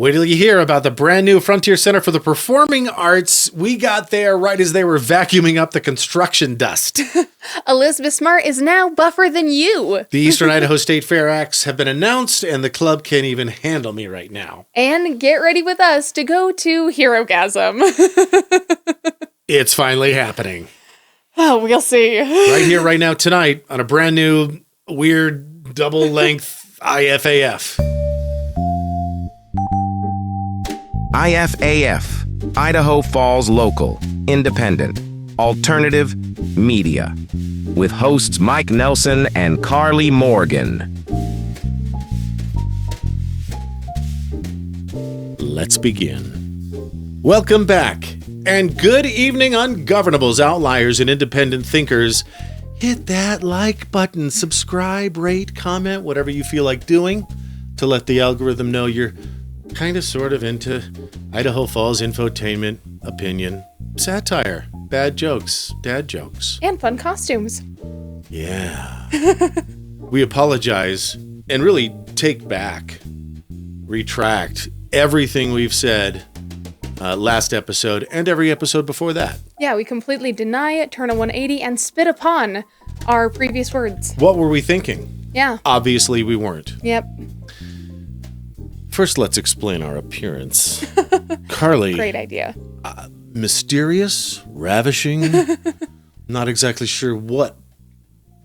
Wait till you hear about the brand new Frontier Center for the Performing Arts. We got there right as they were vacuuming up the construction dust. Elizabeth Smart is now buffer than you. The Eastern Idaho State Fair acts have been announced, and the club can't even handle me right now. And get ready with us to go to HeroGasm. It's finally happening. Oh, we'll see. Right here, right now, tonight, on a brand new, weird, double-length IFAF. IFAF, Idaho Falls Local, Independent, Alternative Media, with hosts Mike Nelson and Karley Morgan. Let's begin. Welcome back, and good evening, ungovernables, outliers, and independent thinkers. Hit that like button, subscribe, rate, comment, whatever you feel like doing to let the algorithm know you're kind of sort of into Idaho Falls infotainment, opinion, satire, bad jokes, dad jokes. And fun costumes. Yeah. We apologize and really take back, retract everything we've said last episode and every episode before that. Yeah, we completely deny it, turn a 180, and spit upon our previous words. What were we thinking? Yeah. Obviously, we weren't. Yep. First, let's explain our appearance. Karley. Great idea. Mysterious, ravishing, not exactly sure what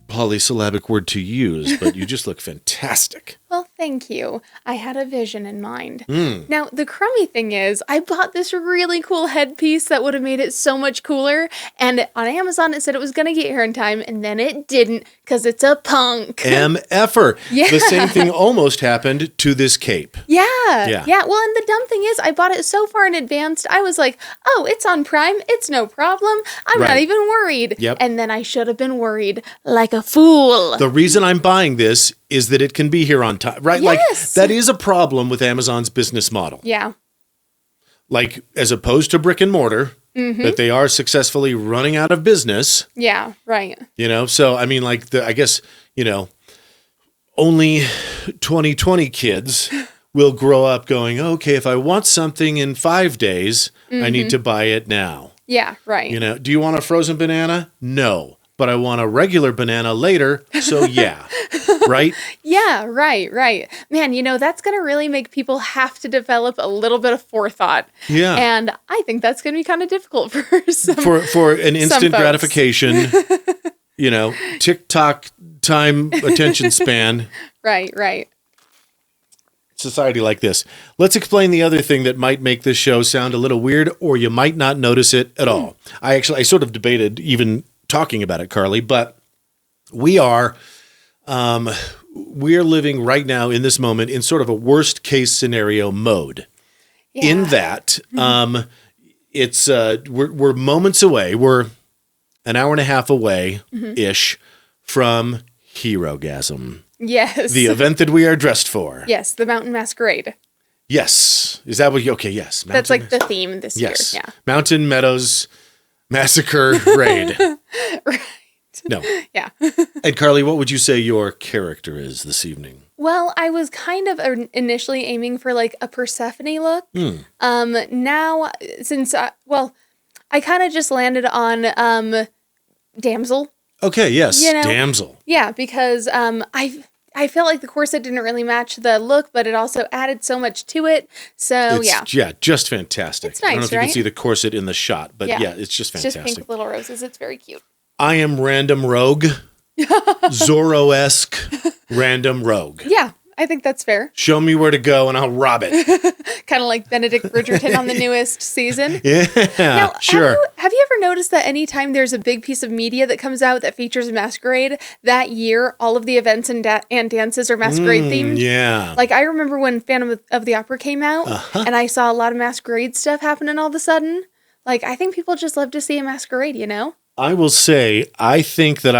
polysyllabic word to use, but you just look fantastic. Well, thank you. I had a vision in mind. Now, the crummy thing is, I bought this really cool headpiece that would have made it so much cooler, and on Amazon it said it was going to get here in time, and then it didn't, because it's a punk. MFer. Yeah. The same thing almost happened to this cape. Yeah. Yeah. Well, and the dumb thing is, I bought it so far in advance, I was like, oh, it's on Prime, it's no problem, I'm not even worried. Yep. And then I should have been worried like a fool. The reason I'm buying this is that it can be here on time, right? Yes. Like, that is a problem with Amazon's business model. Yeah. Like, as opposed to brick and mortar, that they are successfully running out of business. Yeah, right. You know, so, I mean, like, I guess, you know, only 2020 kids will grow up going, okay, if I want something in 5 days, I need to buy it now. Yeah, right. You know, do you want a frozen banana? No. But I want a regular banana later, so yeah. Right? Yeah, right. Man, you know, that's going to really make people have to develop a little bit of forethought. Yeah. And I think that's going to be kind of difficult for some For an instant folks. gratification, you know, TikTok time attention span. Right. Society like this. Let's explain the other thing that might make this show sound a little weird, or you might not notice it at all. I sort of debated even talking about it, Karley, but we're living right now in this moment in sort of a worst case scenario mode. Yeah. In that, it's we're moments away. We're an hour and a half away ish from HeroGasm. Yes. The event that we are dressed for. Yes, the Mountain Masquerade. Yes. Is that what you, okay, yes. That's like the theme this year. Yeah. Mountain Meadows Massacre Raid. Right. No. Yeah. And Karley, what would you say your character is this evening? Well, I was kind of initially aiming for like a Persephone look. Now, since, I kind of just landed on damsel. Okay, yes, you know? damsel. Yeah, because I felt like the corset didn't really match the look, but it also added so much to it. So, Yeah, just fantastic. It's nice, I don't know if you right? can see the corset in the shot, but yeah it's just fantastic. It's just pink with little roses. It's very cute. I am random rogue. Zorro-esque random rogue. Yeah, I think that's fair. Show me where to go and I'll rob it. Kind of like Benedict Bridgerton on the newest season. Yeah, Now, sure. Have you ever noticed that anytime there's a big piece of media that comes out that features a masquerade, that year all of the events and dances are masquerade themed? Yeah. Like I remember when Phantom of the Opera came out and I saw a lot of masquerade stuff happening all of a sudden. Like I think people just love to see a masquerade, you know? I will say, I think that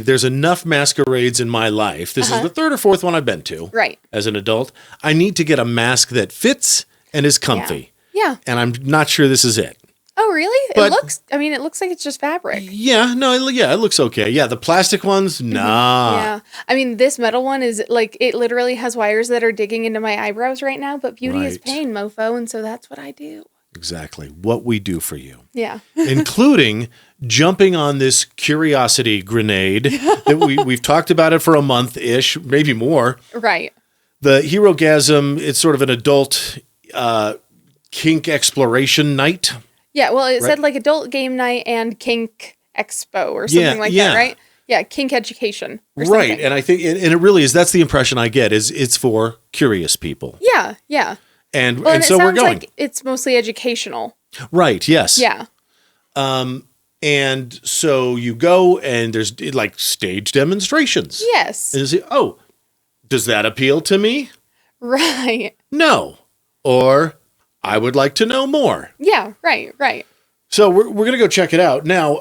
there's enough masquerades in my life. This is the third or fourth one I've been to. Right. As an adult. I need to get a mask that fits and is comfy. Yeah. And I'm not sure this is it. Oh, really? But- it looks like it's just fabric. Yeah, no, yeah, it looks okay. Yeah, the plastic ones, nah. Yeah. I mean, this metal one is like, it literally has wires that are digging into my eyebrows right now, but beauty is Right. pain, mofo. And so that's what I do. Exactly. What we do for you. Yeah. Including jumping on this curiosity grenade that we've talked about it for a month-ish, maybe more. Right. The HeroGasm, it's sort of an adult kink exploration night. Yeah. Well, it Right. said like adult game night and kink expo or something like yeah. that, right? Yeah. Kink education. Or Right. something. And I think, and it really is, that's the impression I get, is it's for curious people. Yeah. Yeah. And, Well, and it so we're sounds going. like it's mostly educational. Right. Yes. Yeah. And so you go and there's like stage demonstrations. Yes. And you say, oh, does that appeal to me? Right. No. Or I would like to know more. Yeah. Right. Right. So we're going to go check it out. Now,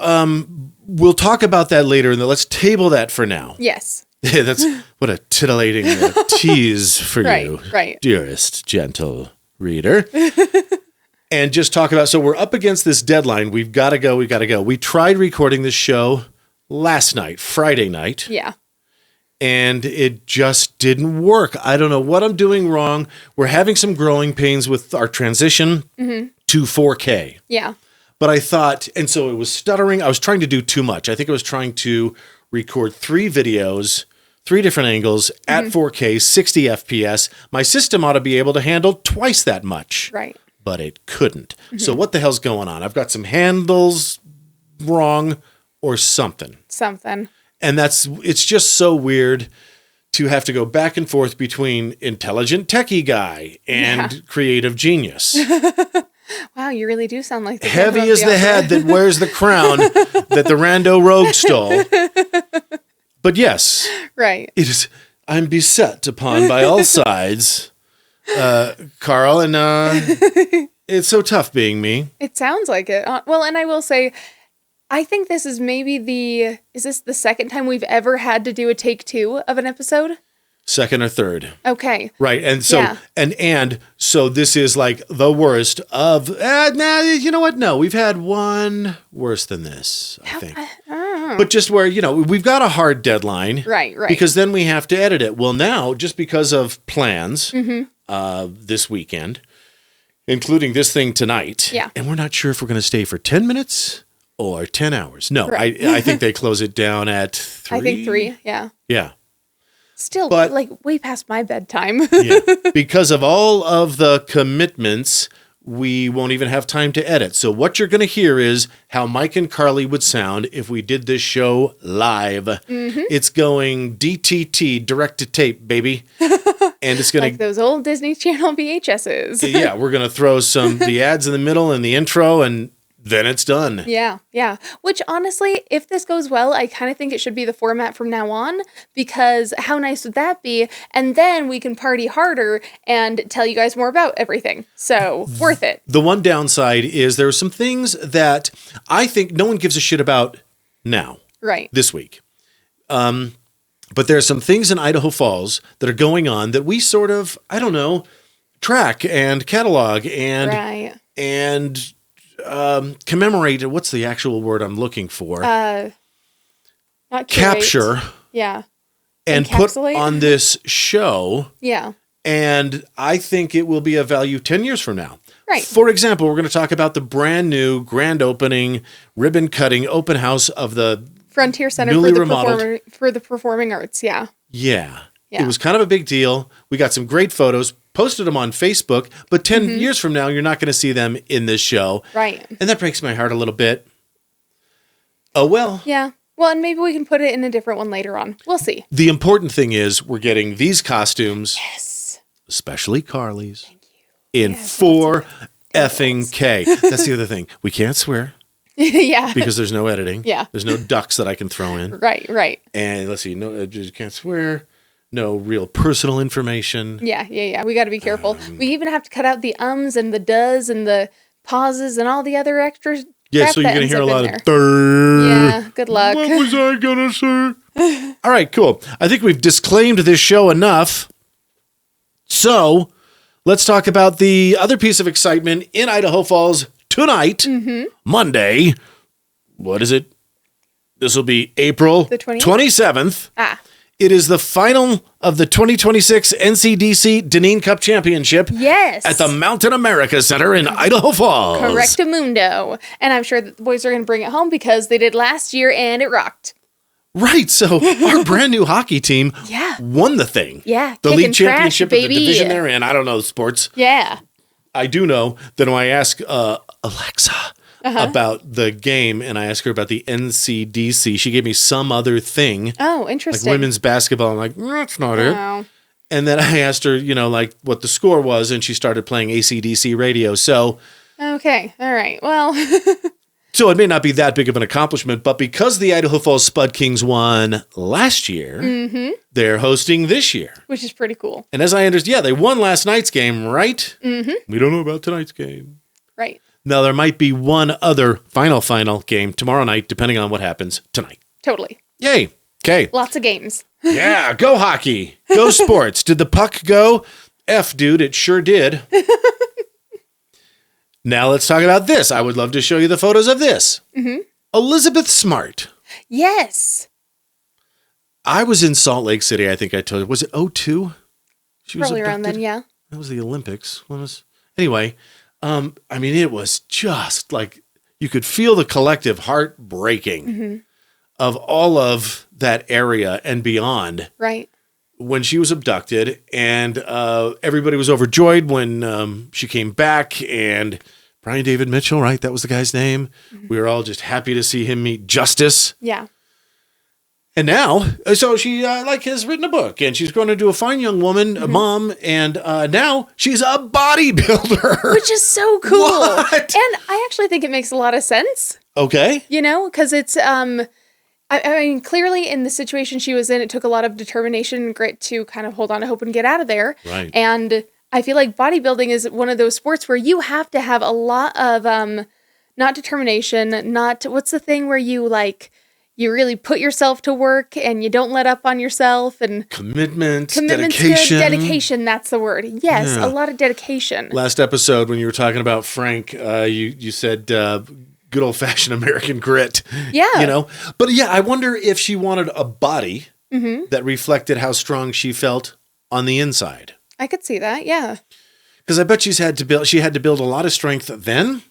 we'll talk about that later, and let's table that for now. Yes. That's what a titillating tease for Right, you, right. dearest gentle reader. And just talk about, so we're up against this deadline. We've got to go. We tried recording this show last night, Friday night. Yeah. And it just didn't work. I don't know what I'm doing wrong. We're having some growing pains with our transition to 4K. Yeah. But I thought, and so it was stuttering. I was trying to do too much. I think I was trying to record 3 videos, 3 different angles at 4K, 60 FPS. My system ought to be able to handle twice that much. Right. But it couldn't. So what the hell's going on? I've got some handles wrong or something. Something. And it's just so weird to have to go back and forth between intelligent techie guy and creative genius. Wow, you really do sound like the Heavy Grandma is the Bianca. head that wears the crown that the rando rogue stole. But yes, Right. it is. I'm beset upon by all sides, Carl, and it's so tough being me. It sounds like it. Well, and I will say, I think this is maybe is this the second time we've ever had to do a take 2 of an episode? Second or third. Okay. Right. And so, Yeah. and so this is like the worst of, you know what? No, we've had one worse than this, I think. But just where, we've got a hard deadline. Right, right. Because then we have to edit it. Well, now, just because of plans this weekend, including this thing tonight. Yeah. And we're not sure if we're going to stay for 10 minutes or 10 hours. No, Right. I think they close it down at 3. I think 3, yeah. Yeah. Still, But- like, way past my bedtime. Yeah. Because of all of the commitments, we won't even have time to edit. So what you're going to hear is how Mike and Karley would sound if we did this show live. It's going DTT, direct to tape, baby. And it's going Like those old Disney Channel VHSs. yeah, we're going to throw the ads in the middle and the intro, and then it's done. Yeah, yeah. Which honestly, if this goes well, I kind of think it should be the format from now on, because how nice would that be? And then we can party harder and tell you guys more about everything. So worth it. The one downside is there are some things that I think no one gives a shit about now, Right. this week. But there are some things in Idaho Falls that are going on that we sort of, I don't know, track and catalog and Right. and commemorate. What's the actual word I'm looking for? Not curate. Capture Yeah. and put Encapsulate? on this show. Yeah. And I think it will be of value 10 years from now. Right. For example, we're going to talk about the brand new grand opening ribbon cutting open house of the Frontier Center Newly for the remodeled. for the performing arts. Yeah. Yeah. Yeah. It was kind of a big deal. We got some great photos, posted them on Facebook, but 10 years from now, you're not going to see them in this show. Right. And that breaks my heart a little bit. Oh, well. Yeah. Well, and maybe we can put it in a different one later on. We'll see. The important thing is we're getting these costumes, Yes. especially Karley's, in 4 effing K. That's the other thing. We can't swear Yeah. because there's no editing. Yeah. There's no ducks that I can throw in. Right. Right. And let's see, no, just can't swear. No real personal information. Yeah. Yeah. Yeah. We got to be careful. We even have to cut out the ums and the does and the pauses and all the other extras. Yeah, crap so you're that going to ends hear a up in lot there. of "Durr." Yeah. Good luck. What was I going to say? All right, cool. I think we've disclaimed this show enough. So let's talk about the other piece of excitement in Idaho Falls tonight, Monday. What is it? This will be April The 20th? 27th. It is the final of the 2026 NCDC Dineen Cup Championship. Yes. At the Mountain America Center in Idaho Falls. Correctamundo. And I'm sure that the boys are going to bring it home because they did last year and it rocked. Right. So our brand new hockey team won the thing. Yeah. The league championship trash, of the division they're in. I don't know sports. Yeah. I do know that when I ask Alexa about the game and I asked her about the NCDC, she gave me some other thing. Oh, interesting. Like women's basketball. I'm like, that's not it. Oh. And then I asked her, like what the score was, and she started playing AC/DC radio. So, okay. All right. Well, so it may not be that big of an accomplishment, but because the Idaho Falls Spud Kings won last year, they're hosting this year. Which is pretty cool. And as I understand, they won last night's game, right? We don't know about tonight's game. Right. Now, there might be one other final game tomorrow night, depending on what happens tonight. Totally. Yay. Okay. Lots of games. Yeah. Go hockey. Go sports. Did the puck go? F, dude, it sure did. Now let's talk about this. I would love to show you the photos of this. Elizabeth Smart. Yes. I was in Salt Lake City, I think I told you. Was it 02? She was Probably around abducted? then, yeah. That was the Olympics. Anyway, I mean, it was just like you could feel the collective heart breaking of all of that area and beyond. Right. When she was abducted, and everybody was overjoyed when she came back, and Brian David Mitchell, right? That was the guy's name. We were all just happy to see him meet justice. Yeah. And now, so she has written a book, and she's grown into a fine young woman, a mom, and now she's a bodybuilder. Which is so cool. What? And I actually think it makes a lot of sense. Okay. Because it's, I mean, clearly in the situation she was in, it took a lot of determination and grit to kind of hold on to hope and get out of there. Right. And I feel like bodybuilding is one of those sports where you have to have a lot of, not determination, what's the thing where you you really put yourself to work and you don't let up on yourself, and commitment's dedication. Dedication, that's the word. Yes, a lot of dedication. Last episode when you were talking about Frank, you said good old-fashioned American grit. Yeah. But yeah, I wonder if she wanted a body that reflected how strong she felt on the inside. I could see that, yeah. Because I bet she had to build a lot of strength then.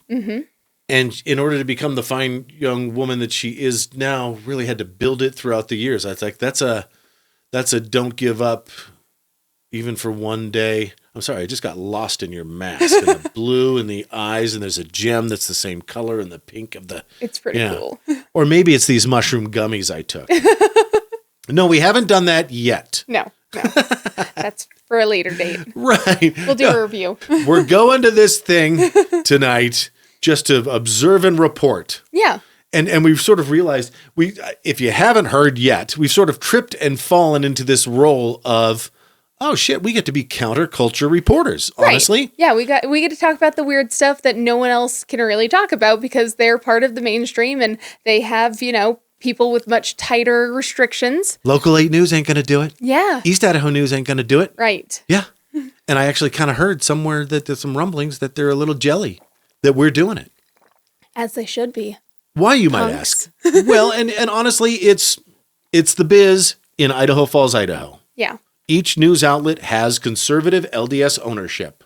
And in order to become the fine young woman that she is now, really had to build it throughout the years. I was like, that's a don't give up even for one day. I'm sorry, I just got lost in your mask and the blue in the eyes, and there's a gem that's the same color and the pink of the. It's pretty cool. Or maybe it's these mushroom gummies I took. No, we haven't done that yet. No. That's for a later date. Right. We'll do a review. We're going to this thing tonight just to observe and report. Yeah. And we've sort of realized, if you haven't heard yet, we've sort of tripped and fallen into this role of, oh shit, we get to be counterculture reporters, honestly. Right. Yeah, we get to talk about the weird stuff that no one else can really talk about because they're part of the mainstream and they have, people with much tighter restrictions. Local 8 News ain't going to do it. Yeah. East Idaho News ain't going to do it. Right. Yeah. And I actually kind of heard somewhere that there's some rumblings that they're a little jelly that we're doing it. As they should be. Why, you might ask? Well, and honestly, it's the biz in Idaho Falls, Idaho. Yeah. Each news outlet has conservative LDS ownership.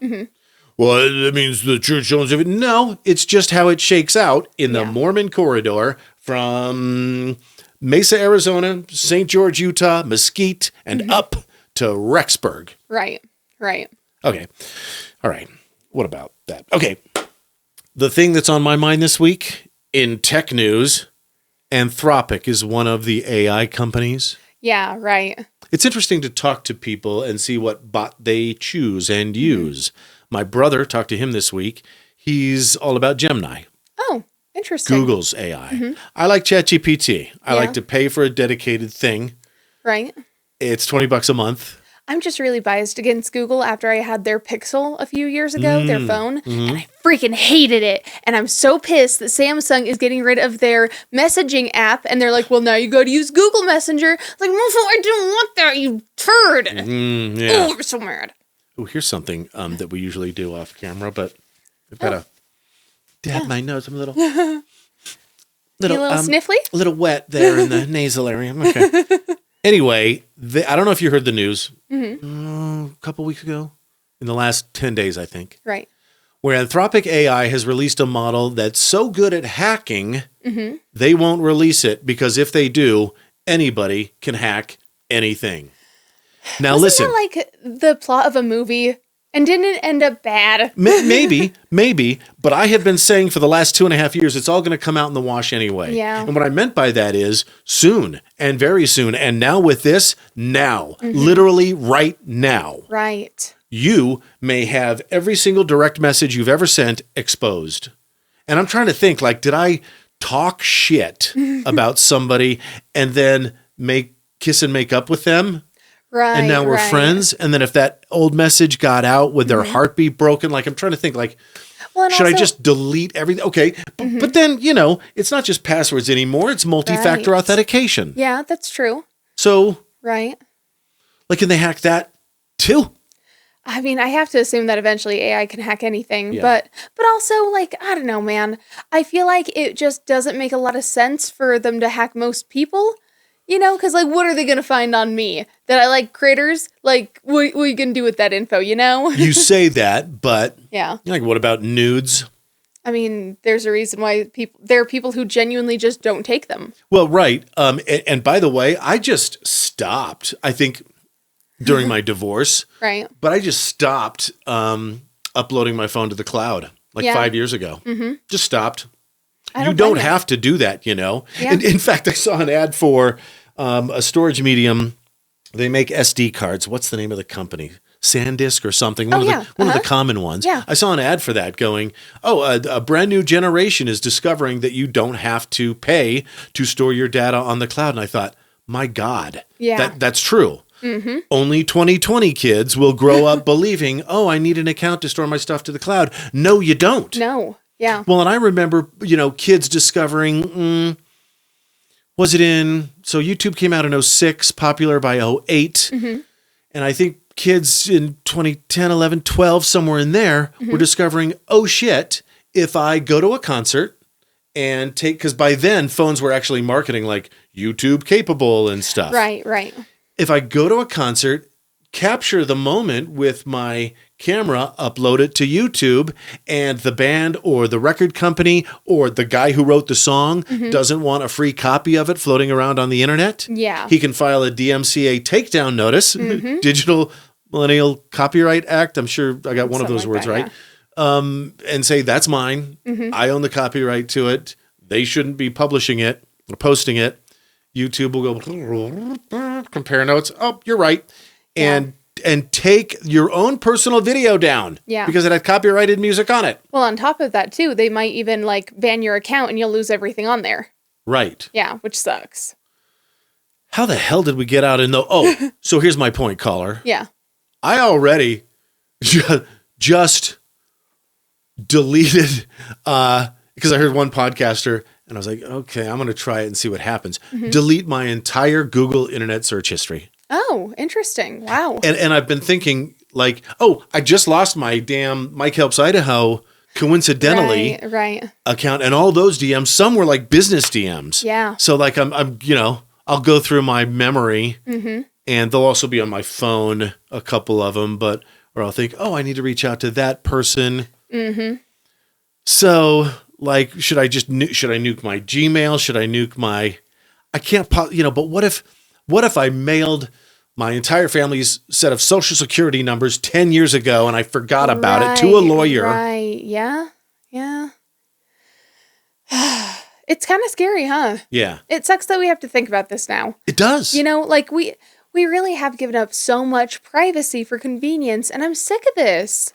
Well, that means the church owns it. No, it's just how it shakes out in the Mormon corridor from Mesa, Arizona, St. George, Utah, Mesquite, and up to Rexburg. Right. Okay. All right. What about that? Okay. The thing that's on my mind this week in tech news, Anthropic is one of the AI companies. Yeah, right. It's interesting to talk to people and see what bot they choose and use. My brother, talked to him this week. He's all about Gemini. Oh, interesting. Google's AI. I like ChatGPT. I like to pay for a dedicated thing. Right. It's $20 a month. I'm just really biased against Google after I had their Pixel a few years ago, their phone, and I freaking hated it. And I'm so pissed that Samsung is getting rid of their messaging app, and they're like, well, now you got to use Google Messenger. It's like, I didn't want that, you turd. Oh, I'm so mad. Oh, here's something that we usually do off camera, but we've got a Dab my nose. I'm a little, You a little sniffly? a little wet there in the nasal area. Okay. Anyway, I don't know if you heard the news a couple weeks ago, in the last 10 days, I think. Right. Where Anthropic AI has released a model that's so good at hacking, they won't release it because if they do, anybody can hack anything. Now, listen. Wasn't that like the plot of a movie? And didn't it end up bad? Maybe. But I have been saying for the last 2.5 years, it's all going to come out in the wash anyway. Yeah. And what I meant by that is soon and very soon. And now with this, now, literally right now. Right. You may have every single direct message you've ever sent exposed. And I'm trying to think, like, did I talk shit about somebody and then kiss and make up with them? Right. And now we're friends. And then if that old message got out with their heartbeat broken, like I'm trying to think, like, should I just delete everything? Okay. But then, it's not just passwords anymore. It's multi-factor authentication. Yeah, that's true. So, right. Like, can they hack that too? I mean, I have to assume that eventually AI can hack anything, but also, like, I don't know, man. I feel like it just doesn't make a lot of sense for them to hack most people. Because, like, what are they going to find on me? That I like critters? Like, what are you going to do with that info, You say that, but... Yeah. Like, what about nudes? I mean, there's a reason why there are people who genuinely just don't take them. Well, right. And by the way, I just stopped, I think, during my divorce. Right. But I just stopped uploading my phone to the cloud, like 5 years ago. Just stopped. You don't have to do that, Yeah. In fact, I saw an ad for a storage medium. They make SD cards. What's the name of the company? SanDisk or something. One of the common ones. Yeah. I saw an ad for that going, a brand new generation is discovering that you don't have to pay to store your data on the cloud. And I thought, my God, that's true. Only 2020 kids will grow up believing, I need an account to store my stuff to the cloud. No, you don't. No. Yeah. Well, and I remember, kids discovering, so YouTube came out in 2006, popular by 2008. And I think kids in 2010, 11, 12, somewhere in there were discovering, oh shit, if I go to a concert and because by then phones were actually marketing like YouTube capable and stuff. Right. If I go to a concert, capture the moment with my camera, upload it to YouTube, and the band or the record company or the guy who wrote the song doesn't want a free copy of it floating around on the internet, he can file a DMCA takedown notice, Digital Millennial Copyright Act. I'm sure I got one of those words right. And say, that's mine. I own the copyright to it. They shouldn't be publishing it or posting it. YouTube will go, compare notes. Oh, you're right. And take your own personal video down. Yeah. Because it had copyrighted music on it. Well, on top of that, too, they might even, like, ban your account and you'll lose everything on there. Right. Yeah, which sucks. How the hell did we get out in the... Oh, so here's my point, caller. Yeah. I already just deleted... because I heard one podcaster and I was like, okay, I'm going to try it and see what happens. Delete my entire Google internet search history. Oh, interesting. Wow. And I've been thinking, like, I just lost my damn Mike Helps Idaho coincidentally account, and all those DMs, some were like business DMs. Yeah. So like I'm I'll go through my memory, and they'll also be on my phone, a couple of them, or I'll think, I need to reach out to that person. So like, should I nuke my Gmail? Should I nuke my? I can't, but what if I mailed my entire family's set of social security numbers 10 years ago and I forgot about it to a lawyer? Right. Yeah. Yeah. It's kind of scary, huh? Yeah. It sucks that we have to think about this now. It does. Like we really have given up so much privacy for convenience, and I'm sick of this,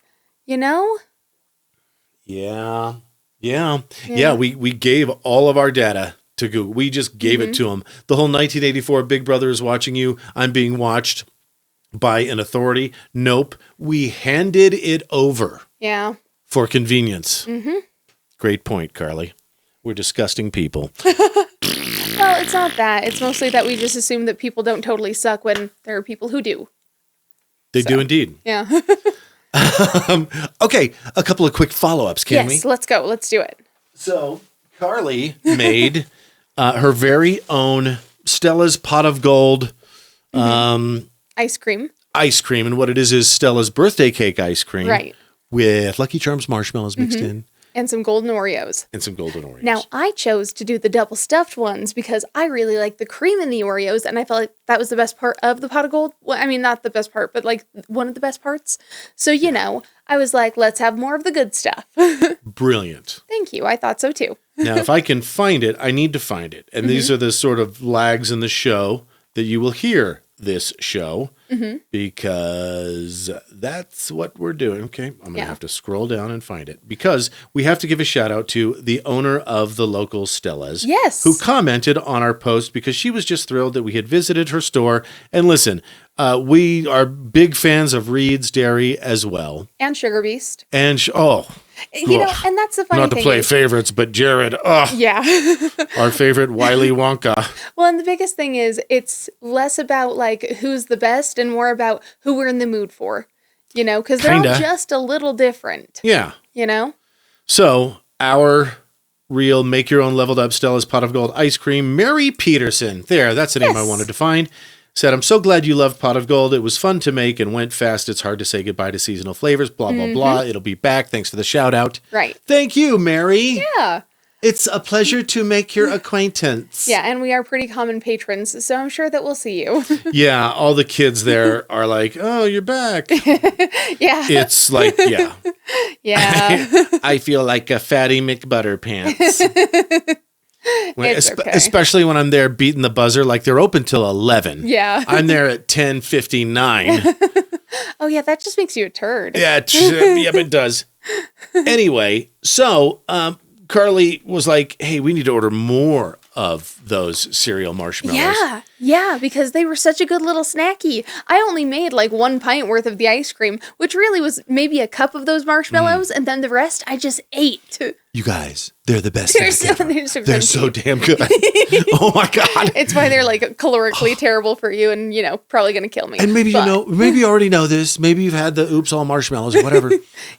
Yeah. Yeah. We gave all of our data to Google. We just gave it to them. The whole 1984 Big Brother is watching you. I'm being watched by an authority. Nope. We handed it over. Yeah. For convenience. Great point, Karley. We're disgusting people. Well, it's not that. It's mostly that we just assume that people don't totally suck when there are people who do. They do indeed. Yeah. Okay, a couple of quick follow-ups, can we? Yes, let's go. Let's do it. So, Karley made her very own Stella's Pot of Gold Ice cream. ice cream. And what it is Stella's birthday cake ice cream. Right. With Lucky Charms marshmallows mixed in. And some golden Oreos. And some golden Oreos. Now, I chose to do the double stuffed ones because I really like the cream in the Oreos, and I felt like that was the best part of the pot of gold. Well, I mean, not the best part, but like one of the best parts. So, I was like, let's have more of the good stuff. Brilliant. Thank you. I thought so too. Now, if I can find it, I need to find it. And these are the sort of lags in the show that you will hear this show because that's what we're doing. Okay, I'm going to have to scroll down and find it because we have to give a shout out to the owner of the local Stella's. Yes. Who commented on our post because she was just thrilled that we had visited her store. And listen, we are big fans of Reed's Dairy as well. And Sugarbeast. And, and that's the funny thing. Not to play favorites, but Jared, yeah. our favorite Wiley Wonka. Well, and the biggest thing is it's less about like who's the best and more about who we're in the mood for, because they're all just a little different. Yeah. So our real make your own leveled up Stella's Pot of Gold ice cream, Mary Peterson. There, that's the name I wanted to find. Said, I'm so glad you loved Pot of Gold. It was fun to make and went fast. It's hard to say goodbye to seasonal flavors, blah, blah, blah. It'll be back. Thanks for the shout out. Right. Thank you, Mary. Yeah. It's a pleasure to make your acquaintance. Yeah, and we are pretty common patrons, so I'm sure that we'll see you. Yeah, all the kids there are like, oh, you're back. Yeah. It's like, yeah. Yeah. I feel like a fatty McButterpants. Okay. Especially when I'm there beating the buzzer, like they're open till 11. Yeah. I'm there at 10:59. Oh, yeah, that just makes you a turd. Yeah, it does. Anyway, so Karley was like, hey, we need to order more of those cereal marshmallows. Yeah, because they were such a good little snacky. I only made like 1 pint worth of the ice cream, which really was maybe a cup of those marshmallows, and then the rest I just ate. You guys, they're the best. They're so damn good. Oh my God. It's why they're like calorically terrible for you and, probably going to kill me. And maybe maybe you already know this. Maybe you've had the oops all marshmallows or whatever.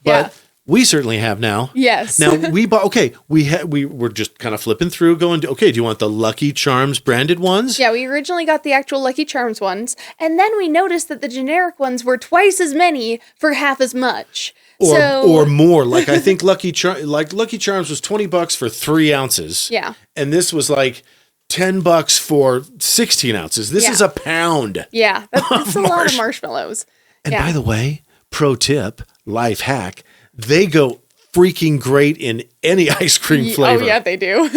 But we certainly have now. Yes. Now we bought, we were just kind of flipping through going, do you want the Lucky Charms branded ones? Yeah, we originally got the actual Lucky Charms ones. And then we noticed that the generic ones were twice as many for half as much. Or more. Like I think Lucky Charms was $20 for 3 ounces. Yeah. And this was like $10 for 16 ounces. This is a pound. Yeah. That's a lot of marshmallows. And by the way, pro tip, life hack, they go freaking great in any ice cream flavor. Oh, yeah, they do.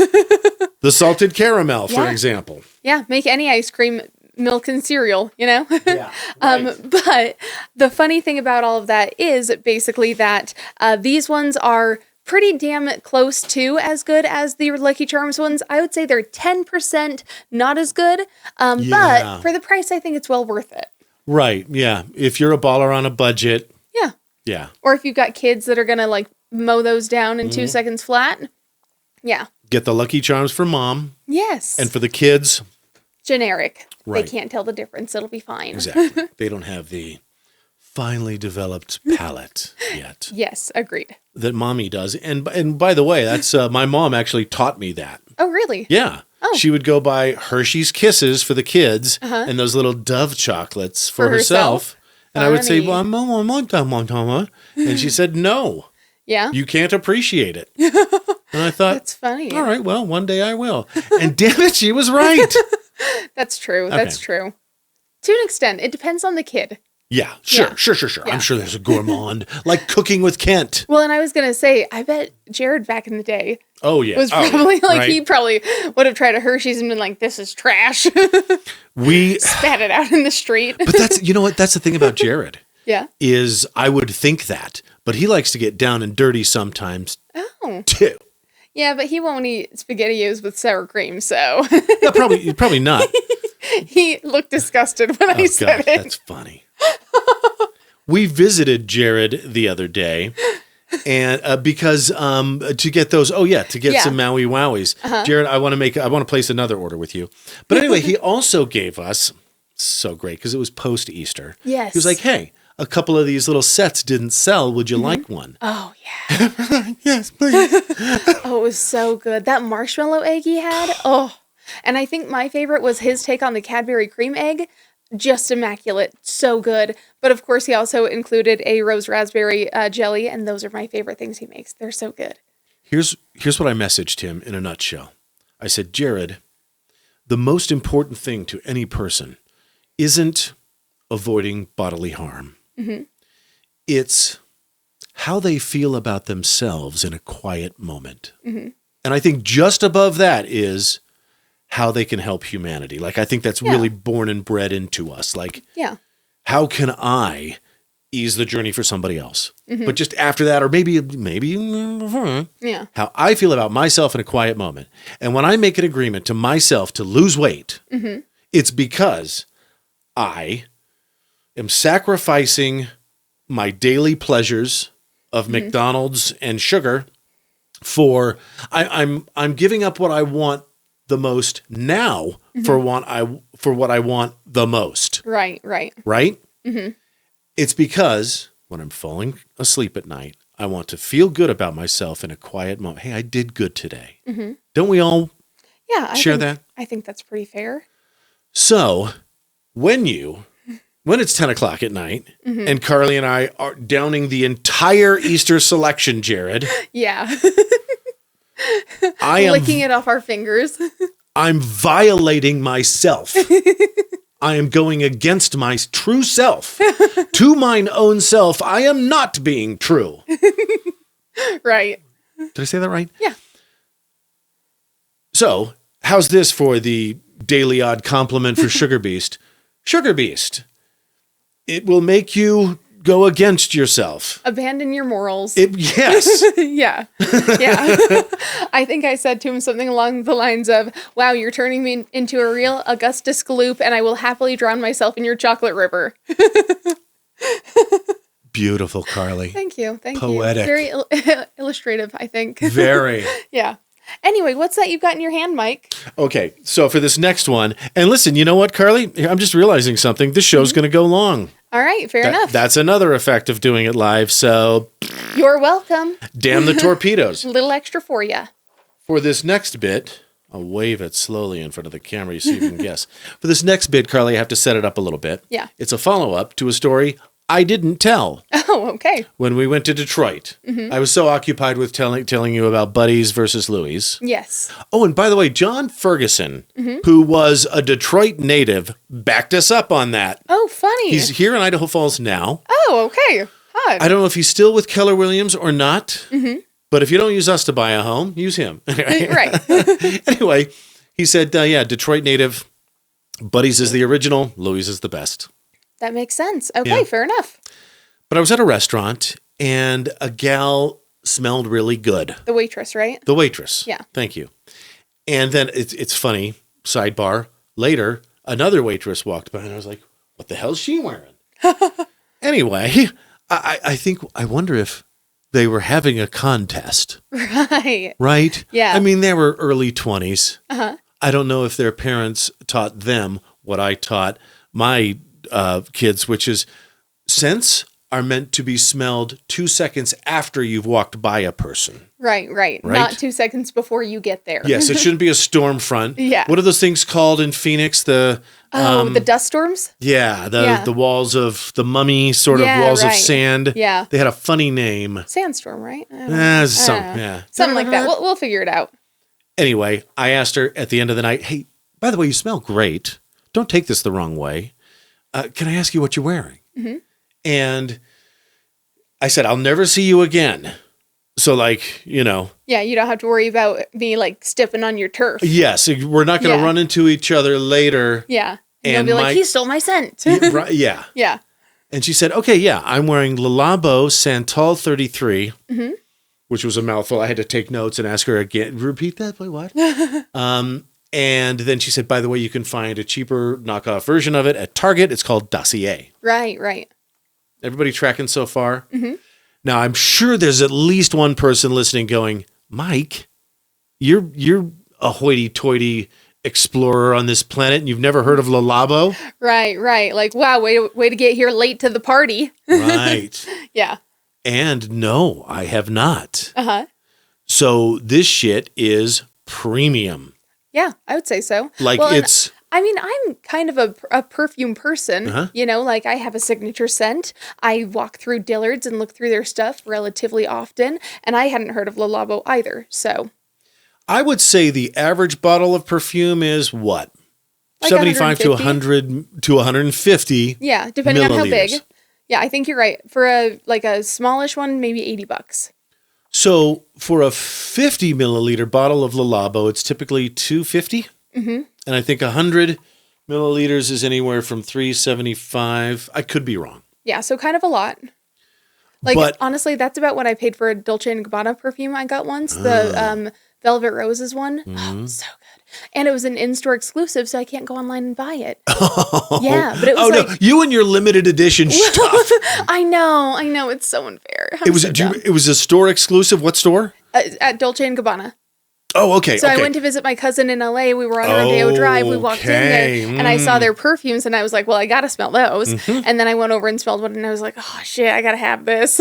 The salted caramel, for example. Yeah, make any ice cream milk and cereal, Yeah. Right. But the funny thing about all of that is basically that these ones are pretty damn close to as good as the Lucky Charms ones. I would say they're 10% not as good, but for the price, I think it's well worth it. Right, yeah. If you're a baller on a budget. Yeah. Yeah. Or if you've got kids that are going to like mow those down in 2 seconds flat. Yeah. Get the Lucky Charms for mom. Yes. And for the kids. Generic. Right. They can't tell the difference. It'll be fine. Exactly. They don't have the finely developed palate yet. Yes, agreed. That mommy does. And by the way, that's my mom actually taught me that. Oh, really? Yeah. Oh. She would go buy Hershey's Kisses for the kids and those little Dove chocolates for herself. And I would say, well, I want that, Mama. And she said, no. Yeah. You can't appreciate it. And I thought, that's funny. All right, well, one day I will. And damn it, she was right. That's true. Okay. That's true. To an extent, it depends on the kid. Yeah, sure. Yeah. I'm sure there's a gourmand, like Cooking with Kent. Well, and I was going to say, I bet Jared back in the day was probably he probably would have tried a Hershey's and been like, this is trash. We spat it out in the street. But that's, that's the thing about Jared. Yeah. Is I would think that, but he likes to get down and dirty sometimes too. Yeah, but he won't eat SpaghettiOs with sour cream, so. No, probably not. He looked disgusted when I said it. That's funny. We visited Jared the other day, and because to get those, some Maui Wowies. Jared, I want to place another order with you. But anyway, he also gave us, so great because it was post Easter. Yes. He was like, hey, a couple of these little sets didn't sell. Would you like one? Oh, yeah. Yes, please. Oh, it was so good. That marshmallow egg he had. Oh, and I think my favorite was his take on the Cadbury cream egg. Just immaculate. So good. But of course, he also included a rose raspberry jelly, and those are my favorite things he makes. They're so good. Here's what I messaged him in a nutshell. I said, Jared, the most important thing to any person isn't avoiding bodily harm. Mm-hmm. It's how they feel about themselves in a quiet moment. Mm-hmm. And I think just above that is how they can help humanity. Like, I think that's really born and bred into us. Like, how can I ease the journey for somebody else? Mm-hmm. But just after that, or maybe how I feel about myself in a quiet moment. And when I make an agreement to myself to lose weight, it's because I am sacrificing my daily pleasures of McDonald's and sugar for I'm giving up what I want the most now for what I want the most. Right. Right? Mm-hmm. It's because when I'm falling asleep at night, I want to feel good about myself in a quiet moment. Hey, I did good today. Mm-hmm. Don't we all share that? I think that's pretty fair. So when it's 10 o'clock at night and Karley and I are downing the entire Easter selection, Jared. Yeah. I am licking it off our fingers. I'm violating myself. I am going against my true self. To mine own self, I am not being true. Right. Did I say that right? Yeah. So, how's this for the daily odd compliment for Sugarbeast? Sugarbeast. It will make you go against yourself. Abandon your morals. Yes. Yeah. I think I said to him something along the lines of, wow, you're turning me into a real Augustus Gloop, and I will happily drown myself in your chocolate river. Beautiful, Karley. Thank you. Poetic. Very illustrative, I think. Very. Yeah. Anyway, what's that you've got in your hand, Mike? Okay, so for this next one, and listen, you know what, Karley? I'm just realizing something. This show's going to go long. All right, fair enough. That's another effect of doing it live, so... You're welcome. Damn the torpedoes. A little extra for you. For this next bit, I'll wave it slowly in front of the camera so you can guess. For this next bit, Karley, I have to set it up a little bit. Yeah. It's a follow-up to a story I didn't tell. Oh, okay. When we went to Detroit. I was so occupied with telling you about Buddies versus Louie's. Yes. Oh, and by the way, John Ferguson, who was a Detroit native, backed us up on that. Oh, funny. He's here in Idaho Falls now. Oh, okay. Odd. I don't know if he's still with Keller Williams or not, but if you don't use us to buy a home, use him. Right. Anyway, he said, Detroit native, Buddies is the original, Louie's is the best. That makes sense. Okay, fair enough. But I was at a restaurant, and a gal smelled really good. The waitress, right? The waitress. Yeah. Thank you. And then it's funny, sidebar, later, another waitress walked by, and I was like, what the hell's she wearing? Anyway, I wonder if they were having a contest. Right. Right? Yeah. I mean, they were early 20s. Uh-huh. I don't know if their parents taught them what I taught my kids, which is scents are meant to be smelled 2 seconds after you've walked by a person. Right. Not 2 seconds before you get there. Yes, it shouldn't be a storm front. Yeah. What are those things called in Phoenix? The dust storms? Yeah, the walls of the mummy sort of walls of sand. Yeah. They had a funny name. Sandstorm, right? Something like that. We'll figure it out. Anyway, I asked her at the end of the night, hey, by the way, you smell great. Don't take this the wrong way. Can I ask you what you're wearing? Mm-hmm. And I said, I'll never see you again. So Yeah, you don't have to worry about me stepping on your turf. Yes, we're not going to run into each other later. Yeah. And you'll be like, he stole my scent. Yeah. Yeah. And she said, okay, yeah, I'm wearing Labo Santal 33, which was a mouthful. I had to take notes and ask her again, repeat that, wait, what? And then she said, by the way, you can find a cheaper knockoff version of it at Target. It's called Dossier. Right. Everybody tracking so far? Mm-hmm. Now, I'm sure there's at least one person listening going, Mike, you're a hoity-toity explorer on this planet and you've never heard of Labo? Right. Like, wow, way to get here late to the party. Right. Yeah. And no, I have not. Uh-huh. So this shit is premium. Yeah, I would say so. Like it's... I mean, I'm kind of a perfume person, you know, like I have a signature scent. I walk through Dillard's and look through their stuff relatively often, and I hadn't heard of Labo either, so. I would say the average bottle of perfume is what? Like 75 to 100 to 150. Yeah, depending on how big. milliliters. Yeah, I think you're right. For a smallish one, maybe $80. So for a 50 milliliter bottle of Labo, it's typically $250. Mm-hmm. And I think 100 milliliters is anywhere from $375. I could be wrong. Yeah, so kind of a lot. Like, But- honestly, that's about what I paid for a Dolce & Gabbana perfume I got once. The Velvet Roses one. Oh, so good. And it was an in-store exclusive, so I can't go online and buy it. Yeah, but it was no, you and your limited edition stuff. I know. It's so unfair. It was a store exclusive. What store? At Dolce & Gabbana. Oh, okay. So okay. I went to visit my cousin in LA. We were on a Rodeo Drive. We walked in there and I saw their perfumes and I was like, well, I got to smell those. And then I went over and smelled one and I was like, oh shit, I got to have this.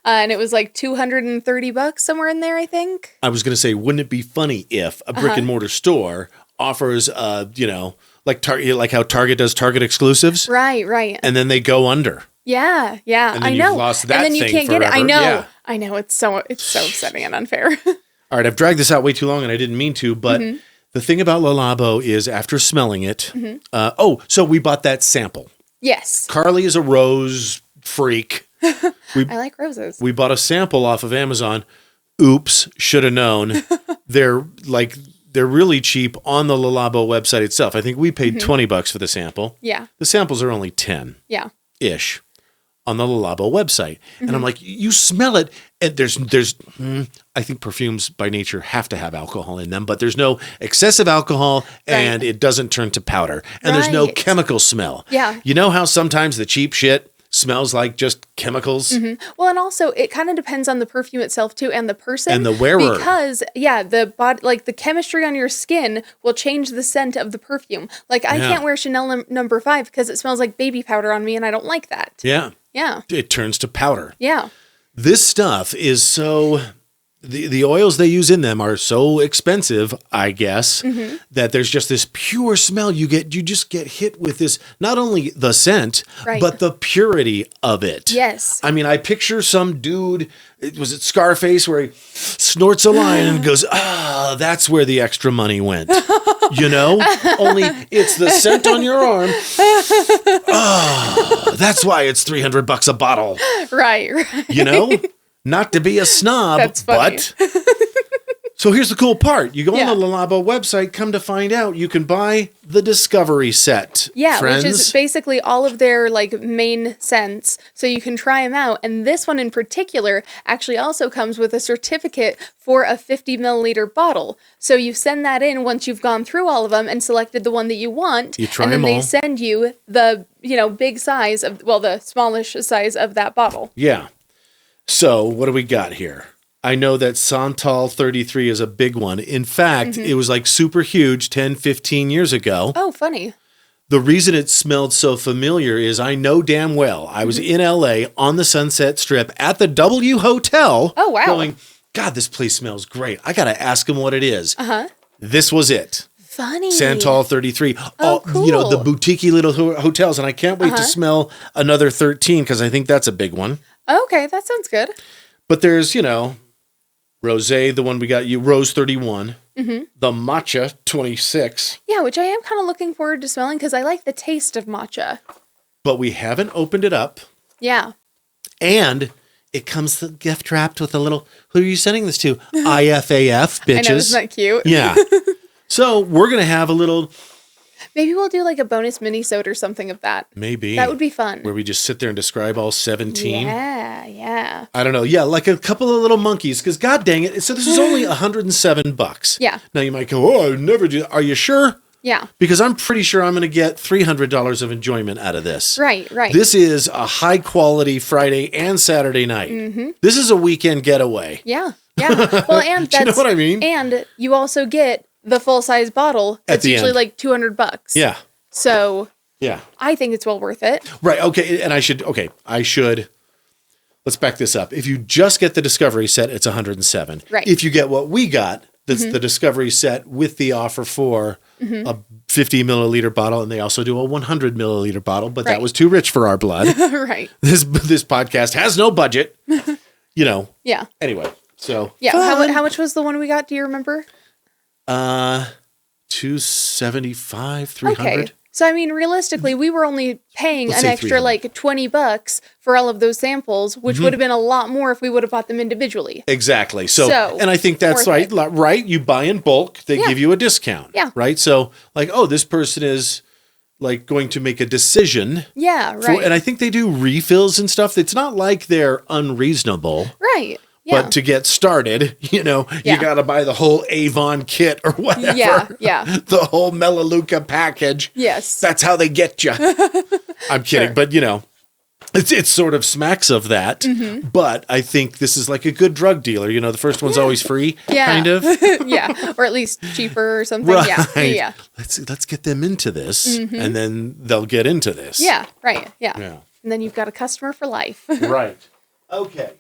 And it was like $230 somewhere in there, I think. I was going to say, wouldn't it be funny if a brick and mortar store offers, like Target, like how Target does Target exclusives? Right. And then they go under. Yeah. And then I know. you've lost that and then you thing can't get it. I forever. know. Yeah. I know. It's so upsetting and unfair. All right, I've dragged this out way too long and I didn't mean to, but the thing about Labo is after smelling it, so we bought that sample. Yes. Karley is a rose freak. I like roses. We bought a sample off of Amazon. Oops, should have known. They're really cheap on the Labo website itself. I think we paid $20 for the sample. Yeah. The samples are only 10. Yeah. Ish on the Labo website. And I'm like, you smell it. And there's I think perfumes by nature have to have alcohol in them, but there's no excessive alcohol and it doesn't turn to powder. And there's no chemical smell. Yeah. You know how sometimes the cheap shit smells like just chemicals? Well, and also it kind of depends on the perfume itself too and the person. And the wearer. Because, the body, like the chemistry on your skin will change the scent of the perfume. Like I can't wear Chanel number 5 because it smells like baby powder on me and I don't like that. Yeah. Yeah. It turns to powder. Yeah. This stuff is so... The oils they use in them are so expensive, I guess, that there's just this pure smell. You just get hit with this, not only the scent, but the purity of it. Yes. I mean, I picture some dude, was it Scarface, where he snorts a line and goes, that's where the extra money went. You know? Only it's the scent on your arm. That's why it's $300 a bottle. Right. You know? Not to be a snob, That's funny. but... So here's the cool part. You go on the Labo website, come to find out, you can buy the Discovery set, friends. Which is basically all of their main scents, so you can try them out. And this one in particular actually also comes with a certificate for a 50 milliliter bottle. So you send that in once you've gone through all of them and selected the one that you want. You try and then them all. they send you the big size of the smallish size of that bottle. Yeah. So what do we got here? I know that Santal 33 is a big one. In fact, it was super huge 10, 15 years ago. Oh, funny. The reason it smelled so familiar is I know damn well I was in LA on the Sunset Strip at the W Hotel. Oh, wow. Going, God, this place smells great. I got to ask him what it is. This was it. Funny. Santal 33. Oh, cool. The boutique-y little hotels. And I can't wait to smell another 13 because I think that's a big one. Okay, that sounds good. But there's, Rosé, the one we got you, Rose 31, the Matcha 26. Yeah, which I am kind of looking forward to smelling because I like the taste of matcha. But we haven't opened it up. Yeah. And it comes gift wrapped with a little, who are you sending this to? IFAF, bitches. I know, isn't that cute? Yeah. So we're going to have a little... Maybe we'll do a bonus mini-sode or something of that. Maybe. That would be fun. Where we just sit there and describe all 17. Yeah. I don't know. Yeah, like a couple of little monkeys. Because god dang it. So this is only $107. Yeah. Now you might go, I would never do that. Are you sure? Yeah. Because I'm pretty sure I'm going to get $300 of enjoyment out of this. Right. This is a high quality Friday and Saturday night. This is a weekend getaway. Yeah. Well, and Do you know what I mean? And you also get the full-size bottle, At it's the usually end. like $200. Yeah. So Yeah. I think it's well worth it. Right. Okay. And I should, let's back this up. If you just get the Discovery set, it's 107. Right. If you get what we got, that's the Discovery set with the offer for a 50 milliliter bottle, and they also do a 100 milliliter bottle, but that Right. was too rich for our blood. Right. This podcast has no budget, Yeah. Anyway, so Yeah. fun. How much was the one we got? Do you remember? 275, 300. Okay. So, I mean, realistically, we were only paying Let's an say extra 300. like $20 for all of those samples, which would have been a lot more if we would have bought them individually. Exactly. So and I think that's worth right. Right. You buy in bulk, they Yeah. give you a discount. Yeah. Right. So like, oh, this person is like going to make a decision. Yeah, right. And I think they do refills and stuff. It's not like they're unreasonable. Right. Yeah. But to get started, you Yeah. got to buy the whole Avon kit or whatever. Yeah, yeah. The whole Melaleuca package. Yes. That's how they get you. I'm kidding. Sure. But, it sort of smacks of that. Mm-hmm. But I think this is like a good drug dealer. The first one's always free, Yeah. kind of. Yeah. Or at least cheaper or something. Right. Yeah. Yeah. Let's get them into this, and then they'll get into this. Yeah. Right. Yeah. Yeah. And then you've got a customer for life. Right. Okay.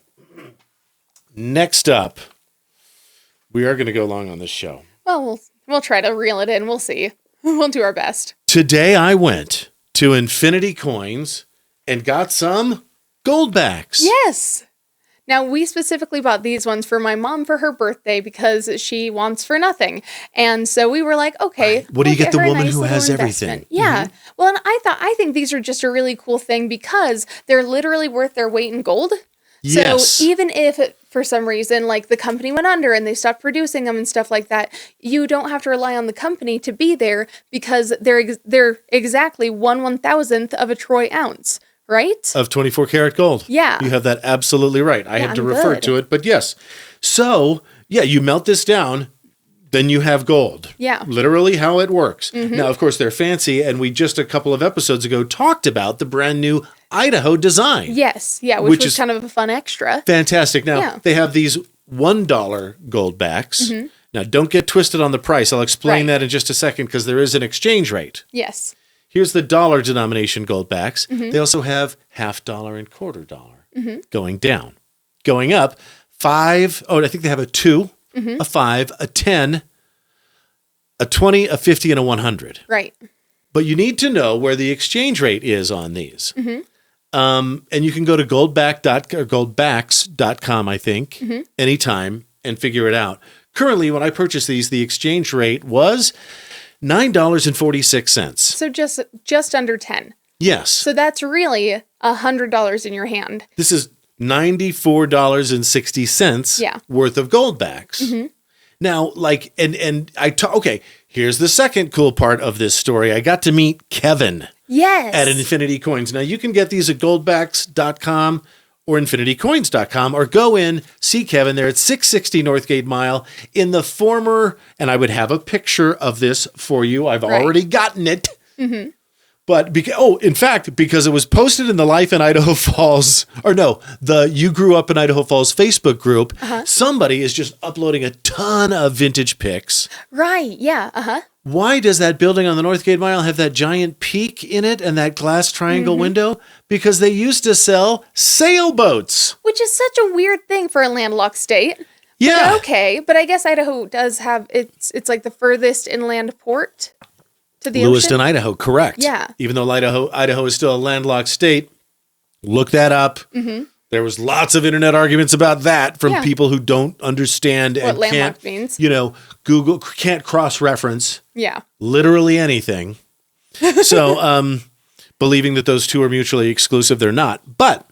Next up, we are going to go long on this show. Well, we'll try to reel it in. We'll see. We'll do our best. Today I went to Infinity Coins and got some Goldbacks. Yes. Now, we specifically bought these ones for my mom for her birthday because she wants for nothing. And so we were like, okay. Right. What do you we'll get the her a woman nice who little has investment. everything? Yeah. Well, and I think these are just a really cool thing because they're literally worth their weight in gold. Yes. So even if for some reason, like the company went under and they stopped producing them and stuff like that, you don't have to rely on the company to be there because they're exactly 1/1000th of a troy ounce, right? Of 24 karat gold. Yeah. You have that absolutely right. I had to I'm refer good. to it, but yes. So, yeah, you melt this down, then you have gold. Yeah. Literally how it works. Now, of course, they're fancy, and we just a couple of episodes ago talked about the brand new Idaho design. Yes. Yeah, which was kind of a fun extra. Fantastic. Now, Yeah. they have these $1 Goldbacks. Now, don't get twisted on the price. I'll explain Right. that in just a second because there is an exchange rate. Yes. Here's the dollar denomination Goldbacks. They also have $50 and $quarter going down. Going up, I think they have a 2, a 5, a 10, a 20, a 50, and a 100. Right. But you need to know where the exchange rate is on these. And you can go to goldbacks.com, I think, anytime and figure it out. Currently, when I purchased these, the exchange rate was $9.46. So just under 10. Yes. So that's really $100 in your hand. This is $94.60 Yeah. worth of Goldbacks. Now, okay, here's the second cool part of this story. I got to meet Kevin Yes. at Infinity Coins. Now, you can get these at goldbacks.com or infinitycoins.com, or go in, see Kevin there at 660 Northgate Mile in the former, and I would have a picture of this for you. I've already gotten it. But, in fact, because it was posted in the Life in Idaho Falls, the You Grew Up in Idaho Falls Facebook group, somebody is just uploading a ton of vintage pics. Right. Yeah. Why does that building on the Northgate Mile have that giant peak in it and that glass triangle window? Because they used to sell sailboats. Which is such a weird thing for a landlocked state. Yeah. But okay, but I guess Idaho does have it's like the furthest inland port to the Lewiston, ocean. Idaho, correct. Yeah. Even though Idaho is still a landlocked state, look that up. There was lots of internet arguments about that from people who don't understand What and landlocked can't, means. Google can't cross-reference Yeah. literally anything. So, believing that those two are mutually exclusive, they're not. But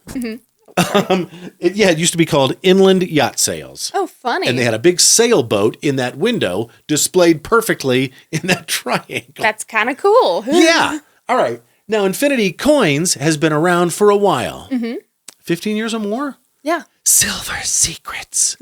it used to be called Inland Yacht Sales. Oh, funny. And they had a big sailboat in that window displayed perfectly in that triangle. That's kind of cool. Yeah. All right. Now, Infinity Coins has been around for a while. 15 years or more? Yeah. Silver Secrets.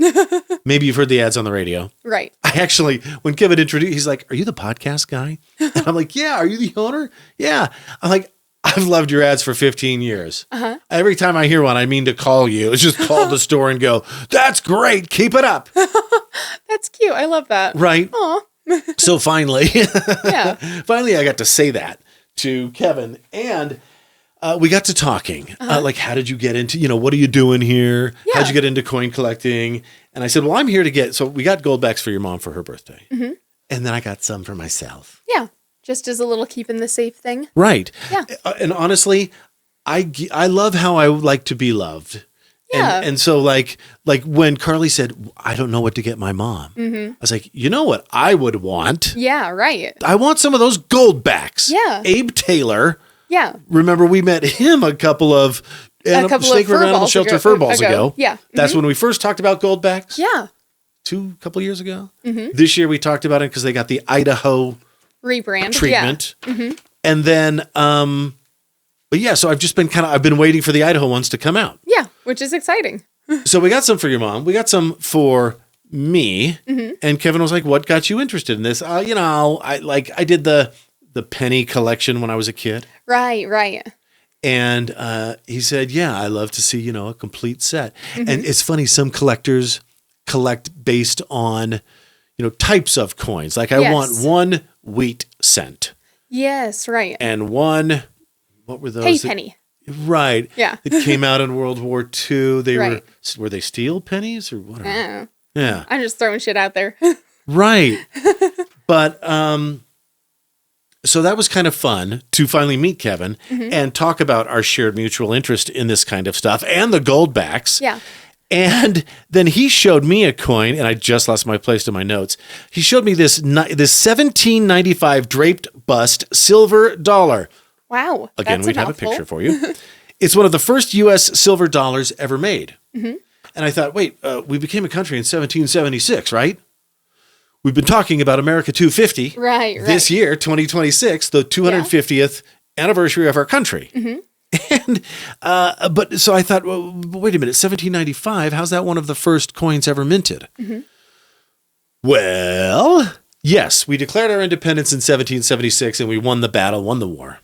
Maybe you've heard the ads on the radio. Right. I actually, when Kevin introduced, he's like, "Are you the podcast guy?" And I'm like, "Yeah." "Are you the owner?" "Yeah." I'm like, "I've loved your ads for 15 years. Every time I hear one, I mean to call you. It's just call the store and go, 'That's great. Keep it up.'" That's cute. I love that. Right? Aw. So finally, Yeah. finally I got to say that to Kevin, and we got to talking. Like, how did you get into, what are you doing here? Yeah. How'd you get into coin collecting? And I said, well, I'm here to so we got Goldbacks for your mom for her birthday. Mm-hmm. And then I got some for myself. Yeah. Just as a little keeping the safe thing. Right. Yeah. And honestly, I love how I like to be loved. Yeah. And so like when Karley said, I don't know what to get my mom. I was like, you know what I would want? Yeah, right. I want some of those Goldbacks. Yeah. Abe Taylor. Yeah. Remember we met him a couple of Sacred Animal Shelter fur balls ago. Yeah. That's when we first talked about Goldbacks. Yeah. Couple years ago. This year we talked about it because they got the Idaho rebrand treatment. Yeah. And then, but yeah, so I've been waiting for the Idaho ones to come out. Yeah, which is exciting. So we got some for your mom. We got some for me. And Kevin was like, what got you interested in this? I did the penny collection when I was a kid. Right. And he said, yeah, I love to see, a complete set. And it's funny, some collectors collect based on, types of coins. Like I want one wheat cent. Yes, right. And one, what were those? Penny. Right. Yeah. It came out in World War II. They right. were they steel pennies or what? Yeah. I'm just throwing shit out there. Right. But so that was kind of fun to finally meet Kevin and talk about our shared mutual interest in this kind of stuff and the Goldbacks. Yeah. And then he showed me a coin, and I just lost my place to my notes. He showed me this 1795 draped bust silver dollar. Wow. Again, that's we'd have mouthful. a picture for you. It's one of the first U.S. silver dollars ever made. And I thought, wait, we became a country in 1776, right? We've been talking about America 250 this year, 2026, the 250th anniversary of our country. And, but so I thought, well, wait a minute, 1795, how's that one of the first coins ever minted? Well, yes, we declared our independence in 1776 and we won the battle, won the war.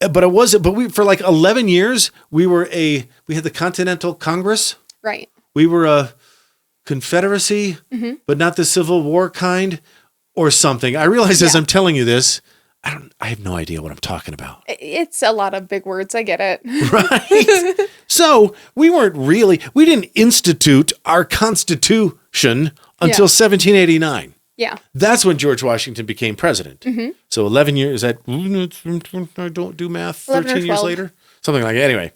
But for like 11 years, we had the Continental Congress. Right. We were a confederacy, but not the Civil War kind or something. I realize as I'm telling you this, I have no idea what I'm talking about. It's a lot of big words. I get it. Right. So we didn't institute our Constitution until 1789. Yeah. That's when George Washington became president. So 11 years, I don't do math, 13 years later? Something like that. Anyway.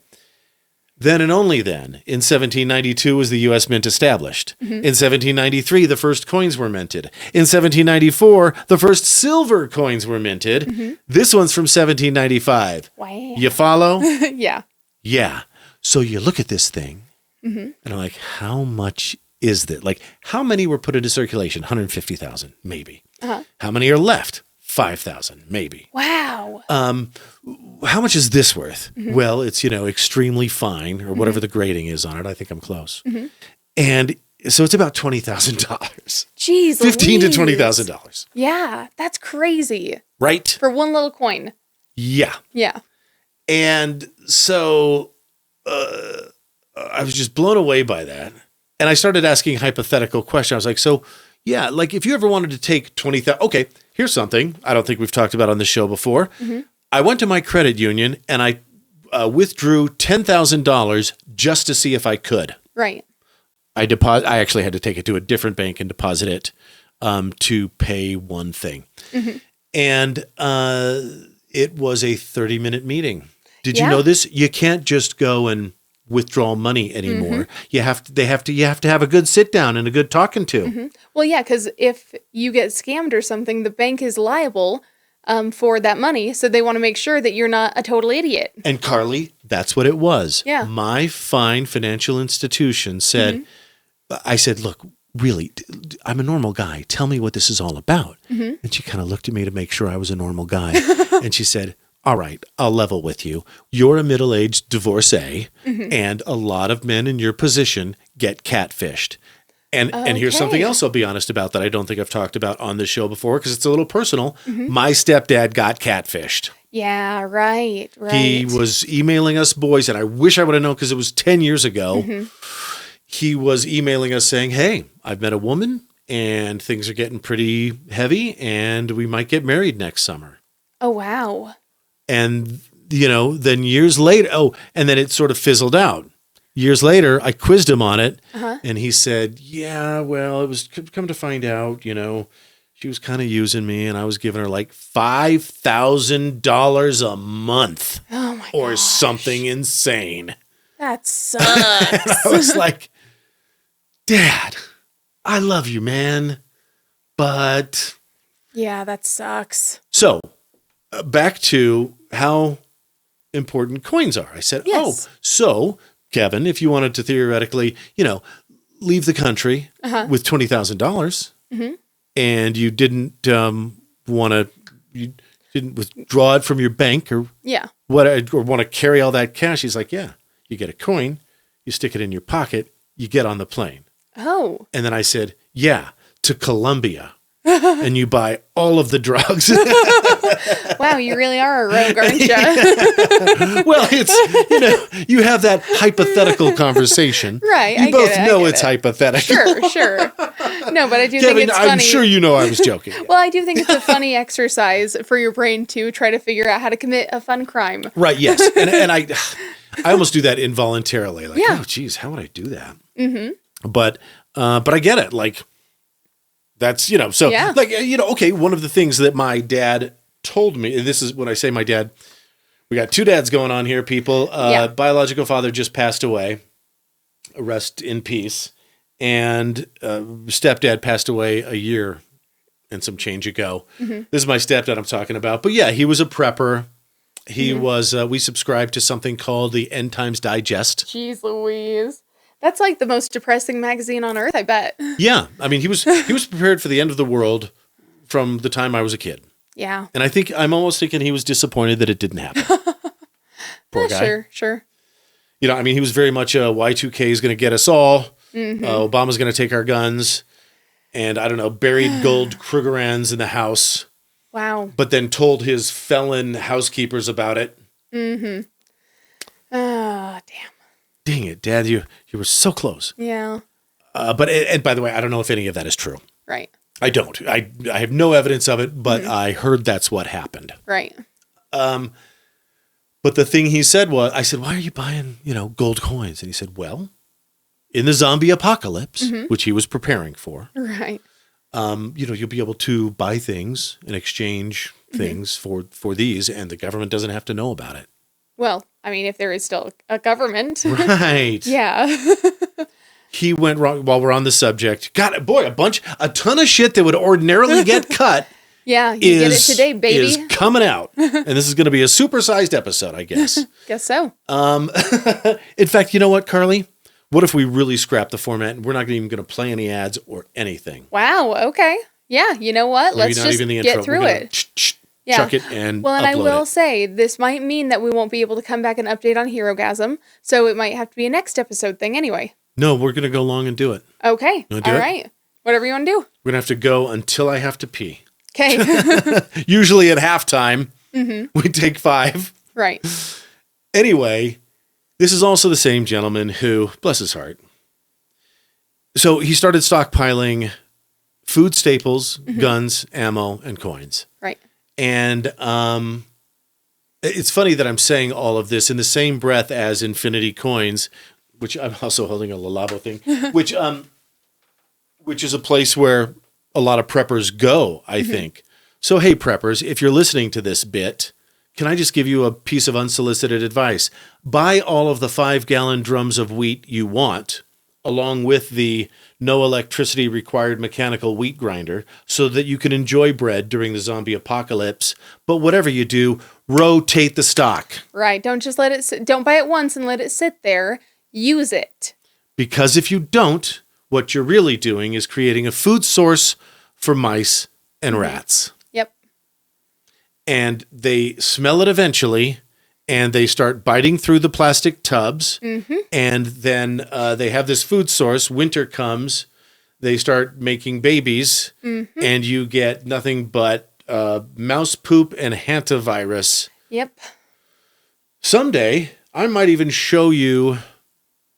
Then and only then, in 1792 was the U.S. Mint established. In 1793, the first coins were minted. In 1794, the first silver coins were minted. This one's from 1795. Wow. You follow? Yeah. Yeah. So you look at this thing, and I'm like, how much is that? Like, how many were put into circulation? 150,000, maybe. How many are left? 5,000, maybe. Wow. How much is this worth? Well, it's, extremely fine or whatever the grading is on it. I think I'm close. And so it's about $20,000. Jeez, $15,000 to $20,000. Yeah, that's crazy. Right? For one little coin. Yeah. Yeah. And so I was just blown away by that. And I started asking hypothetical questions. I was like, so yeah, like if you ever wanted to take 20,000, okay, here's something I don't think we've talked about on the show before. I went to my credit union and I withdrew $10,000 just to see if I could. Right. I actually had to take it to a different bank and deposit it to pay one thing. And it was a 30-minute meeting. Did you know this? You can't just go and withdraw money anymore. You have to have a good sit down and a good talking to. Well, yeah, because if you get scammed or something, the bank is liable for that money. So they want to make sure that you're not a total idiot. And Karley, that's what it was. Yeah. My fine financial institution said, I said, look, really, I'm a normal guy. Tell me what this is all about. And she kind of looked at me to make sure I was a normal guy. And she said, all right, I'll level with you. You're a middle-aged divorcee, and a lot of men in your position get catfished. And here's something else I'll be honest about that I don't think I've talked about on this show before because it's a little personal. My stepdad got catfished. Yeah, right. He was emailing us boys, and I wish I would have known because it was 10 years ago. He was emailing us saying, hey, I've met a woman, and things are getting pretty heavy, and we might get married next summer. Oh, wow. And, then years later, and then it sort of fizzled out. Years later, I quizzed him on it, and he said, yeah, well, it was come to find out, she was kind of using me, and I was giving her like $5,000 a month or something insane. That sucks. I was like, Dad, I love you, man, but... Yeah, that sucks. So, back to how important coins are. I said, yes. So, Kevin, if you wanted to theoretically, leave the country with $20,000 and you didn't you didn't withdraw it from your bank or want to carry all that cash, he's like, yeah, you get a coin, you stick it in your pocket, you get on the plane. Oh. And then I said, yeah, to Colombia. And you buy all of the drugs. Wow, you really are a rogue, aren't you? Well, it's, you have that hypothetical conversation. Right. You both know it's hypothetical. Sure. No, but I do Kevin, think it's funny. I'm sure you know I was joking. Well, I do think it's a funny exercise for your brain to try to figure out how to commit a fun crime. Right, yes. And I almost do that involuntarily. Like, oh, geez, how would I do that? Mm-hmm. But I get it. Like, that's, okay, one of the things that my dad told me, and this is when I say my dad, we got two dads going on here, people. Biological father just passed away, rest in peace, and stepdad passed away a year and some change ago. Mm-hmm. This is my stepdad I'm talking about. But yeah, he was a prepper. He was, we subscribed to something called the End Times Digest. Jeez Louise. That's like the most depressing magazine on earth, I bet. Yeah. I mean, he was prepared for the end of the world from the time I was a kid. Yeah. And I'm almost thinking he was disappointed that it didn't happen. Poor guy. Sure. He was very much a Y2K is going to get us all. Mm-hmm. Obama's going to take our guns. And I don't know, buried gold Krugerrands in the house. Wow. But then told his felon housekeepers about it. Mm-hmm. Oh, damn. Dang it, Dad, you were so close. Yeah. But by the way, I don't know if any of that is true. Right. I don't. I have no evidence of it, but I heard that's what happened. Right. But the thing he said was, I said, why are you buying, gold coins? And he said, well, in the zombie apocalypse, which he was preparing for, right. You'll be able to buy things and exchange things for these, and the government doesn't have to know about it. Well, I mean, if there is still a government. Right. Yeah. He went wrong while we're on the subject. God, boy, a ton of shit that would ordinarily get cut. Yeah, you get it today, baby. Is coming out. And this is going to be a supersized episode, I guess. Guess so. In fact, you know what, Karley? What if we really scrap the format and we're not even going to play any ads or anything? Wow, okay. Yeah, you know what? Maybe Let's just get through it. Chuck it and well, and upload I will it. say, this might mean that we won't be able to come back and update on HeroGasm, so it might have to be a next episode thing anyway. No, we're going to go long and do it. Okay. All right. Whatever you want to do. We're going to have to go until I have to pee. Okay. Usually at halftime, we take 5. Right. Anyway, this is also the same gentleman who, bless his heart, so he started stockpiling food staples, guns, ammo, and coins. Right. And it's funny that I'm saying all of this in the same breath as Infinity Coins, which I'm also holding a Labo thing, which is a place where a lot of preppers go, I think. So, hey, preppers, if you're listening to this bit, can I just give you a piece of unsolicited advice? Buy all of the 5-gallon drums of wheat you want, along with the no electricity required mechanical wheat grinder, so that you can enjoy bread during the zombie apocalypse. But whatever you do, rotate the stock. Right. Don't just let it sit. Don't buy it once and let it sit there. Use it. Because if you don't, what you're really doing is creating a food source for mice and rats. Yep. And they smell it eventually, and they start biting through the plastic tubs. And then they have this food source. Winter comes, they start making babies, and you get nothing but mouse poop and hantavirus. Yep. Someday, I might even show you,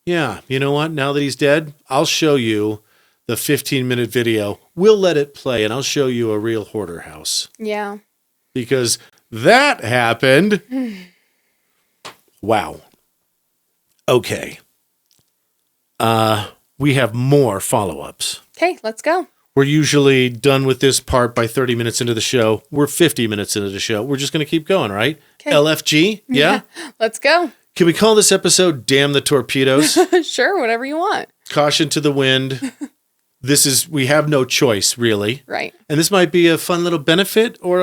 yeah, you know what? Now that he's dead, I'll show you the 15-minute video. We'll let it play, and I'll show you a real hoarder house. Yeah. Because that happened. Wow. Okay. We have more follow-ups. Okay, let's go. We're usually done with this part by 30 minutes into the show. We're 50 minutes into the show. We're just going to keep going, right? Okay. LFG? Yeah? Let's go. Can we call this episode Damn the Torpedoes? Sure, whatever you want. Caution to the wind. We have no choice, really. Right. And this might be a fun little benefit or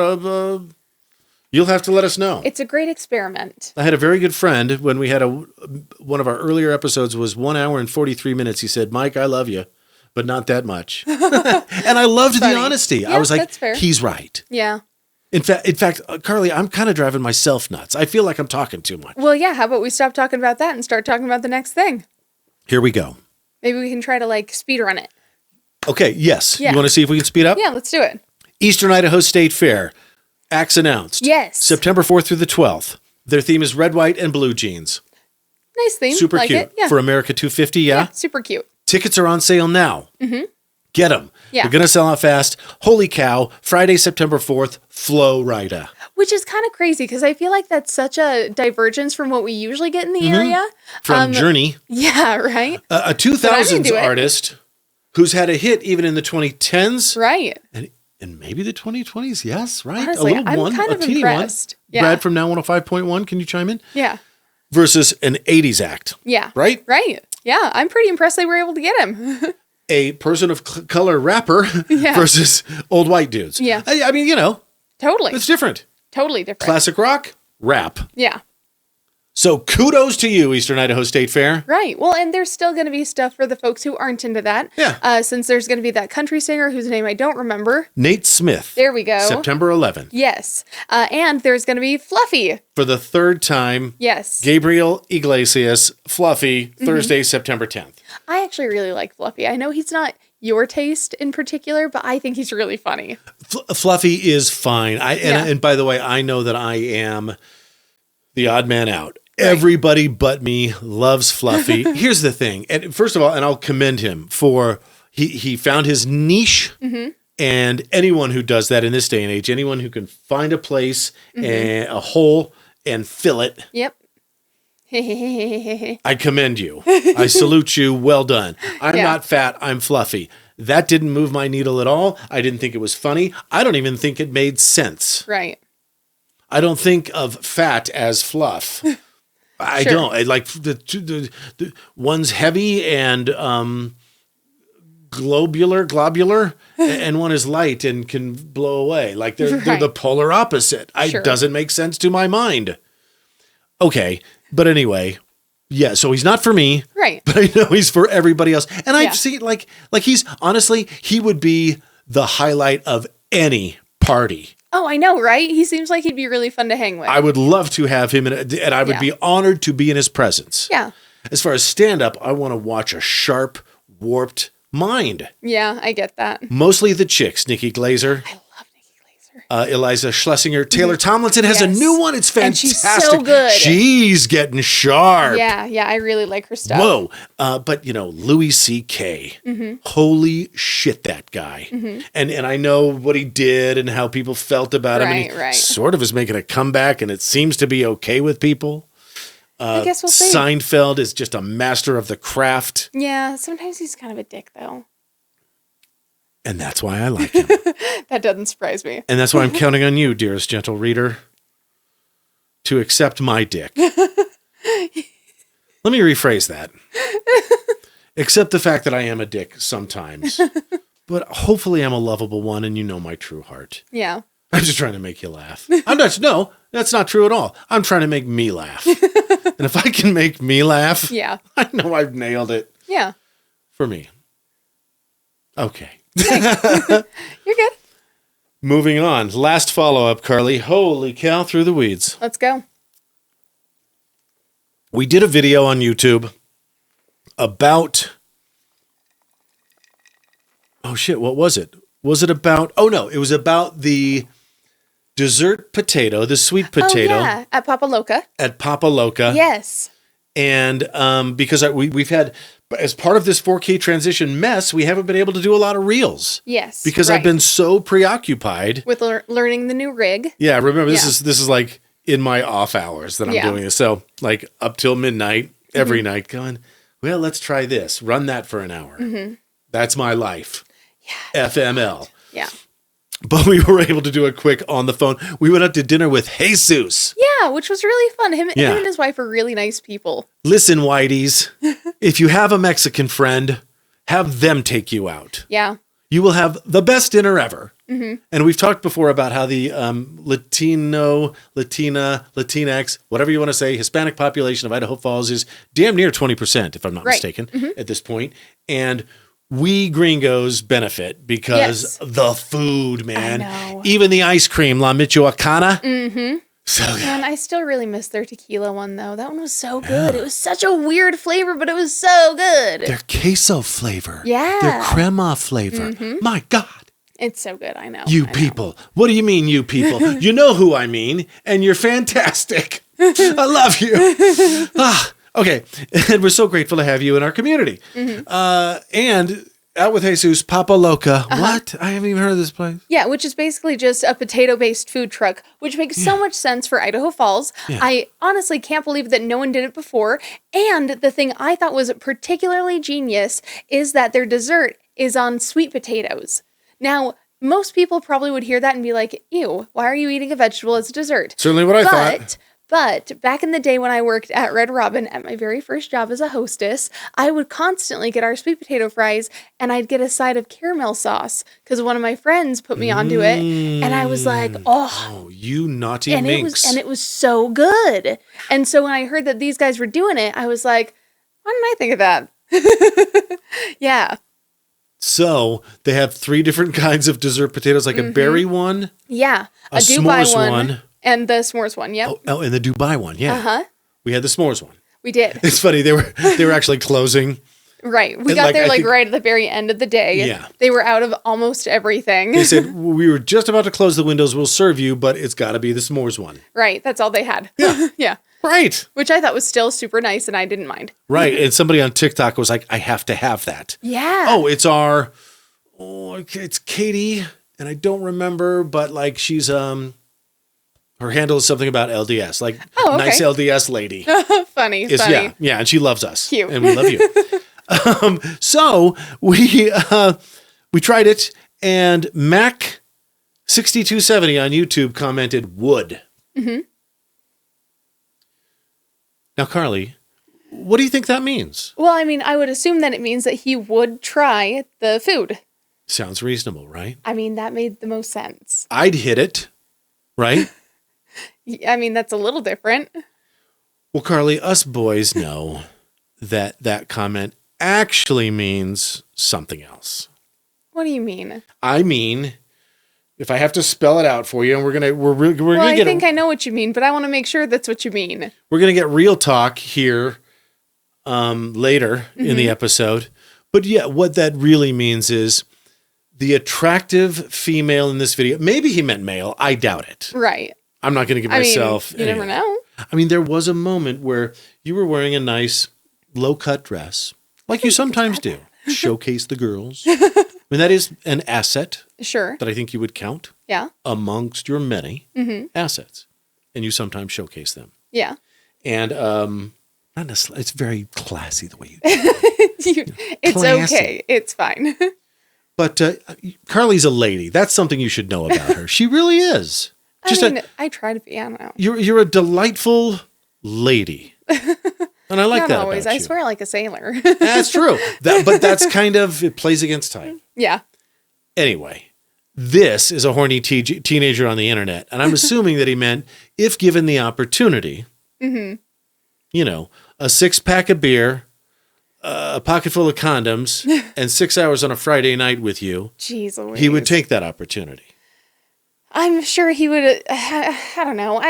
you'll have to let us know. It's a great experiment. I had a very good friend when we had one of our earlier episodes was 1 hour and 43 minutes. He said, Mike, I love you, but not that much. And I loved the honesty. Yeah, I was like, that's fair. He's right. Yeah. In fact, Karley, I'm kind of driving myself nuts. I feel like I'm talking too much. Well, yeah. How about we stop talking about that and start talking about the next thing? Here we go. Maybe we can try to speed run it. Okay. Yes. Yeah. You want to see if we can speed up? Yeah, let's do it. Eastern Idaho State Fair. Acts announced. Yes. September 4th through the 12th. Their theme is red, white, and blue jeans. Nice theme. Super like cute. It. Yeah. For America 250, yeah? Super cute. Tickets are on sale now. Mm-hmm. Get them. Yeah. They're going to sell out fast. Holy cow. Friday, September 4th, Flow Rida. Which is kind of crazy because I feel like that's such a divergence from what we usually get in the area. From Journey. Yeah, right? A 2000s artist who's had a hit even in the 2010s. Right. And maybe the 2020s, yes, right? Honestly, a little I'm one, kind a of teeny impressed. one. Yeah. Brad from Now 105.1, can you chime in? Yeah. Versus an 80s act. Yeah. Right? Right. Yeah, I'm pretty impressed they were able to get him. A person of color rapper versus old white dudes. Yeah. I mean, Totally. it's different. Totally different. Classic rock, rap. Yeah. So kudos to you, Eastern Idaho State Fair. Right. Well, and there's still going to be stuff for the folks who aren't into that. Yeah. Since there's going to be that country singer whose name I don't remember. Nate Smith. There we go. September 11th. Yes. And there's going to be Fluffy. For the third time. Yes. Gabriel Iglesias, Fluffy, Thursday, September 10th. I actually really like Fluffy. I know he's not your taste in particular, but I think he's really funny. Fluffy is fine. And by the way, I know that I am the odd man out. Right. Everybody but me loves Fluffy. Here's the thing. And first of all, and I'll commend him for he found his niche. Mm-hmm. And anyone who does that in this day and age, anyone who can find a place and a hole and fill it. Yep. I commend you. I salute you. Well done. I'm not fat. I'm fluffy. That didn't move my needle at all. I didn't think it was funny. I don't even think it made sense. Right. I don't think of fat as fluff. I don't. I like the one's heavy and globular, and one is light and can blow away. Like they're the polar opposite. It doesn't make sense to my mind. Okay, but anyway, yeah. So he's not for me, right? But I know he's for everybody else. And I've seen like he's honestly he would be the highlight of any party. Oh, I know, right? He seems like he'd be really fun to hang with. I would love to have him, and I would be honored to be in his presence. Yeah. As far as stand-up, I want to watch a sharp, warped mind. Yeah, I get that. Mostly the chicks, Nikki Glazer. I love Nikki Glazer. Eliza Schlesinger. Taylor Tomlinson has a new one. It's fantastic. And she's so good. She's getting sharp. Yeah, I really like her stuff. Whoa. But, Louis C.K. Mm-hmm. Holy shit, that guy. Mm-hmm. And I know what he did and how people felt about him. And he sort of is making a comeback, and it seems to be okay with people. I guess we'll see. Seinfeld is just a master of the craft. Yeah, sometimes he's kind of a dick, though. And that's why I like him. That doesn't surprise me. And that's why I'm counting on you, dearest gentle reader, to accept my dick. Let me rephrase that. Accept the fact that I am a dick sometimes. But hopefully I'm a lovable one and you know my true heart. Yeah. I'm just trying to make you laugh. No, that's not true at all. I'm trying to make me laugh. And if I can make me laugh, I know I've nailed it. Yeah. For me. Okay. You're good. Moving on. Last follow-up, Karley. Holy cow, through the weeds. Let's go. We did a video on YouTube about... Oh, shit, what was it? Was it about... Oh, no, it was about the dessert potato, the sweet potato. Oh, yeah, at Papa Loca. At Papa Loca. Yes. And because we've had, as part of this 4K transition mess, we haven't been able to do a lot of reels. Yes. Because I've been so preoccupied with learning the new rig. Yeah, remember this is like in my off hours that I'm doing this. So like up till midnight every night going, well, let's try this. Run that for an hour. That's my life. Yeah. FML. Yeah. But we were able to do it quick on the phone. We went out to dinner with Jesus. Yeah, which was really fun. Him and his wife are really nice people. Listen, Whiteys, if you have a Mexican friend, have them take you out. Yeah. You will have the best dinner ever. And we've talked before about how the Latinx, whatever you want to say, Hispanic population of Idaho Falls is damn near 20%, if I'm not mistaken, at this point. And we gringos benefit because the food, man. I know. Even the ice cream, La Michoacana. So good. Man, I still really miss their tequila one, though. That one was so good. It was such a weird flavor, but it was so good. Their queso flavor. Yeah. Their crema flavor. My God. It's so good, I know. You people. What do you mean, you people? You know who I mean, and you're fantastic. I love you. Okay, and we're so grateful to have you in our community. And out with Jesus, Papa Loca. What? I haven't even heard of this place. Yeah, which is basically just a potato-based food truck, which makes so much sense for Idaho Falls. Yeah. I honestly can't believe that no one did it before. And the thing I thought was particularly genius is that their dessert is on sweet potatoes. Now, most people probably would hear that and be like, ew, why are you eating a vegetable as a dessert? Certainly what I thought. But back in the day when I worked at Red Robin at my very first job as a hostess, I would constantly get our sweet potato fries and I'd get a side of caramel sauce because one of my friends put me onto it. And I was like, oh, you naughty minx. It was so good. And so when I heard that these guys were doing it, I was like, why didn't I think of that? Yeah. So they have 3 different kinds of dessert potatoes, like a berry one. Yeah. A Dubai one. And the s'mores one, yep. Oh, and the Dubai one, yeah. We had the s'mores one. We did. It's funny, they were actually closing. Right. We got there right at the very end of the day. Yeah. They were out of almost everything. They said, we were just about to close the windows, we'll serve you, but it's got to be the s'mores one. Right. That's all they had. Yeah. Yeah. Right. Which I thought was still super nice and I didn't mind. Right. And somebody on TikTok was like, I have to have that. Yeah. Oh, it's Katie, and I don't remember, but like she's, her handle is something about LDS, like nice LDS lady. Funny. Yeah, and she loves us. Cute. And we love you. So we tried it, and Mac6270 on YouTube commented wood. Now, Karley, what do you think that means? Well, I mean, I would assume that it means that he would try the food. Sounds reasonable, right? I mean, that made the most sense. I'd hit it, right? I mean, that's a little different. Well, Karley, us boys know that comment actually means something else. What do you mean? I mean, if I have to spell it out for you, and we're gonna I think I know what you mean, but I want to make sure that's what you mean. We're gonna get real talk here later in the episode. But yeah, what that really means is the attractive female in this video. Maybe he meant male. I doubt it. Right. I'm not going to give myself. You never know. I mean, there was a moment where you were wearing a nice low-cut dress, like you sometimes do. Showcase the girls. I mean, that is an asset. Sure. That I think you would count. Yeah. Amongst your many assets, and you sometimes showcase them. Yeah. And not necessarily. It's very classy the way you do it. It's classy. Okay. It's fine. But Karley's a lady. That's something you should know about her. She really is. I try to be. I don't know. You're a delightful lady, and I like Not that. Always. About I you. swear, like a sailor. That's true. But that's kind of it plays against time. Yeah. Anyway, this is a horny teenager on the internet, and I'm assuming that he meant if given the opportunity, you know, a 6-pack of beer, a pocket full of condoms, and 6 hours on a Friday night with you, Jeez Louise. he would take that opportunity. I'm sure he would. I don't know.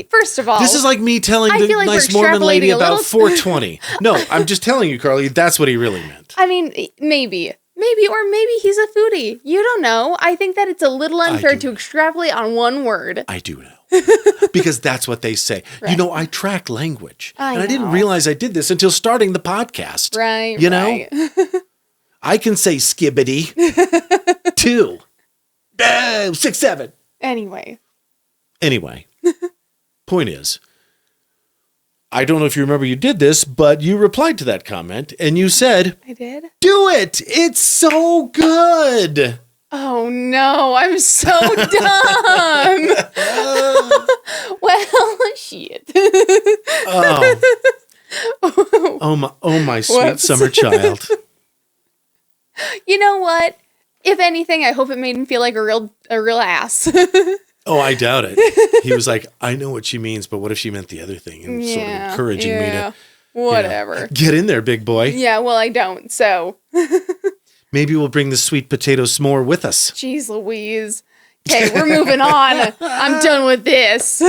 First of all, this is like me telling the like nice we're Mormon lady extrapolating a about little. 420. No, I'm just telling you, Karley, that's what he really meant. I mean, maybe. Maybe he's a foodie. You don't know. I think that it's a little unfair to extrapolate on one word. I do know. Because that's what they say. Right. You know, I track language. I didn't realize I did this until starting the podcast. Right. You know? I can say skibbity. 2. 6, 7. Anyway. Point is, I don't know if you remember you did this, but you replied to that comment and you said, I did? Do it. It's so good. Oh no, I'm so dumb. Well, shit. Oh my sweet summer child. You know what? If anything, I hope it made him feel like a real ass. Oh, I doubt it. He was like, I know what she means, but what if she meant the other thing? And sort of encouraging me to whatever. Get in there, big boy. Yeah, well, I don't, so. Maybe we'll bring the sweet potato s'more with us. Jeez Louise. Okay, we're moving on. I'm done with this.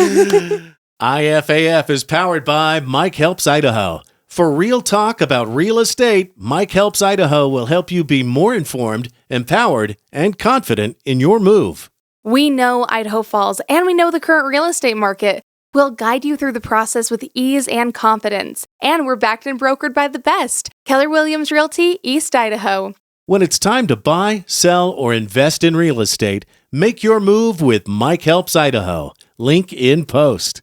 IFAF is powered by Mike Helps Idaho. For real talk about real estate, Mike Helps Idaho will help you be more informed, empowered, and confident in your move. We know Idaho Falls, and we know the current real estate market. We'll guide you through the process with ease and confidence. And we're backed and brokered by the best. Keller Williams Realty, East Idaho. When it's time to buy, sell, or invest in real estate, make your move with Mike Helps Idaho. Link in post.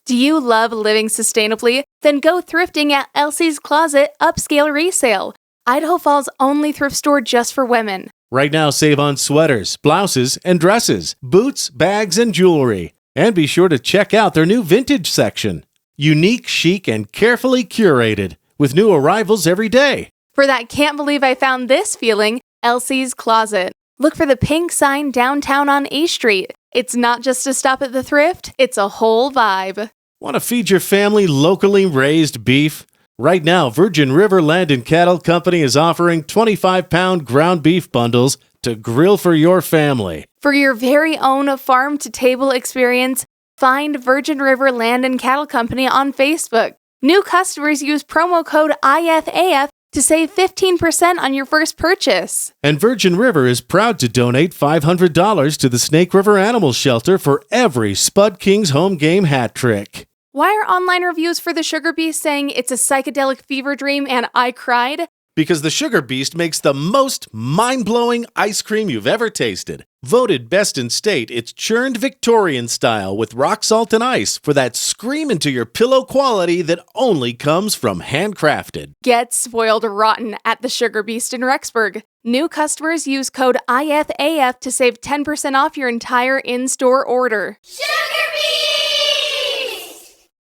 Do you love living sustainably? Then go thrifting at Elsie's Closet Upscale Resale, Idaho Falls' only thrift store just for women. Right now, save on sweaters, blouses, and dresses, boots, bags, and jewelry. And be sure to check out their new vintage section. Unique, chic, and carefully curated, with new arrivals every day. For that can't believe I found this feeling, Elsie's Closet. Look for the pink sign downtown on A Street. It's not just a stop at the thrift, it's a whole vibe. Want to feed your family locally raised beef? Right now, Virgin River Land and Cattle Company is offering 25-pound ground beef bundles to grill for your family. For your very own farm-to-table experience, find Virgin River Land and Cattle Company on Facebook. New customers use promo code IFAF to save 15% on your first purchase. And Virgin River is proud to donate $500 to the Snake River Animal Shelter for every Spud Kings home game hat trick. Why are online reviews for the Sugarbeast saying it's a psychedelic fever dream and I cried? Because the Sugarbeast makes the most mind-blowing ice cream you've ever tasted. Voted best in state, it's churned Victorian style with rock salt and ice for that scream into your pillow quality that only comes from handcrafted. Get spoiled rotten at the Sugarbeast in Rexburg. New customers use code IFAF to save 10% off your entire in-store order. Sugarbeast!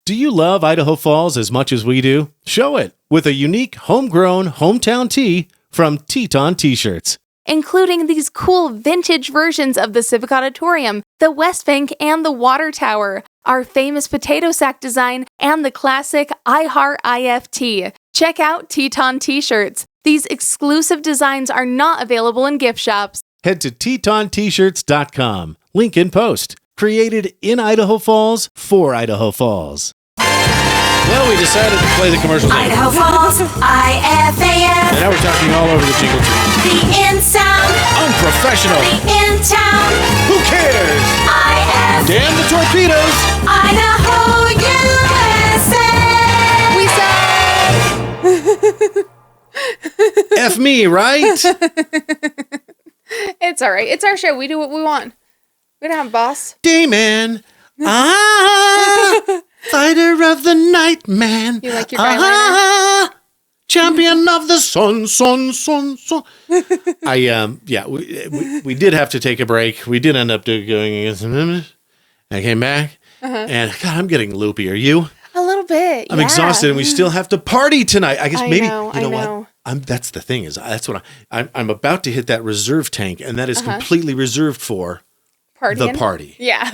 Do you love Idaho Falls as much as we do? Show it with a unique homegrown hometown tee from Teton T-shirts. Including these cool vintage versions of the Civic Auditorium, the West Bank, and the Water Tower, our famous potato sack design, and the classic I Heart IFT. Check out Teton T-shirts. These exclusive designs are not available in gift shops. Head to TetonT-shirts.com. Link in post. Created in Idaho Falls for Idaho Falls. Well, we decided to play the commercial. Idaho Falls, IFAF. And now we're talking all over the jingle tree. The in sound. Unprofessional. The in town. Who cares? IF. Damn the torpedoes. Idaho, USA. We say. F me, right? It's all right. It's our show. We do what we want. We don't have a boss. D-man. Fighter of the night, man. You like your eyeliner? Champion of the sun. We did have to take a break. We did end up going against them. I came back, and God, I'm getting loopy. Are you? A little bit. I'm exhausted, and we still have to party tonight. I guess I maybe know, you know I know. what? That's the thing is that's what I'm about to hit that reserve tank, and that is completely reserved for Partying? the party. Yeah.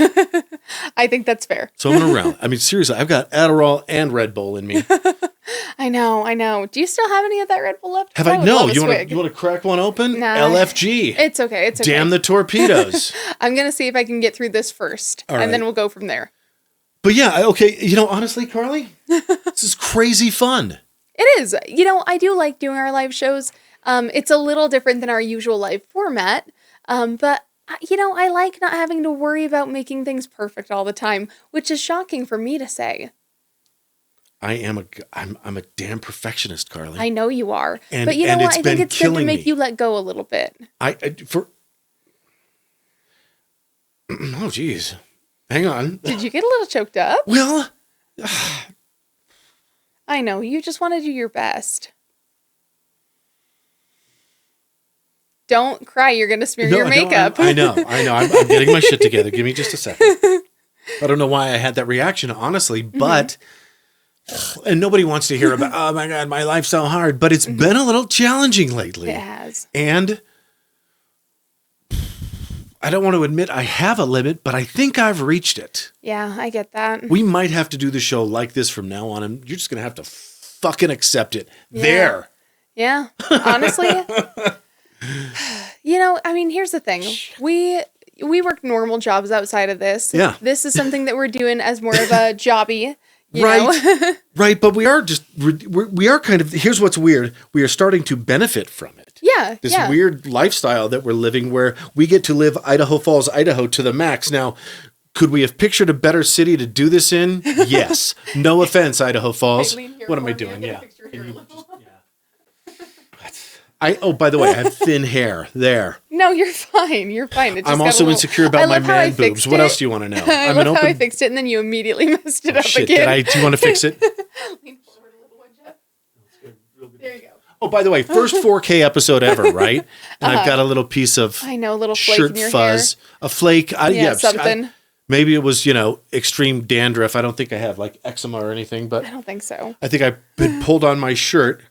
I think that's fair. So I'm gonna round. I mean, seriously, I've got Adderall and Red Bull in me. I know. Do you still have any of that Red Bull left? Have I? No. You want to to crack one open? Nah. LFG. It's okay. Damn the torpedoes. I'm gonna see if I can get through this first, All right. and then we'll go from there. But yeah, okay. Honestly, Karley, this is crazy fun. It is. I do like doing our live shows. It's a little different than our usual live format, but I like not having to worry about making things perfect all the time, which is shocking for me to say. I'm a damn perfectionist, Karley. I know you are, and, but you know what? I think it's good to make me. you let go a little bit. Oh, geez. Hang on. Did you get a little choked up? Well, I know. You just want to do your best. Don't cry. You're going to smear your makeup. I know. I'm getting my shit together. Give me just a second. I don't know why I had that reaction, honestly, but, and nobody wants to hear about, oh my God, my life's so hard, but it's been a little challenging lately. It has. And I don't want to admit I have a limit, but I think I've reached it. Yeah, I get that. We might have to do the show like this from now on, and you're just going to have to fucking accept it. Yeah. There. Yeah. Honestly, here's the thing. We work normal jobs outside of this. Yeah. This is something that we're doing as more of a jobby. You right. know? Right. But we are kind of, here's what's weird. We are starting to benefit from it. Yeah. This weird lifestyle that we're living where we get to live Idaho Falls, Idaho to the max. Now, could we have pictured a better city to do this in? Yes. No offense, Idaho Falls. What am I doing? Yeah. By the way, I have thin hair there. No, you're fine. You're fine. I'm also insecure about my man boobs. What else do you want to know? I love how I fixed it and then you immediately messed it up again. Do you want to fix it? Lean forward a little one, Jeff. There you go. Oh, by the way, first 4K episode ever, right? And I've got a little piece of a little flake shirt in your fuzz, hair. a flake. Something. Maybe it was, extreme dandruff. I don't think I have like eczema or anything, but I don't think so. I think I had pulled on my shirt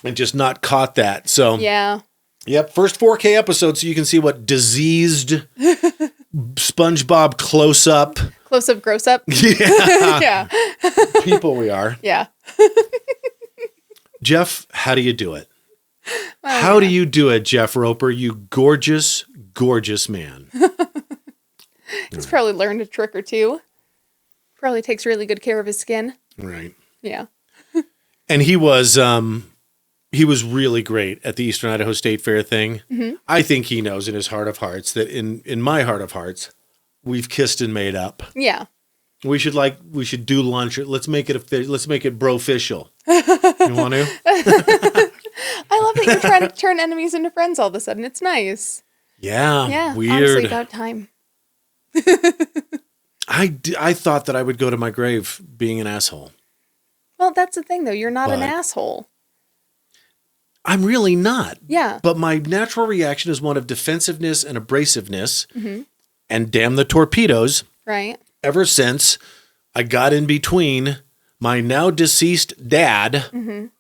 and just not caught that. So yeah. Yep, first 4K episode, so you can see what diseased SpongeBob close up, gross up. Yeah, Yeah. people we are. Yeah. Jeff, how do you do it? How do you do it, Jeff Roper? You gorgeous, gorgeous man. He's probably learned a trick or two. Probably takes really good care of his skin. Right. Yeah. And he was really great at the Eastern Idaho State Fair thing. Mm-hmm. I think he knows in his heart of hearts that in my heart of hearts, we've kissed and made up. Yeah. We should do lunch. Let's make it bro-official. You want to? I love that you're trying to turn enemies into friends all of a sudden. It's nice. Yeah. Yeah. Weird. Honestly, about time. I thought that I would go to my grave being an asshole. Well, that's the thing, though. You're not an asshole. I'm really not. Yeah. But my natural reaction is one of defensiveness and abrasiveness. Mm-hmm. And damn the torpedoes. Right. Ever since I got in between my now deceased dad and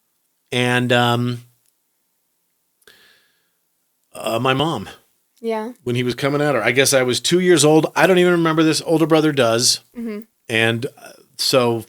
my mom. Yeah. When he was coming at her. I guess I was 2 years old. I don't even remember this. Older brother does. Mm-hmm. And so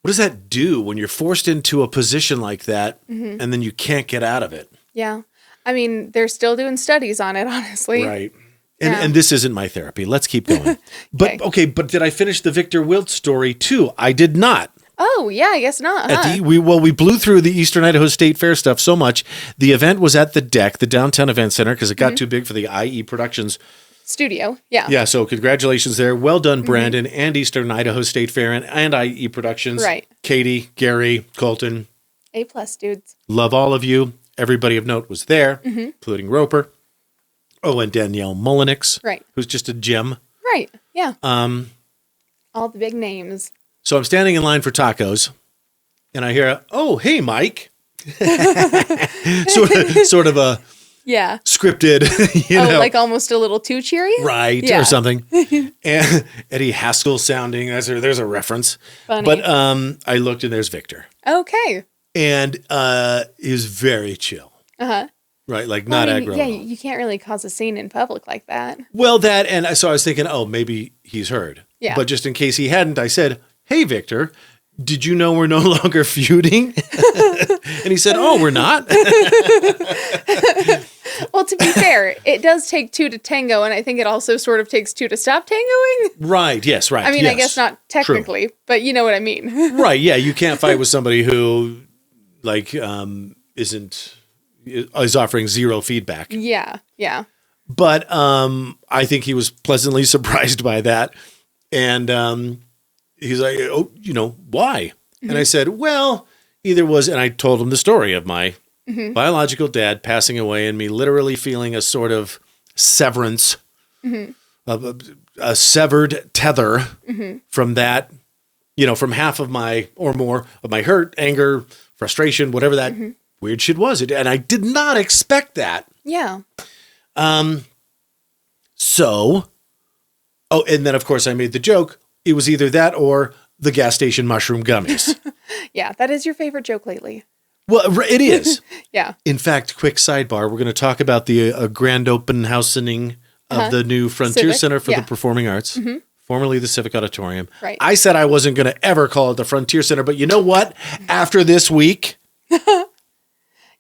what does that do when you're forced into a position like that and then you can't get out of it? Yeah. I mean, they're still doing studies on it, honestly. Right. And this isn't my therapy. Let's keep going. But but did I finish the Victor Wilt story too? I did not. Oh, yeah, I guess not. Huh? We blew through the Eastern Idaho State Fair stuff so much. The event was at the deck, the downtown event center, because it got too big for the IE Productions studio. Yeah. Yeah, so congratulations there. Well done, Brandon, and Eastern Idaho State Fair and IE Productions. Right. Katie, Gary, Colton. A+, dudes. Love all of you. Everybody of note was there, including Roper. Oh, and Danielle Mullenix. Right. Who's just a gem. Right. Yeah. All the big names. So I'm standing in line for tacos, and I hear, "Oh, hey, Mike." sort of a scripted, like almost a little too cheery, right, or something. And Eddie Haskell sounding. There's a reference. Funny. But I looked, and there's Victor. Okay. And he was very chill. Right, like not aggro. Yeah, you can't really cause a scene in public like that. Well, so I was thinking, oh, maybe he's heard. Yeah. But just in case he hadn't, I said, "Hey, Victor, did you know we're no longer feuding?" And he said, "Oh, we're not." Well, to be fair, it does take two to tango, and I think it also sort of takes two to stop tangoing. Right, yes, right. I mean, yes. I guess not technically, but you know what I mean. Right, yeah, you can't fight with somebody who is offering zero feedback. Yeah. Yeah. But I think he was pleasantly surprised by that. And he's like, oh, why? Mm-hmm. And I said, well, and I told him the story of my biological dad passing away and me literally feeling a sort of severance, a severed tether from that, from half of my or more of my hurt, anger, frustration, whatever that weird shit was. And I did not expect that. Yeah. And then of course I made the joke. It was either that or the gas station mushroom gummies. Yeah, that is your favorite joke lately. Well, it is. Yeah. In fact, quick sidebar, we're going to talk about the grand opening of the new Frontier Civic, Center for the Performing Arts, formerly the Civic Auditorium. Right. I said I wasn't going to ever call it the Frontier Center, but you know what? After this week,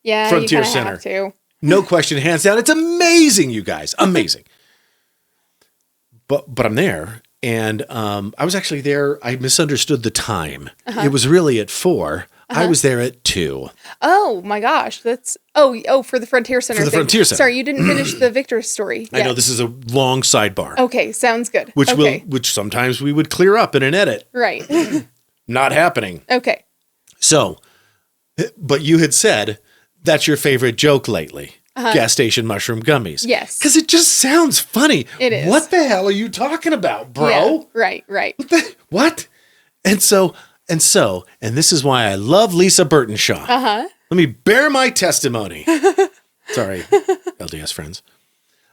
yeah, Frontier you Center. have to. No question, hands down. It's amazing, you guys. Amazing. But I'm there. And I was actually there. I misunderstood the time. It was really at 4. I was there at 2. Oh my gosh, that's for the Frontier Center. For the Frontier Center. Sorry, you didn't finish the Victor story. I know this is a long sidebar. Okay, sounds good. Which sometimes we would clear up in an edit. Right. Not happening. Okay. So, but you had said that's your favorite joke lately. Gas station mushroom gummies. Yes. Because it just sounds funny. It is. What the hell are you talking about, bro? Yeah, right. What? And this is why I love Lisa Burtenshaw. Let me bear my testimony. Sorry, LDS friends.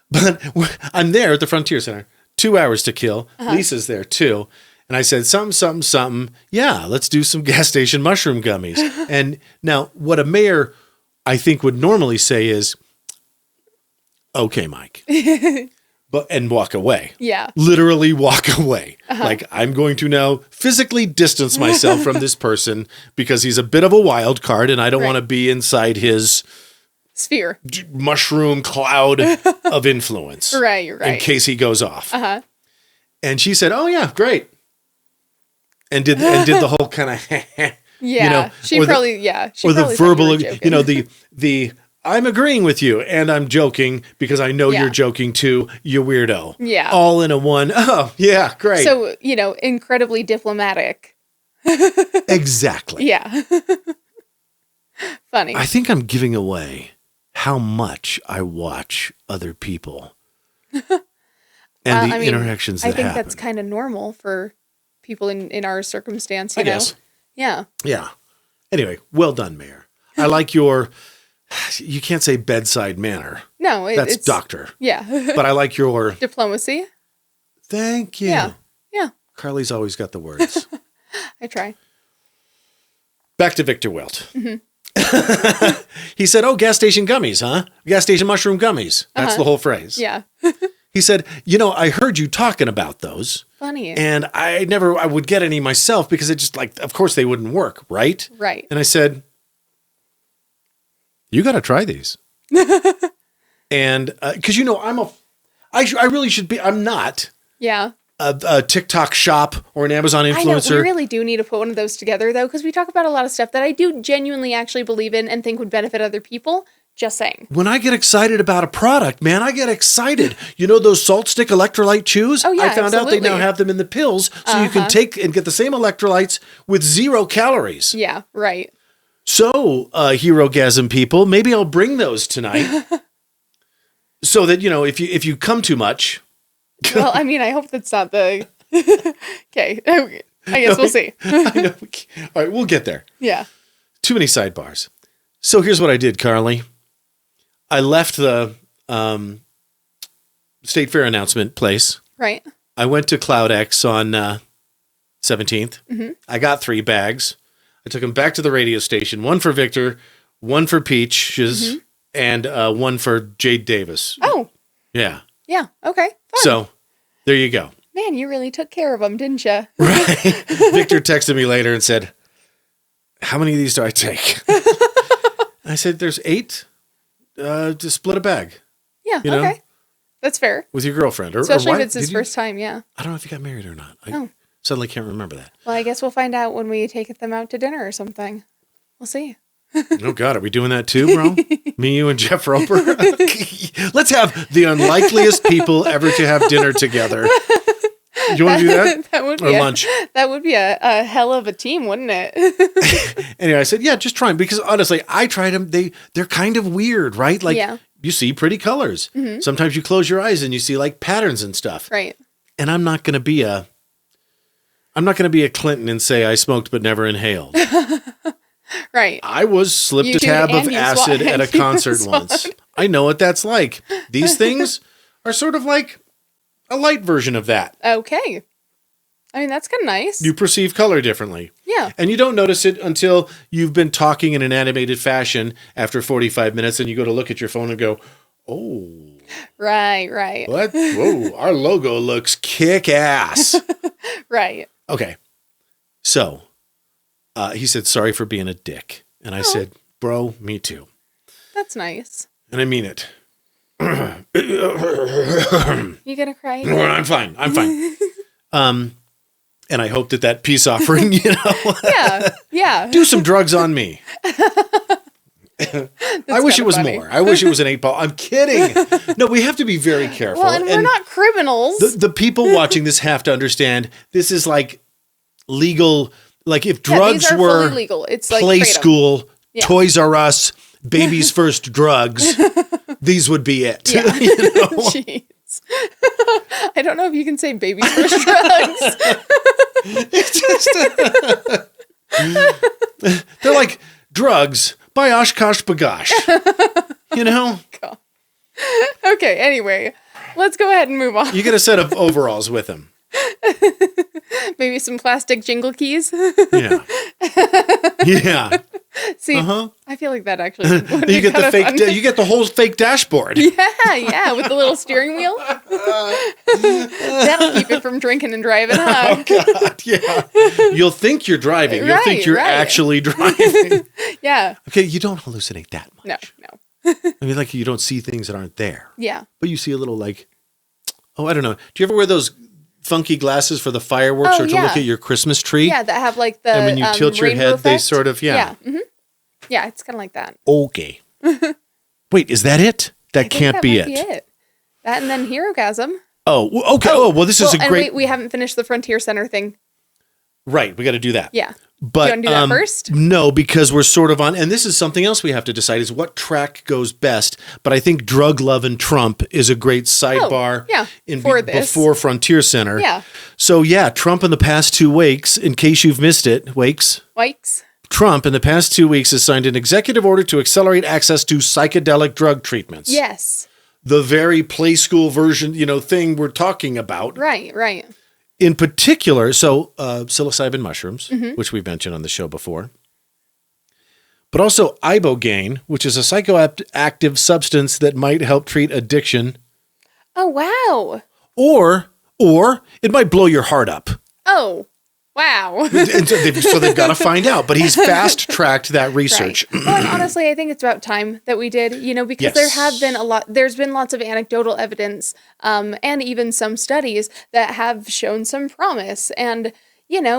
But I'm there at the Frontier Center, 2 hours to kill. Lisa's there too. And I said, something. Yeah, let's do some gas station mushroom gummies. And now what a mayor, I think, would normally say is, okay, Mike. And walk away. Yeah. Literally walk away. Like, I'm going to now physically distance myself from this person because he's a bit of a wild card and I don't want to be inside his sphere, mushroom cloud of influence. Right. In case he goes off. And she said, oh yeah, great. And did the whole kind of, yeah, or the verbal, the I'm agreeing with you and I'm joking because I know you're joking too, you weirdo. Yeah. All in a one. Oh, yeah, great. So, incredibly diplomatic. Exactly. Yeah. Funny. I think I'm giving away how much I watch other people and the interactions that happen. I think that's kind of normal for people in our circumstance, I guess. Yeah. Yeah. Anyway, well done, Mayor. I like your... You can't say bedside manner. No, that's it's doctor. Yeah. But I like your diplomacy. Thank you. Yeah. Karley's always got the words. I try. Back to Victor Wilt. He said, oh, gas station gummies, huh? Gas station mushroom gummies. That's the whole phrase. Yeah. He said, I heard you talking about those. Funny. And I would get any myself because it just of course they wouldn't work, right? Right. And I said, you got to try these. And because, I really should be, I'm not a TikTok shop or an Amazon influencer. I know, we really do need to put one of those together though, because we talk about a lot of stuff that I do genuinely actually believe in and think would benefit other people. Just saying. When I get excited about a product, man, I get excited. Those Salt Stick electrolyte chews? Oh, yeah, I found out they now have them in the pills, so you can take and get the same electrolytes with 0 calories. Yeah, right. So, HeroGasm people, maybe I'll bring those tonight. So that, if you come too much. Well, I hope that's not the... Okay. I guess we'll see. I know. All right, we'll get there. Yeah. Too many sidebars. So here's what I did, Karley. I left the State Fair announcement place. Right. I went to CloudX on 17th. Mm-hmm. I got 3 bags. I took them back to the radio station. 1 for Victor, 1 for Peaches, and 1 for Jade Davis. Oh. Yeah. Yeah. Okay. Fun. So there you go. Man, you really took care of them, didn't you? Right. Victor texted me later and said, how many of these do I take? I said, there's 8. Just split a bag. Yeah, okay. That's fair. With your girlfriend. Especially if it's his first time, yeah. I don't know if you got married or not. I suddenly can't remember that. Well, I guess we'll find out when we take them out to dinner or something. We'll see. Oh, God, are we doing that too, bro? Me, you, and Jeff Roper? Let's have the unlikeliest people ever to have dinner together. Do you want to do that? That would or be lunch? That would be a hell of a team, wouldn't it? Anyway, I said, yeah, just try them. Because honestly, I tried them. They're kind of weird, right? Like, you see pretty colors. Mm-hmm. Sometimes you close your eyes and you see like patterns and stuff. Right. And I'm not going to be a Clinton and say I smoked but never inhaled. Right. I was slipped a tab of acid at a concert once. I know what that's like. These things are sort of like a light version of that. Okay. I mean, that's kind of nice. You perceive color differently. Yeah. And you don't notice it until you've been talking in an animated fashion after 45 minutes and you go to look at your phone and go, oh. Right. What? Whoa, our logo looks kick-ass. Right. Okay. So, he said, sorry for being a dick. And I said, bro, me too. That's nice. And I mean it. You gonna cry? I'm fine. And I hope that peace offering, Yeah. do some drugs on me. I wish it was funny. more. I wish it was an 8-ball. I'm kidding. No, we have to be very careful. Well, and we're not criminals. The people watching this have to understand this is like legal. Like if drugs these are were fully legal. It's like play kratom. school, Yeah. Toys R Us, baby's first drugs, these would be it. Yeah. You know? Jeez. I don't know if you can say baby's first drugs. It's just they're like drugs by Oshkosh Bagosh. You know? God. Okay, anyway. Let's go ahead and move on. You get a set of overalls with them. Maybe some plastic jingle keys. Yeah. Yeah. See, I feel like that actually would You be get the kinda fake fun. you get the whole fake dashboard. Yeah, with the little steering wheel. That'll keep it from drinking and driving, huh? Oh, God, yeah. You'll think you're driving. You'll think you're actually driving. Yeah. Okay, you don't hallucinate that much. No. I mean, like you don't see things that aren't there. Yeah. But you see a little like, oh, I don't know. Do you ever wear those funky glasses for the fireworks or to look at your Christmas tree? Yeah, that have like the and when you tilt your head, effect. they sort of, Yeah. Mm-hmm. Yeah, it's kind of like that. Okay. Wait, is that it? That can't be might it. That and then HeroGasm. Oh, okay. Oh, well, this is a and great. wait, we haven't finished the Frontier Center thing. Right, we got to do that. Yeah. But you want to do that first? No, because we're sort of on, and this is something else we have to decide is what track goes best. But I think Drug Love and Trump is a great sidebar for this. before Frontier Center. Yeah. So Trump in the past 2 weeks, in case you've missed it, Wakes. Trump in the past 2 weeks has signed an executive order to accelerate access to psychedelic drug treatments. Yes. The very play school version, thing we're talking about. Right. In particular, psilocybin mushrooms, which we've mentioned on the show before, but also ibogaine, which is a psychoactive substance that might help treat addiction. Oh, wow. Or it might blow your heart up. Oh, wow. And so they've got to find out. But he's fast-tracked that research. Right. Well, and honestly, I think it's about time that we did, because there's been lots of anecdotal evidence and even some studies that have shown some promise. And,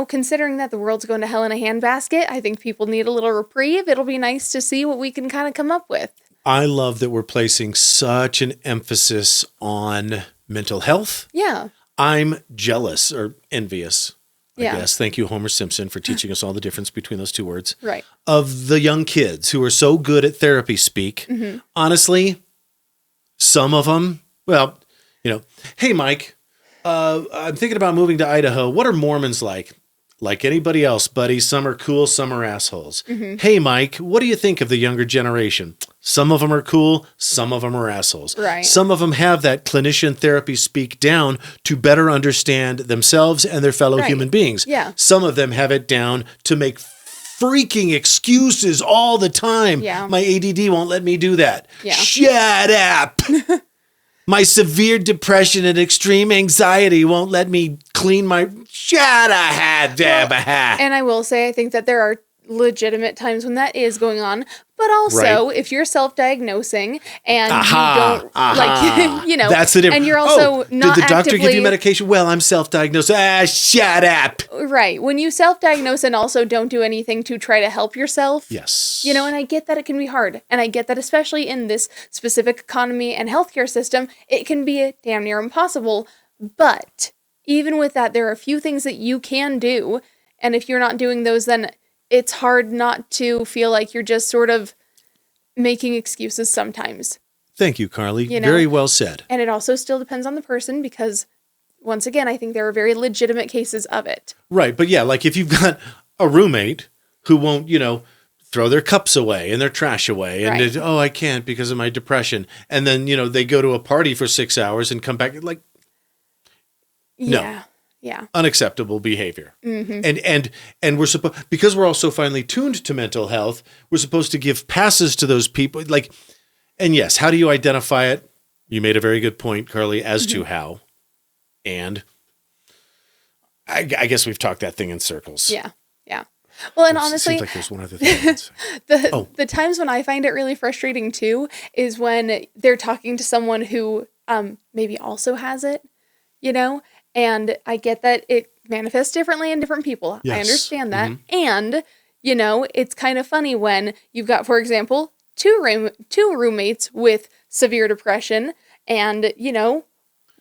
considering that the world's going to hell in a handbasket, I think people need a little reprieve. It'll be nice to see what we can kind of come up with. I love that we're placing such an emphasis on mental health. Yeah. I'm jealous or envious. I Yeah. guess. Thank you, Homer Simpson, for teaching us all the difference between those two words. Right. Of the young kids who are so good at therapy speak. Mm-hmm. Honestly, some of them, hey, Mike, I'm thinking about moving to Idaho. What are Mormons like? Like anybody else, buddy. Some are cool, some are assholes. Mm-hmm. Hey, Mike, what do you think of the younger generation? Some of them are cool, some of them are assholes. Right. Some of them have that clinician therapy speak down to better understand themselves and their fellow human beings. Yeah. Some of them have it down to make freaking excuses all the time. Yeah. My ADD won't let me do that. Yeah. Shut up. My severe depression and extreme anxiety won't let me clean my... Shut up. And I will say, I think that there are legitimate times when that is going on, But also, Right. if you're self-diagnosing and you don't, like, you know, that's the difference. and you're also not did the doctor give you actively- medication? Well, I'm self-diagnosed. Shut up. Right. When you self-diagnose and also don't do anything to try to help yourself. Yes. You know, and I get that it can be hard. And I get that especially in this specific economy and healthcare system, it can be damn near impossible. But even with that, there are a few things that you can do. And if you're not doing those, then it's hard not to feel like you're just sort of making excuses sometimes. Thank you, Karley. You know? Very well said. And it also still depends on the person because, once again, I think there are very legitimate cases of it. Right. But yeah, like if you've got a roommate who won't, you know, throw their cups away and their trash away and, Right. oh, I can't because of my depression. And then, you know, they go to a party for 6 hours and come back like, No. Yeah. Yeah. unacceptable behavior. Mm-hmm. And we're supposed, because we're all so finely tuned to mental health, we're supposed to give passes to those people. Like, and yes, how do you identify it? You made a very good point, Karley, as to how. And I guess we've talked that thing in circles. Yeah. Yeah. Well, and It honestly, seems like there's one other thing. the times when I find it really frustrating too is when they're talking to someone who maybe also has it, you know, and I get that it manifests differently in different people. Yes. I understand that. And, you know, it's kind of funny when you've got, for example, two roommates with severe depression and, you know,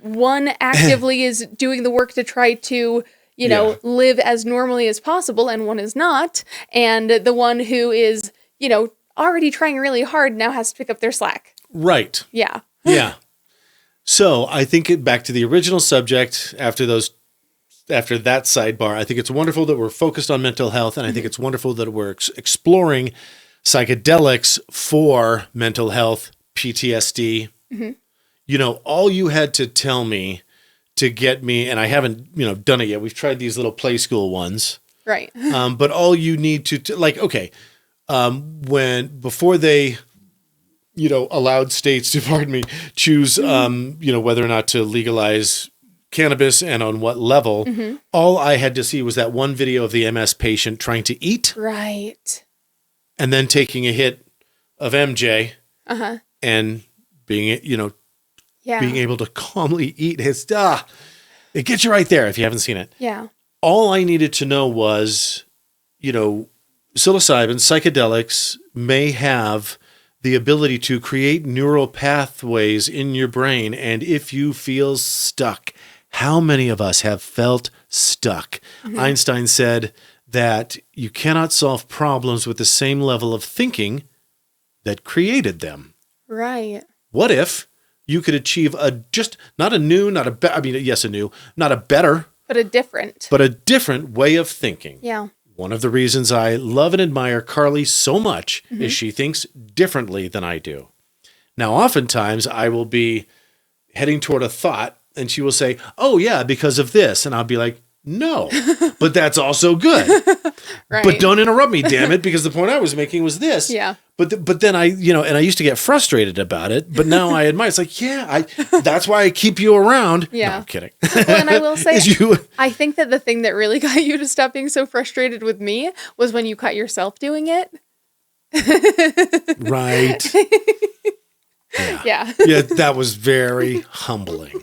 one actively is doing the work to try to, you know, live as normally as possible and one is not. And the one who is, you know, already trying really hard now has to pick up their slack. Right. Yeah. Yeah. So I think back to the original subject after that sidebar, I think it's wonderful that we're focused on mental health. And I think it's wonderful that we're exploring psychedelics for mental health, PTSD. You know, all you had to tell me to get me, and I haven't, you know, done it yet. We've tried these little play school ones. Right. But all you need to like, okay, before they, you know, allowed states to, pardon me, choose, you know, whether or not to legalize cannabis and on what level, all I had to see was that one video of the MS patient trying to eat Right. and then taking a hit of MJ and being, you know, Yeah. being able to calmly eat his, it gets you right there if you haven't seen it. Yeah. All I needed to know was, you know, psilocybin, psychedelics may have the ability to create neural pathways in your brain. And if you feel stuck, how many of us have felt stuck? Einstein said that you cannot solve problems with the same level of thinking that created them. Right. What if you could achieve not a better, But a different. but a different way of thinking? Yeah. One of the reasons I love and admire Karley so much is she thinks differently than I do. Now, oftentimes I will be heading toward a thought and she will say, oh yeah, because of this. And I'll be like, no, but that's also good. Right. But don't interrupt me, damn it, because the point I was making was this. Yeah. But then I, you know, and I used to get frustrated about it, but now I admire. It's like, yeah, that's why I keep you around. Yeah. No, I'm kidding. Well, and I will say, Is you- I think that the thing that really got you to stop being so frustrated with me was when you caught yourself doing it. Right. Yeah. Yeah, that was very humbling.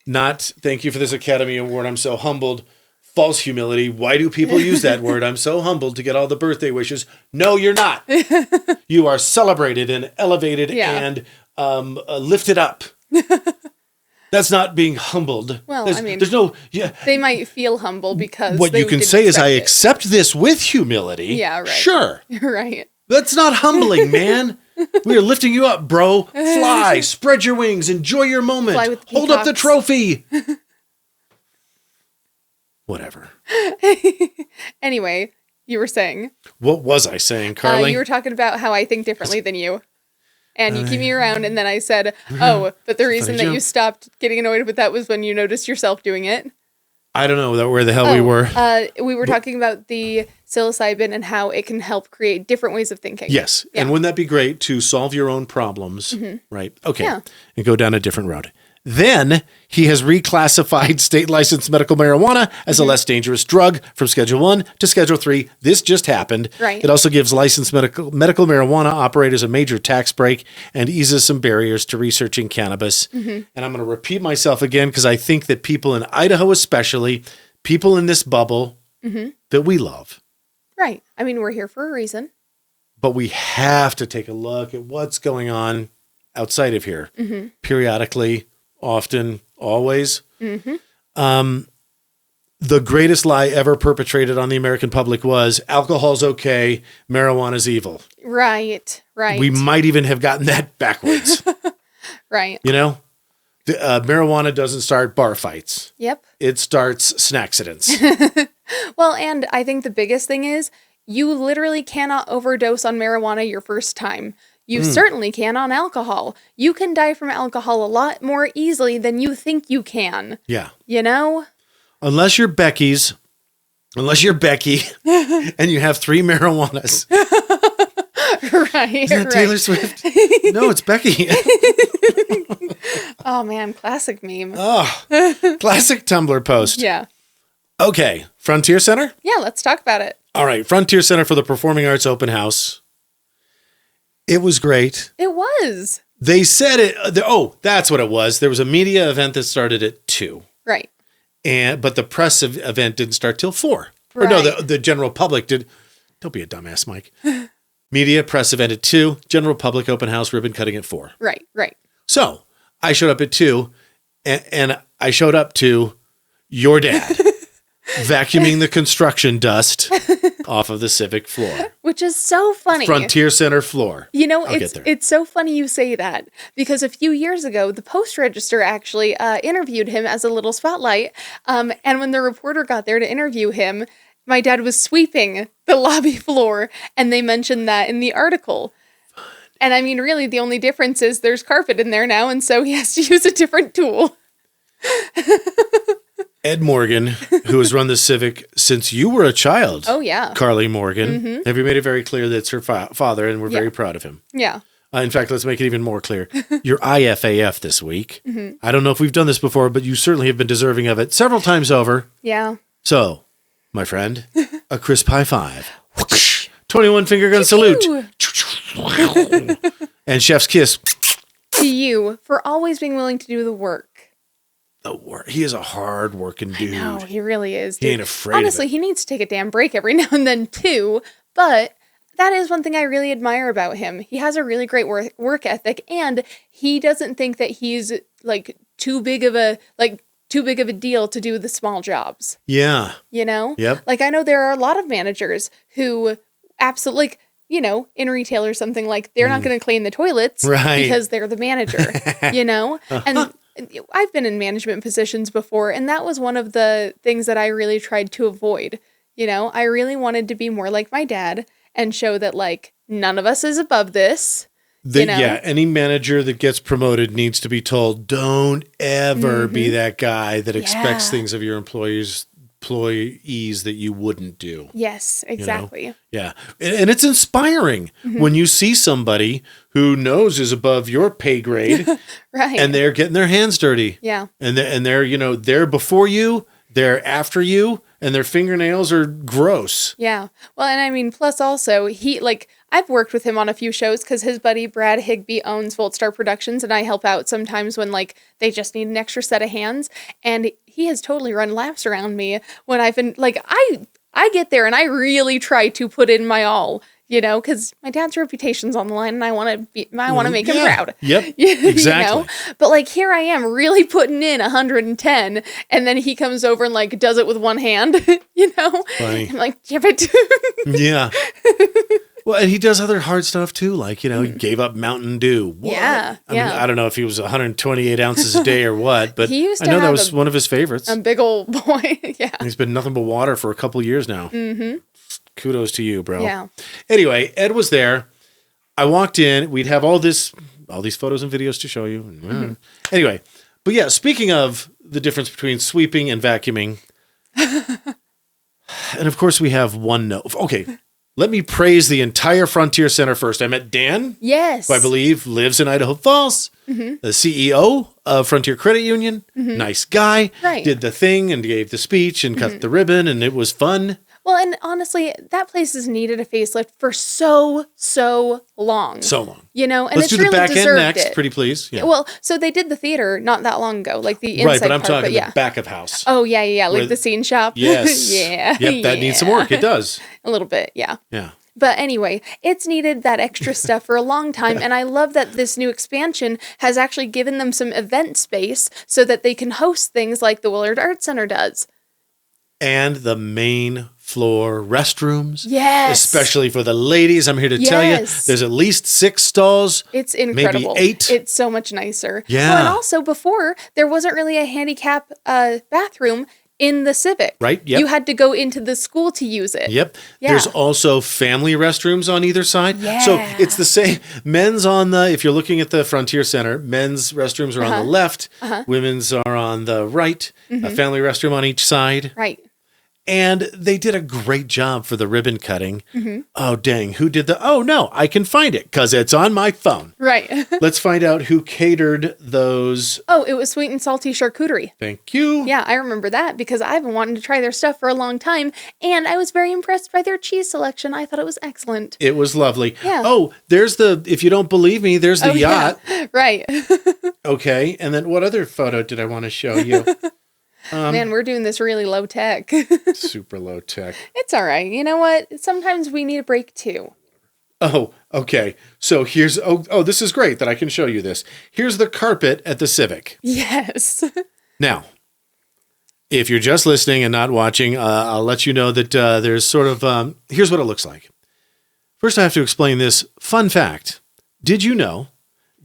Not, thank you for this Academy Award. I'm so humbled. False humility. Why do people use that word? I'm so humbled to get all the birthday wishes. No, you're not. You are celebrated and elevated and lifted up. That's not being humbled. Well, there's, I mean, there's no, They might feel humble because what they you can didn't say is I it. accept this with humility. Yeah, right. Sure. Right. That's not humbling, man. We are lifting you up, bro. Fly, spread your wings, enjoy your moment. Fly with Hold up the peacocks. trophy. Whatever. Anyway, you were saying. What was I saying, Karley? You were talking about how I think differently than you. And you keep me around, and then I said, oh, but the reason that joke. you stopped getting annoyed with that was when you noticed yourself doing it. I don't know where the hell we were. We were talking about the psilocybin and how it can help create different ways of thinking. Yes. Yeah. And wouldn't that be great to solve your own problems? Right. Okay. Yeah. And go down a different road. Then he has reclassified state licensed medical marijuana as a less dangerous drug from Schedule 1 to Schedule 3. This just happened. Right. It also gives licensed medical marijuana operators a major tax break and eases some barriers to researching cannabis. And I'm going to repeat myself again because I think that people in Idaho especially, people in this bubble that we love. Right. I mean, we're here for a reason. But we have to take a look at what's going on outside of here periodically. Often, always. The greatest lie ever perpetrated on the American public was alcohol's okay, marijuana's evil. Right. We might even have gotten that backwards. Right. You know, marijuana doesn't start bar fights. Yep. It starts snackcidents. Well, and I think the biggest thing is you literally cannot overdose on marijuana your first time. You certainly can on alcohol. You can die from alcohol a lot more easily than you think you can. Yeah. You know? Unless you're Becky and you have 3 marijuanas. Right. Isn't that Taylor Swift? No, it's Becky. Oh, man. Classic meme. Oh, classic Tumblr post. Yeah. Okay. Frontier Center? Yeah, let's talk about it. All right. Frontier Center for the Performing Arts Open House. It was great. It was. They said it. That's what it was. There was a media event that started at 2. Right. But the press event didn't start till 4. Right. Or no, the general public did. Don't be a dumbass, Mike. Media press event at 2. General public open house ribbon cutting at 4. Right. So I showed up at 2, and I showed up to your dad vacuuming the construction dust off of the civic floor. Which is so funny. Frontier Center floor. You know, I'll get there. it's so funny you say that because a few years ago, the Post Register actually interviewed him as a little spotlight. And when the reporter got there to interview him, my dad was sweeping the lobby floor, and they mentioned that in the article. And I mean, really, the only difference is there's carpet in there now, and so he has to use a different tool. Ed Morgan, who has run the Civic since you were a child. Oh, yeah. Karley Morgan. Have you made it very clear that it's her father, and we're very proud of him. Yeah. In fact, let's make it even more clear. You're IFAF this week. I don't know if we've done this before, but you certainly have been deserving of it several times over. Yeah. So, my friend, a crisp high five. 21 finger gun salute. And chef's kiss. To you for always being willing to do the work. He is a hard-working dude. No, he really is. He ain't afraid Honestly, of it. he needs to take a damn break every now and then, too. But that is one thing I really admire about him. He has a really great work ethic, and he doesn't think that he's, like, too big of a deal to do the small jobs. Yeah. You know? Yep. Like, I know there are a lot of managers who absolutely, like, you know, in retail or something, like, they're not going to clean the toilets because they're the manager, you know? And I've been in management positions before, and that was one of the things that I really tried to avoid. You know, I really wanted to be more like my dad and show that, like, none of us is above this. You know? Yeah, any manager that gets promoted needs to be told, don't ever be that guy that expects things of your employees that you wouldn't do. Yes, exactly. You know? Yeah. And it's inspiring when you see somebody who knows is above your pay grade Right. and they're getting their hands dirty. Yeah. And they're, you know, they're before you, they're after you, and their fingernails are gross. Yeah. Well, and I mean, plus also, I've worked with him on a few shows because his buddy Brad Higbee owns Voltstar Productions, and I help out sometimes when, like, they just need an extra set of hands. And he has totally run laps around me when I've been, like, I get there and I really try to put in my all, you know, because my dad's reputation's on the line and I want to make him proud. Yep. You Exactly. know? But, like, here I am really putting in 110, and then he comes over and, like, does it with one hand, you know? Funny. I'm like, damn it. Yeah. Well, and he does other hard stuff too, like, you know, he gave up Mountain Dew. What? Yeah, I mean, I don't know if he was 128 ounces a day or what, but He used I to know that have was one of his favorites. A big old boy. Yeah. He's been nothing but water for a couple years now. Kudos to you, bro. Yeah. Anyway, Ed was there. I walked in. We'd have all these photos and videos to show you. Anyway, but yeah, speaking of the difference between sweeping and vacuuming, and of course we have one note. Okay, let me praise the entire Frontier Center first. I met Dan, Yes. who I believe lives in Idaho Falls, the CEO of Frontier Credit Union. Nice guy. Right. Did the thing and gave the speech and cut the ribbon, and it was fun. Well, and honestly, that place has needed a facelift for so long. So long. You know, and Let's it's do the really back end deserved next, it. pretty please. Yeah. Well, so they did the theater not that long ago, like the inside Right, but I'm part, talking yeah. the back of house. Oh, yeah, like Where- the scene shop. Yes. Yeah. Yep, that needs some work. It does. A little bit, yeah. Yeah. But anyway, it's needed that extra stuff for a long time, and I love that this new expansion has actually given them some event space so that they can host things like the Willard Arts Center does. And the main floor restrooms. Yes. Especially for the ladies. I'm here to tell you, Yes. there's at least 6 stalls. It's incredible. Maybe 8. It's so much nicer. Yeah. Well, and also before, there wasn't really a handicap bathroom in the Civic. Right, yep. You had to go into the school to use it. Yep. Yeah. There's also family restrooms on either side. Yeah. So it's the same. Men's on the, if you're looking at the Frontier Center, men's restrooms are on the left. Women's are on the right. A family restroom on each side. Right. And they did a great job for the ribbon cutting. Oh, dang. Who did the, oh, no, I can find it because it's on my phone. Right. Let's find out who catered those. Oh, it was Sweet and Salty Charcuterie. Thank you. Yeah, I remember that because I've been wanting to try their stuff for a long time, and I was very impressed by their cheese selection. I thought it was excellent. It was lovely. Yeah. Oh, there's the, if you don't believe me, there's the yacht. Yeah. Right. Okay. And then what other photo did I want to show you? Man, we're doing this really low tech. Super low tech. It's all right. You know what? Sometimes we need a break too. Oh, okay. So here's, oh, this is great that I can show you this. Here's the carpet at the Civic. Yes. Now, if you're just listening and not watching, I'll let you know that there's sort of, here's what it looks like. First, I have to explain this fun fact. Did you know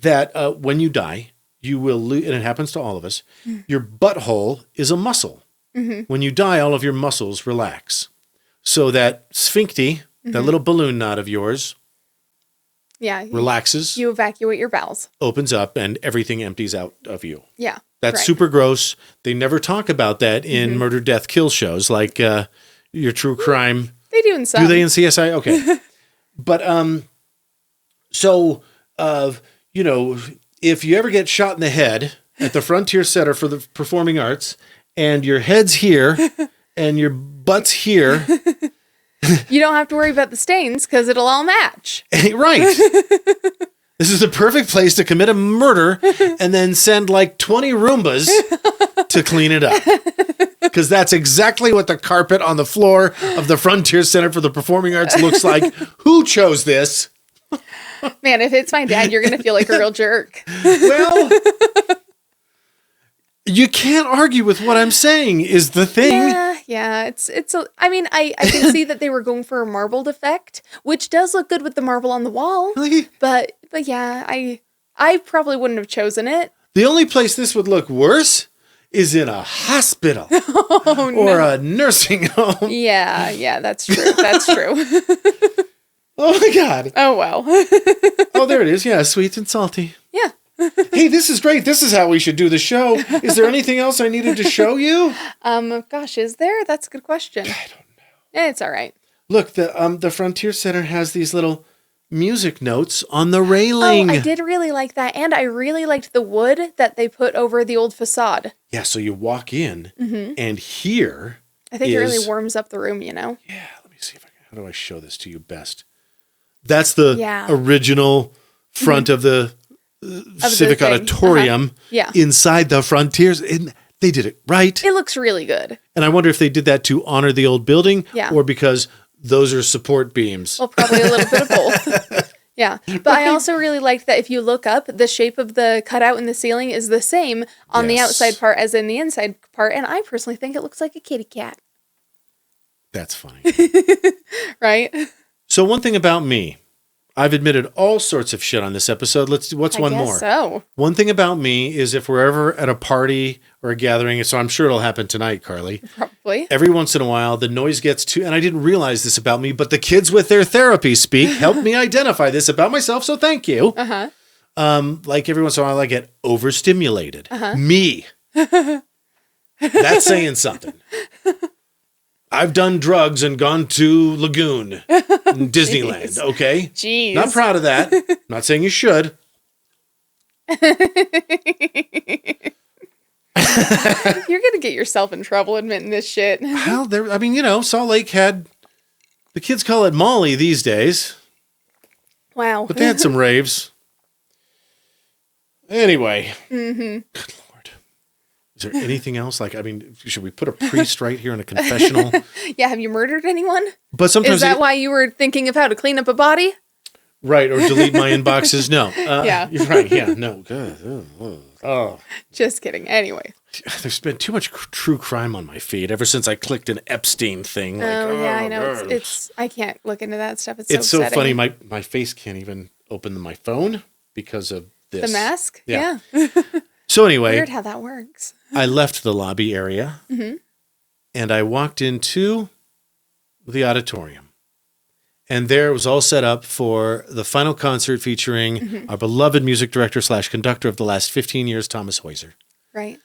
that when you die, you will lose, and it happens to all of us, your butthole is a muscle. When you die, all of your muscles relax. So that sphincty, that little balloon knot of yours, Yeah. relaxes, You evacuate your bowels. opens up, and everything empties out of you. Yeah. That's correct. super gross. They never talk about that in murder, death, kill shows like your true crime. They do in some. Do they in CSI? Okay. But, you know, if you ever get shot in the head at the Frontier Center for the Performing Arts and your head's here and your butt's here, You don't have to worry about the stains because it'll all match. right. This is the perfect place to commit a murder and then send like 20 Roombas to clean it up. Because that's exactly what the carpet on the floor of the Frontier Center for the Performing Arts looks like. Who chose this? Man, if it's my dad, you're going to feel like a real jerk. Well, you can't argue with what I'm saying is the thing. Yeah, I mean, I can see that they were going for a marbled effect, which does look good with the marble on the wall. But yeah, I probably wouldn't have chosen it. The only place this would look worse is in a hospital or a nursing home. Yeah, that's true. That's true. Oh my God. Oh, well. Oh, there it is. Yeah, sweet and salty. Yeah. Hey, this is great. This is how we should do the show. Is there anything else I needed to show you? Gosh, is there? That's a good question. I don't know. It's all right. Look, the Frontier Center has these little music notes on the railing. Oh, I did really like that. And I really liked the wood that they put over the old facade. Yeah, so you walk in and here I think it is- really warms up the room, you know? Yeah, let me see if I can. How do I show this to you best? That's the original front of the Civic thing. Auditorium Yeah. inside the Frontiers. And they did it right. It looks really good. And I wonder if they did that to honor the old building or because those are support beams. Well, probably a little bit of both. Yeah. But I also really liked that if you look up, the shape of the cutout in the ceiling is the same on the outside part as in the inside part. And I personally think it looks like a kitty cat. That's funny. Right? So one thing about me, I've admitted all sorts of shit on this episode. What's one more? So. One thing about me is if we're ever at a party or a gathering, so I'm sure it'll happen tonight, Karley. Probably. Every once in a while, the noise gets too, and I didn't realize this about me, but the kids with their therapy speak helped me identify this about myself, so thank you. Like every once in a while, I get overstimulated. Me. That's saying something. I've done drugs and gone to Lagoon, Disneyland, okay? Jeez. Not proud of that. Not saying you should. You're going to get yourself in trouble admitting this shit. Well, Salt Lake had, the kids call it Molly these days, Wow. but they had some raves. Anyway. Good Lord. Is there anything else? Should we put a priest right here in a confessional? Yeah, have you murdered anyone? But sometimes Is that why you were thinking of how to clean up a body? Right, or delete my inboxes? No. Yeah. You're right, yeah, no. Good. Oh. Just kidding. Anyway. There's been too much true crime on my feed ever since I clicked an Epstein thing. Yeah, I know. It's I can't look into that stuff. It's so upsetting. funny. My face can't even open my phone because of this. The mask? Yeah. So anyway. Weird how that works. I left the lobby area and I walked into the auditorium. And there it was all set up for the final concert featuring our beloved music director / conductor of the last 15 years, Thomas Heuser. Right.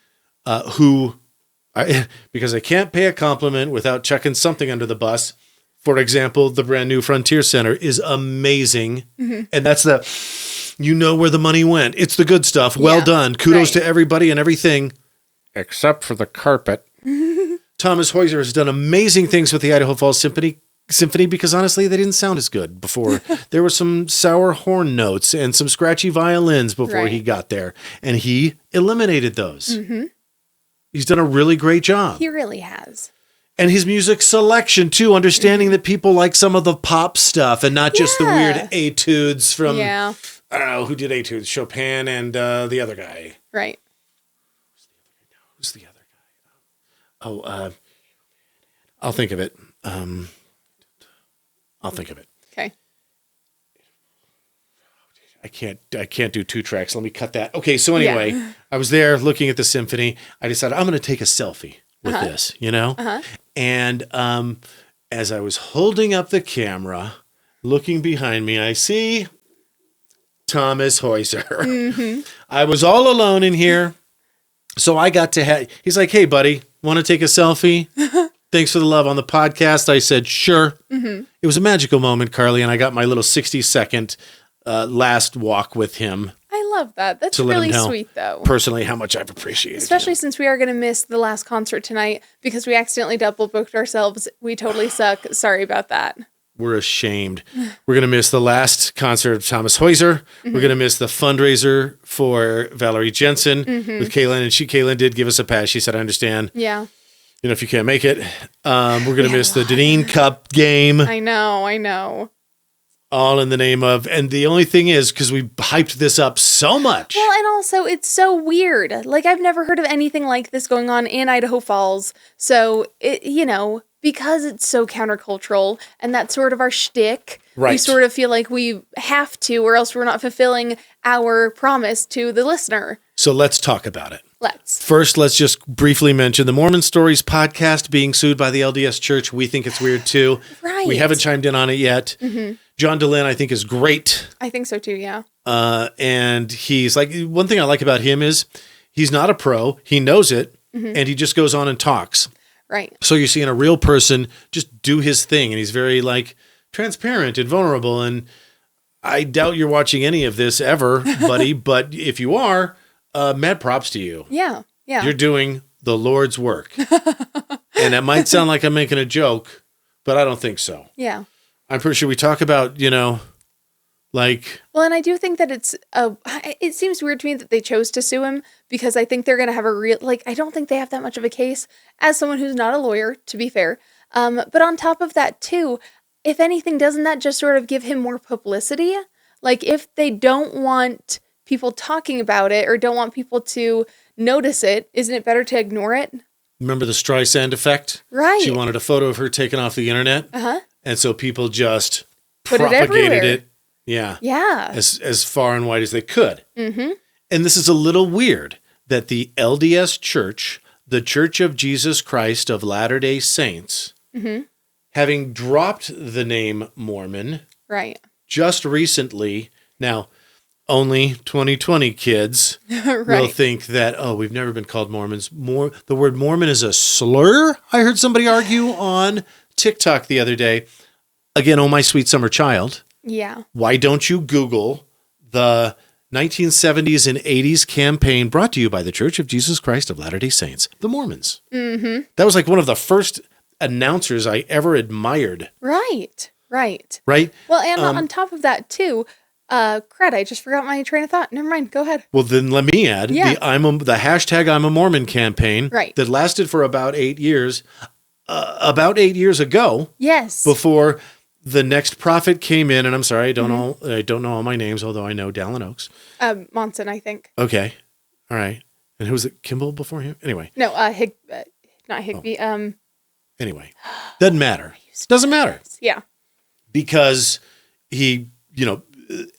Because I can't pay a compliment without chucking something under the bus. For example, the brand new Frontier Center is amazing. And that's where the money went. It's the good stuff. Well done. Kudos to everybody and everything, except for the carpet. Thomas Heuser has done amazing things with the Idaho Falls Symphony because honestly, they didn't sound as good before. There were some sour horn notes and some scratchy violins before he got there. And he eliminated those. He's done a really great job. He really has. And his music selection, too, understanding that people like some of the pop stuff and not just the weird etudes from, I don't know, who did etudes? Chopin and the other guy. Right. Who's the other guy? I'll think of it. I'll think of it. Okay. I can't do 2 tracks. Let me cut that. Okay, so anyway, I was there looking at the symphony. I decided I'm going to take a selfie with this, And as I was holding up the camera, looking behind me, I see Thomas Heuser. I was all alone in here, so I got to he's like, hey, buddy, want to take a selfie? Thanks for the love on the podcast. I said, sure. It was a magical moment, Karley, and I got my little 60-second last walk with him. I love that. That's really sweet, though. Personally, how much I've appreciated Especially him. since we are going to miss the last concert tonight because we accidentally double booked ourselves. We totally suck. Sorry about that. We're ashamed. We're going to miss the last concert of Thomas Heuser. We're going to miss the fundraiser for Valerie Jensen with Kaylin. And Kaylin did give us a pass. She said, I understand. Yeah. If you can't make it. We're going to miss the Dineen Cup game. I know. All in the name of, and the only thing is, because we hyped this up so much. Well, and also, it's so weird. I've never heard of anything like this going on in Idaho Falls. So, because it's so countercultural, and that's sort of our shtick, we sort of feel like we have to, or else we're not fulfilling our promise to the listener. So let's talk about it. First, let's just briefly mention the Mormon Stories podcast being sued by the LDS Church. We think it's weird, too. Right. We haven't chimed in on it yet. John DeLynn, I think, is great. I think so, too, yeah. And he's one thing I like about him is he's not a pro. He knows it, and he just goes on and talks. Right. So you're seeing a real person just do his thing, and he's very, transparent and vulnerable. And I doubt you're watching any of this ever, buddy, but if you are, mad props to you. Yeah. You're doing the Lord's work. And it might sound like I'm making a joke, but I don't think so. Yeah. I'm pretty sure we talk about, Well, and I do think that it seems weird to me that they chose to sue him because I think they're going to have a real, I don't think they have that much of a case as someone who's not a lawyer, to be fair. But on top of that, too, if anything, doesn't that just sort of give him more publicity? If they don't want people talking about it or don't want people to notice it, isn't it better to ignore it? Remember the Streisand effect? Right. She wanted a photo of her taken off the internet. And so people just propagated it. Yeah. As far and wide as they could. And this is a little weird that the LDS Church, the Church of Jesus Christ of Latter-day Saints, having dropped the name Mormon just recently. Now, only 2020 kids will Right. think that, oh, we've never been called Mormons. The word Mormon is a slur. I heard somebody argue on TikTok the other day. Again, oh, my sweet summer child. Yeah. Why don't you Google the 1970s and 80s campaign brought to you by the Church of Jesus Christ of Latter-day Saints, the Mormons? Mm-hmm. That was like one of the first announcers I ever admired. Right. Right. Right? Well, and on top of that too, crud, I just forgot my train of thought. Never mind. Go ahead. Well, then let me add Yeah. the hashtag I'm a Mormon campaign Right. that lasted for about 8 years. About 8 years ago, Yes. before the next prophet came in, and I'm sorry, I don't know all my names, although I know Dallin Oaks. Monson, I think. Okay, all right. And who was it? Kimball before him? Anyway. No, not Higby. Anyway, doesn't matter. Doesn't matter Yeah. because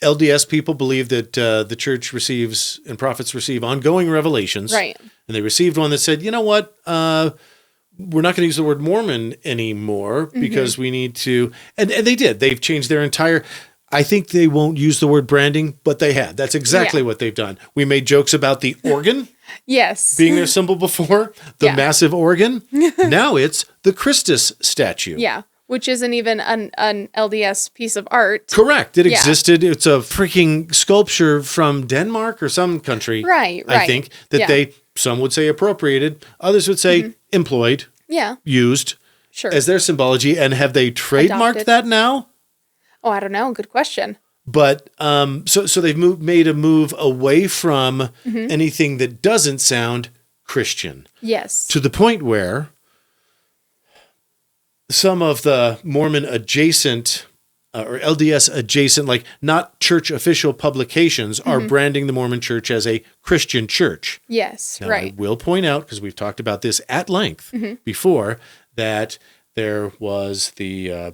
LDS people believe that the church receives and prophets receive ongoing revelations. Right. And they received one that said, you know what? We're not going to use the word Mormon anymore because we need to. And they did. They've changed their entire. I think they won't use the word branding, but they have. That's exactly what they've done. We made jokes about the organ Yes. being their symbol before, the Yeah. massive organ. Now it's the Christus statue. Yeah. Which isn't even an LDS piece of art. Correct. It Yeah. existed. It's a freaking sculpture from Denmark or some country. Right. I think that some would say appropriated, others would say employed, Yeah. used Sure. as their symbology. And have they trademarked Adopted. that now? Oh, I don't know. Good question. But so they've made a move away from anything that doesn't sound Christian Yes. to the point where some of the Mormon adjacent or LDS adjacent, like not church official publications, are branding the Mormon church as a Christian church. Yes. Now, Right. I will point out, because we've talked about this at length before, that there was the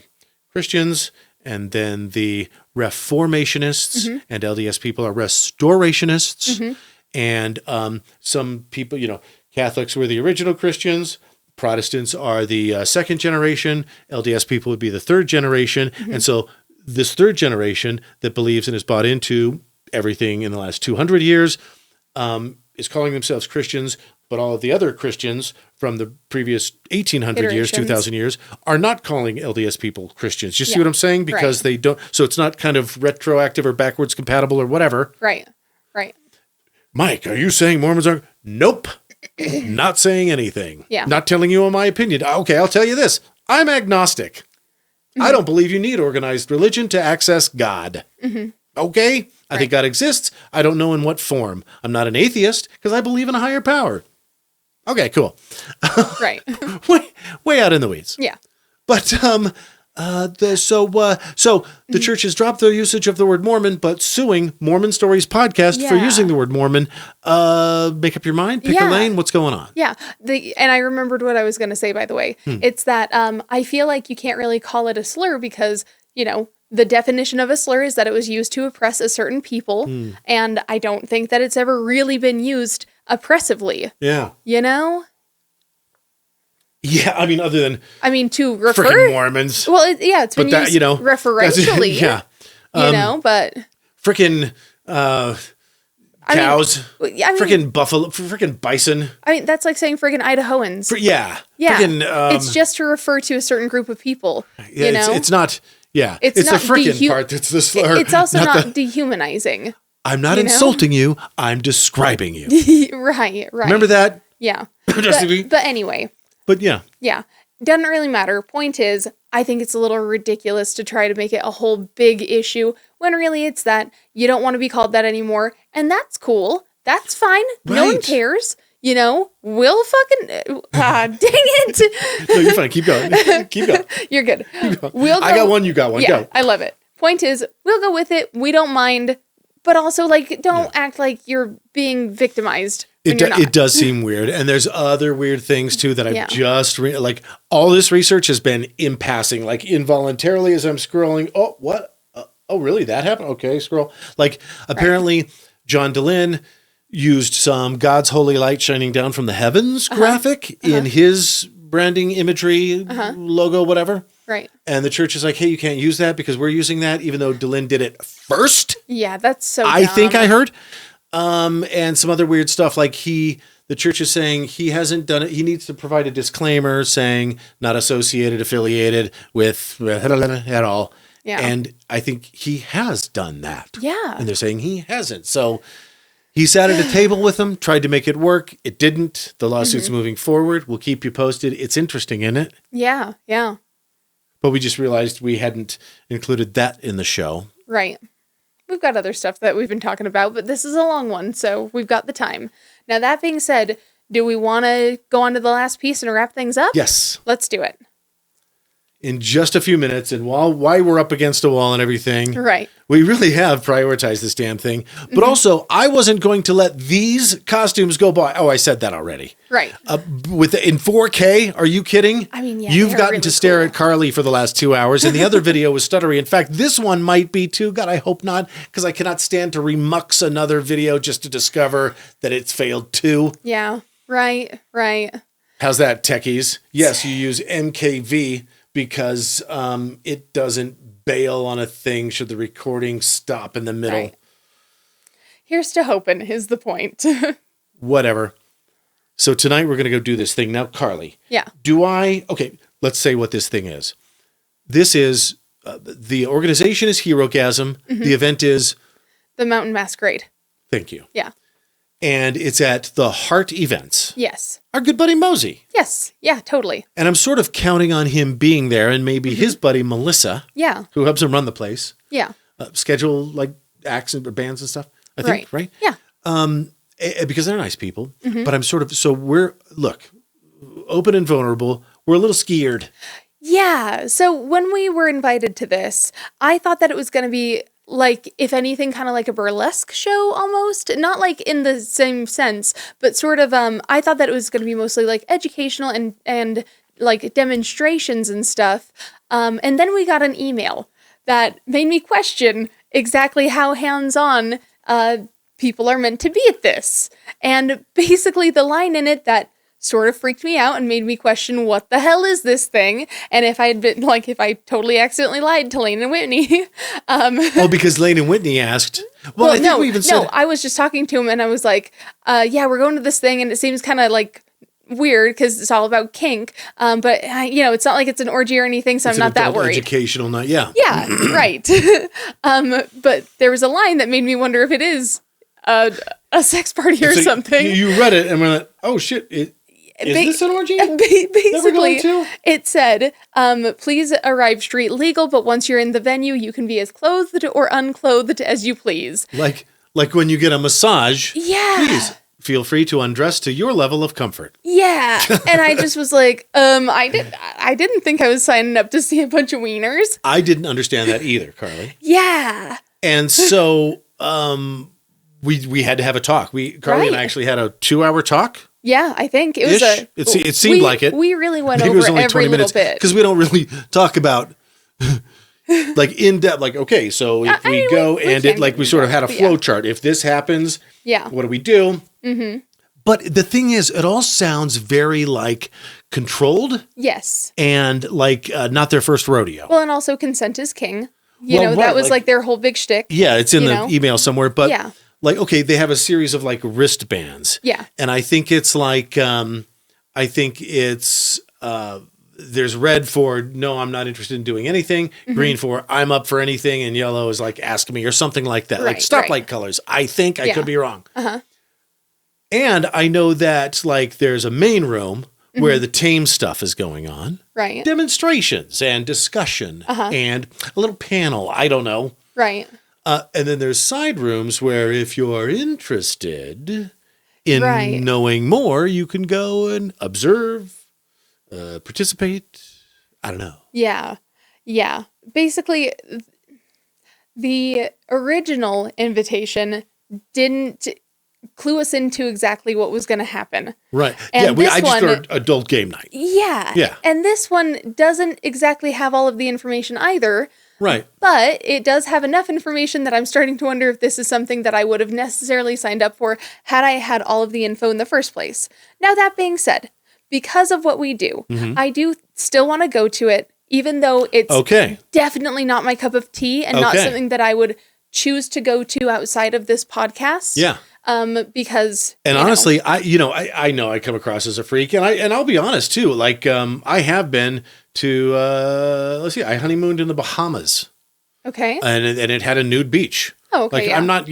Christians and then the Reformationists, and LDS people are Restorationists. And some people, Catholics were the original Christians. Protestants are the second generation. LDS people would be the third generation. And so this third generation that believes and has bought into everything in the last 200 years is calling themselves Christians, but all of the other Christians from the previous 1800 years, Iterations. 2000 years, are not calling LDS people Christians. You see Yeah. what I'm saying? Because Right. they don't, so it's not kind of retroactive or backwards compatible or whatever. Right. Right. Mike, are you saying Mormons are? Nope. Not saying anything. Yeah. Not telling you my opinion. Okay, I'll tell you this. I'm agnostic. I don't believe you need organized religion to access God. Okay? I think God exists. I don't know in what form. I'm not an atheist because I believe in a higher power. Okay, cool. Right. way out in the weeds. Yeah. But the church has dropped their usage of the word Mormon, but suing Mormon Stories podcast for Yeah. using the word Mormon. Make up your mind, pick a Yeah. lane. What's going on? Yeah. And I remembered what I was going to say, by the way. It's that I feel like you can't really call it a slur because, the definition of a slur is that it was used to oppress a certain people. And I don't think that it's ever really been used oppressively, Yeah. Yeah, I mean, other than to refer. freaking Mormons. Well, it's been But that, used that's- referentially. yeah. But Freaking cows. Freaking buffalo. Freaking bison. that's like saying friggin' Idahoans. Yeah. Yeah. Freaking, it's just to refer to a certain group of people. yeah, it's not. Yeah. It's It's the not freaking part that's the slur. It's also not the- dehumanizing. I'm not you know? insulting you. I'm describing you. Right. Remember that? Yeah. Just But anyway, But yeah. yeah. Doesn't really matter. Point is, I think it's a little ridiculous to try to make it a whole big issue when really it's that you don't want to be called that anymore. And that's cool. That's fine. No one Right. cares. We'll fucking... dang it. No, you're fine. Keep going. Keep going. You're good. I got one. You got one. Yeah, Go. I love it. Point is, we'll go with it. We don't mind. But also, don't act like you're being victimized. When you're not. It does seem weird. And there's other weird things, too, that I've Yeah. just... all this research has been in passing, involuntarily as I'm scrolling. Oh, what? Oh, really? That happened? Okay, scroll. Apparently, John Dehlin used some God's holy light shining down from the heavens graphic in his branding imagery, logo, whatever. Right. And the church is like, hey, you can't use that because we're using that, even though Dineen did it first. Yeah, that's so I dumb. think I heard. And some other weird stuff like the church is saying he hasn't done it. He needs to provide a disclaimer saying not associated, affiliated with at all. Yeah. And I think he has done that. Yeah. And they're saying he hasn't. So he sat at a table with them, tried to make it work. It didn't. The lawsuit's moving forward. We'll keep you posted. It's interesting, isn't it? Yeah, yeah. But we just realized we hadn't included that in the show. Right. We've got other stuff that we've been talking about, but this is a long one, so we've got the time. Now, that being said, do we want to go on to the last piece and wrap things up? Yes. Let's do it. In just a few minutes, and while we're up against a wall and everything, Right. we really have prioritized this damn thing. But also, I wasn't going to let these costumes go by. Oh, I said that already. Right. In 4K, are you kidding? I mean, yeah, You've they're gotten really to stare cool. at Karley for the last 2 hours, and the other video was stuttery. In fact, this one might be too. God, I hope not, because I cannot stand to remux another video just to discover that it's failed too. Yeah. Right. Right. How's that, techies? Yes, you use MKV because it doesn't bail on a thing should the recording stop in the middle. Right. Here's to hoping is the point. Whatever. So tonight we're going to go do this thing. Now, Karley. Yeah. Okay, let's say what this thing is. This is, the organization is HeroGasm. The event is... The Mountain Masquerade. Thank you. Yeah. And it's at the Heart Events. Yes. Our good buddy Mosy. Yes. Yeah, totally. And I'm sort of counting on him being there and maybe his buddy Melissa, Yeah. who helps him run the place, Yeah. schedule like acts and bands and stuff. I think, right? Yeah. Because they're nice people. But I'm sort of, so we're, look, open and vulnerable. We're a little scared. Yeah. So when we were invited to this, I thought that it was going to be like, if anything, kind of like a burlesque show almost. Not like in the same sense, but sort of, I thought that it was going to be mostly like educational and like demonstrations and stuff. And then we got an email that made me question exactly how hands-on people are meant to be at this. And basically the line in it that sort of freaked me out and made me question what the hell is this thing, and if I had been like, if I totally accidentally lied to Lane and Whitney. Oh, because Lane and Whitney asked. Well, I think we even said. No, I was just talking to him and I was like, yeah, we're going to this thing and it seems kind of like weird because it's all about kink. But it's not like it's an orgy or anything, so I'm not that worried. Educational night, yeah. Yeah, right. But there was a line that made me wonder if it is a sex party or So something. You read it and we're like, oh shit, is this an orgy? Basically, it said, please arrive street legal, but once you're in the venue, you can be as clothed or unclothed as you please. Like when you get a massage, Yeah. please feel free to undress to your level of comfort. Yeah. And I just was like, I didn't think I was signing up to see a bunch of wieners. I didn't understand that either, Karley. Yeah. And so we had to have a talk. Karley and I actually had a 2-hour talk. Yeah, I think it was It seemed like it. We really went Maybe over it was only every 20 little minutes bit. because we don't really talk about like in depth. Like, okay, so if we go and it like we sort of had a flow chart. If this happens, what do we do? Mm-hmm. But the thing is, it all sounds very like controlled. Yes. And like not their first rodeo. Well, and also consent is king. Well, That was like their whole big shtick. Yeah, it's in the email somewhere. But Yeah. like, okay, they have a series of like wristbands. Yeah. And I think it's like, there's red for, no, I'm not interested in doing anything. Green for, I'm up for anything. And yellow is like, ask me or something like that. Like stoplight colors. I think I could be wrong. Uh-huh. And I know that like there's a main room where the tame stuff is going on. Right. Demonstrations and discussion and a little panel. I don't know. Right. And then there's side rooms where if you're interested in knowing more, you can go and observe, participate. I don't know. Yeah. Yeah. Basically, the original invitation didn't clue us into exactly what was going to happen. Right. And I just heard adult game night. Yeah. Yeah. And this one doesn't exactly have all of the information either. Right. But it does have enough information that I'm starting to wonder if this is something that I would have necessarily signed up for had I had all of the info in the first place. Now, that being said, because of what we do, I do still want to go to it even though it's Okay. definitely not my cup of tea and not Okay. something that I would choose to go to outside of this podcast. Yeah. Because And you know, honestly, I know I come across as a freak, and I'll be honest too. Like, I have been to let's see, I honeymooned in the Bahamas, okay. and it had a nude beach. Oh, okay. Like, yeah. I'm not,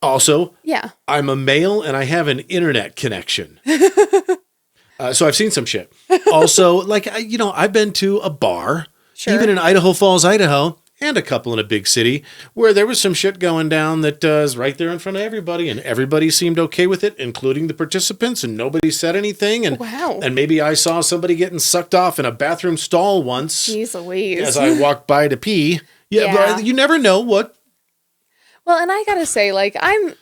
Also, Yeah. I'm a male and I have an internet connection. So I've seen some shit. Also, like, I've been to a bar, Sure. even in Idaho Falls, Idaho, and a couple in a big city where there was some shit going down that is right there in front of everybody, and everybody seemed okay with it, including the participants, and nobody said anything. And Wow. and maybe I saw somebody getting sucked off in a bathroom stall once Jeez Louise. as I walked by to pee. Yeah, Yeah. but you never know what. Well, and I gotta say, like, I'm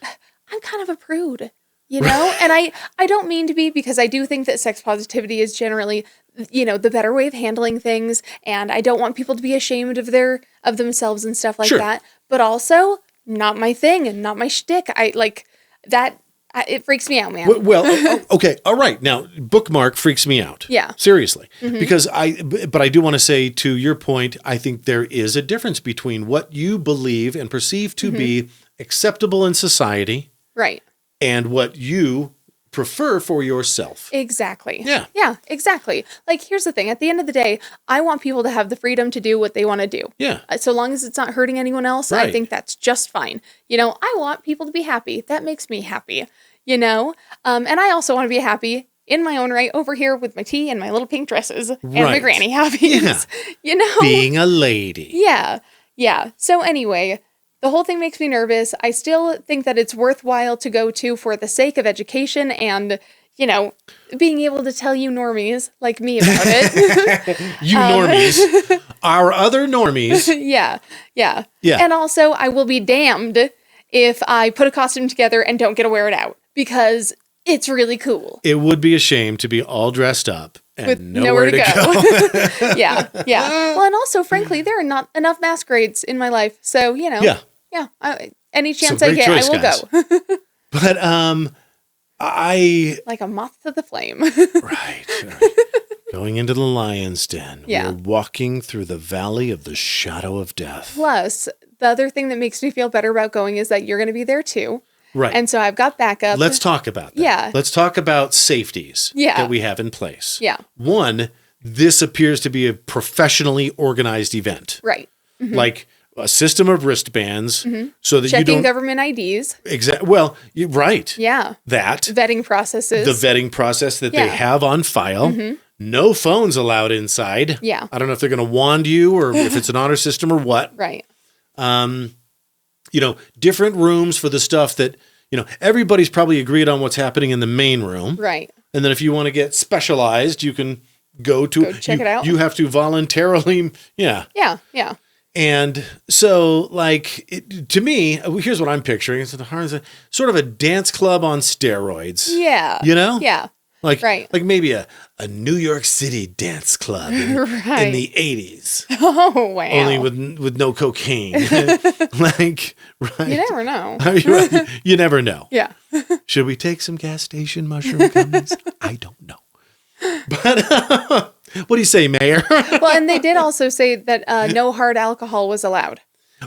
kind of a prude, and I don't mean to be, because I do think that sex positivity is generally, the better way of handling things, and I don't want people to be ashamed of themselves and stuff like Sure. that. But also, not my thing and not my shtick. I like that. It freaks me out, man. Well, okay, all right. Now, bookmark freaks me out. Yeah. Seriously. Because but I do want to say, to your point, I think there is a difference between what you believe and perceive to be acceptable in society Right. and what you prefer for yourself. Exactly. Yeah. Yeah, exactly. Like, here's the thing. At the end of the day, I want people to have the freedom to do what they want to do. Yeah. So long as it's not hurting anyone else, I Right. think that's just fine. I want people to be happy. That makes me happy, And I also want to be happy in my own right over here with my tea and my little pink dresses and my Right. granny hobbies, Being a lady. Yeah. Yeah. So anyway, the whole thing makes me nervous. I still think that it's worthwhile to go to for the sake of education and, being able to tell you normies like me about it. You normies. Our other normies. Yeah. Yeah. Yeah. And also, I will be damned if I put a costume together and don't get to wear it out, because it's really cool. It would be a shame to be all dressed up and With nowhere to go. Yeah. Yeah. Well, and also, frankly, there are not enough masquerades in my life. So, Yeah. Yeah. Any chance So I great get, choice, I will guys. go. But I Like a moth to the flame. right. Going into the lion's den. Yeah. We're walking through the valley of the shadow of death. Plus, the other thing that makes me feel better about going is that you're going to be there too. Right. And so I've got backup. Let's talk about that. Yeah. Let's talk about safeties Yeah. that we have in place. Yeah. One, this appears to be a professionally organized event. Right. Like a system of wristbands so that Checking you don't government IDs. Well, you're right. Yeah. That Vetting processes. the vetting process that they Yeah. have on file. No phones allowed inside. Yeah. I don't know if they're going to wand you or if it's an honor system or what. Right. Different rooms for the stuff that, everybody's probably agreed on what's happening in the main room. Right. And then if you want to get specialized, you can go check it out. You have to voluntarily, yeah. Yeah. Yeah. And so, to me, here's what I'm picturing. It's sort of a dance club on steroids. Yeah. Yeah. Right. Like maybe a New York City dance club in the 80s. Oh, wow. Only with no cocaine. Right. You never know. You never know. Yeah. Should we take some gas station mushroom gummies? I don't know. But what do you say, Mayor? Well, and they did also say that no hard alcohol was allowed,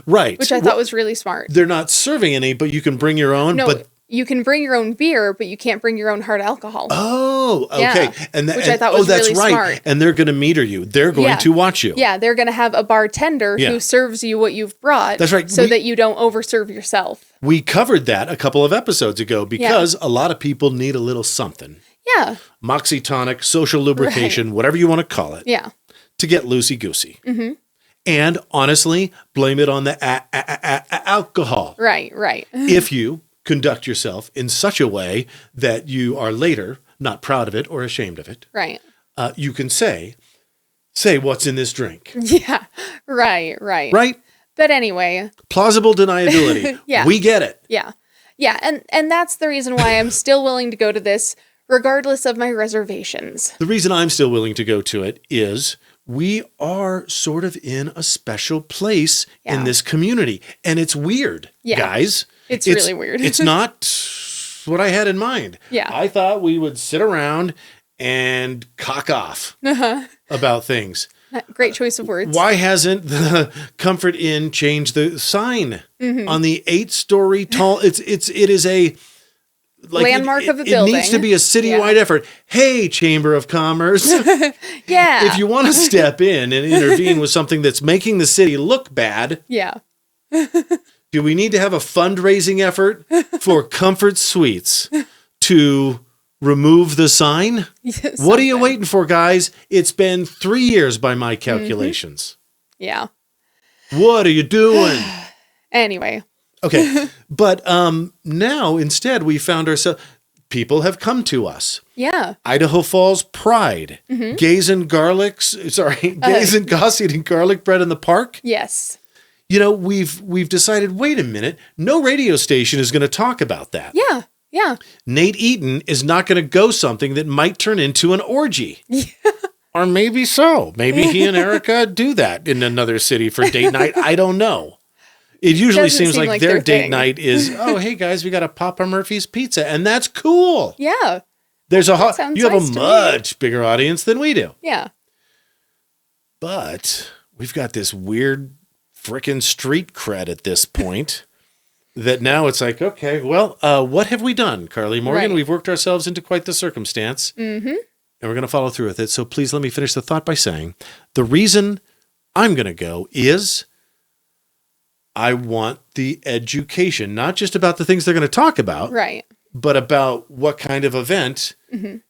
Right. which I thought was really smart. They're not serving any, but you can bring your own. No, but you can bring your own beer, but you can't bring your own hard alcohol. oh, okay. Yeah. Which I thought was that's really right. smart. And they're going to meter you. They're going Yeah. to watch you. Yeah, they're going to have a bartender Yeah. who serves you what you've brought. That's right. So that you don't overserve yourself. We covered that a couple of episodes ago because a lot of people need a little something. Yeah. Moxitonic, social lubrication, whatever you want to call it, Yeah. to get loosey-goosey. Mm-hmm. And honestly, blame it on the alcohol. Right, right. If you conduct yourself in such a way that you are later not proud of it or ashamed of it, Right. you can say what's in this drink. Yeah. Right, right. Right? But anyway, Plausible deniability. Yeah. We get it. yeah. Yeah, and that's the reason why I'm still willing to go to this regardless of my reservations. The reason I'm still willing to go to it is we are sort of in a special place in Yeah. this community. And it's weird, Yeah. guys. It's really weird. It's not what I had in mind. Yeah. I thought we would sit around and cock off Uh-huh. about things. Great choice of words. Why hasn't the Comfort Inn changed the sign on the 8-story tall? It is a landmark of a It building. needs to be a citywide effort. Hey, Chamber of Commerce. Yeah. If you want to step in and intervene with something that's making the city look bad, Yeah. do we need to have a fundraising effort for Comfort Suites to remove the sign? What are you waiting for, guys? It's been 3 years by my calculations. Yeah. What are you doing? Anyway. Okay. But now instead we found ourselves, people have come to us. Yeah. Idaho Falls Pride. Gays and Goss eating garlic bread in the park. Yes. You know, we've decided, wait a minute, no radio station is going to talk about that. Yeah. Yeah. Nate Eaton is not going to go something that might turn into an orgy. Or maybe so. Maybe he and Erica do that in another city for date night. I don't know. It usually Doesn't seems seem like like their their date thing. night is, oh, hey guys, we got a Papa Murphy's pizza, and that's cool. Yeah. There's you sounds have nice a to me. much bigger audience than we do. Yeah. But we've got this weird frickin' street cred at this point that now it's like, okay, well, what have we done, Karley Morgan? Right. We've worked ourselves into quite the circumstance. Mm-hmm. And we're going to follow through with it. So please let me finish the thought by saying the reason I'm going to go is I want the education, not just about the things they're going to talk about, Right. but about what kind of event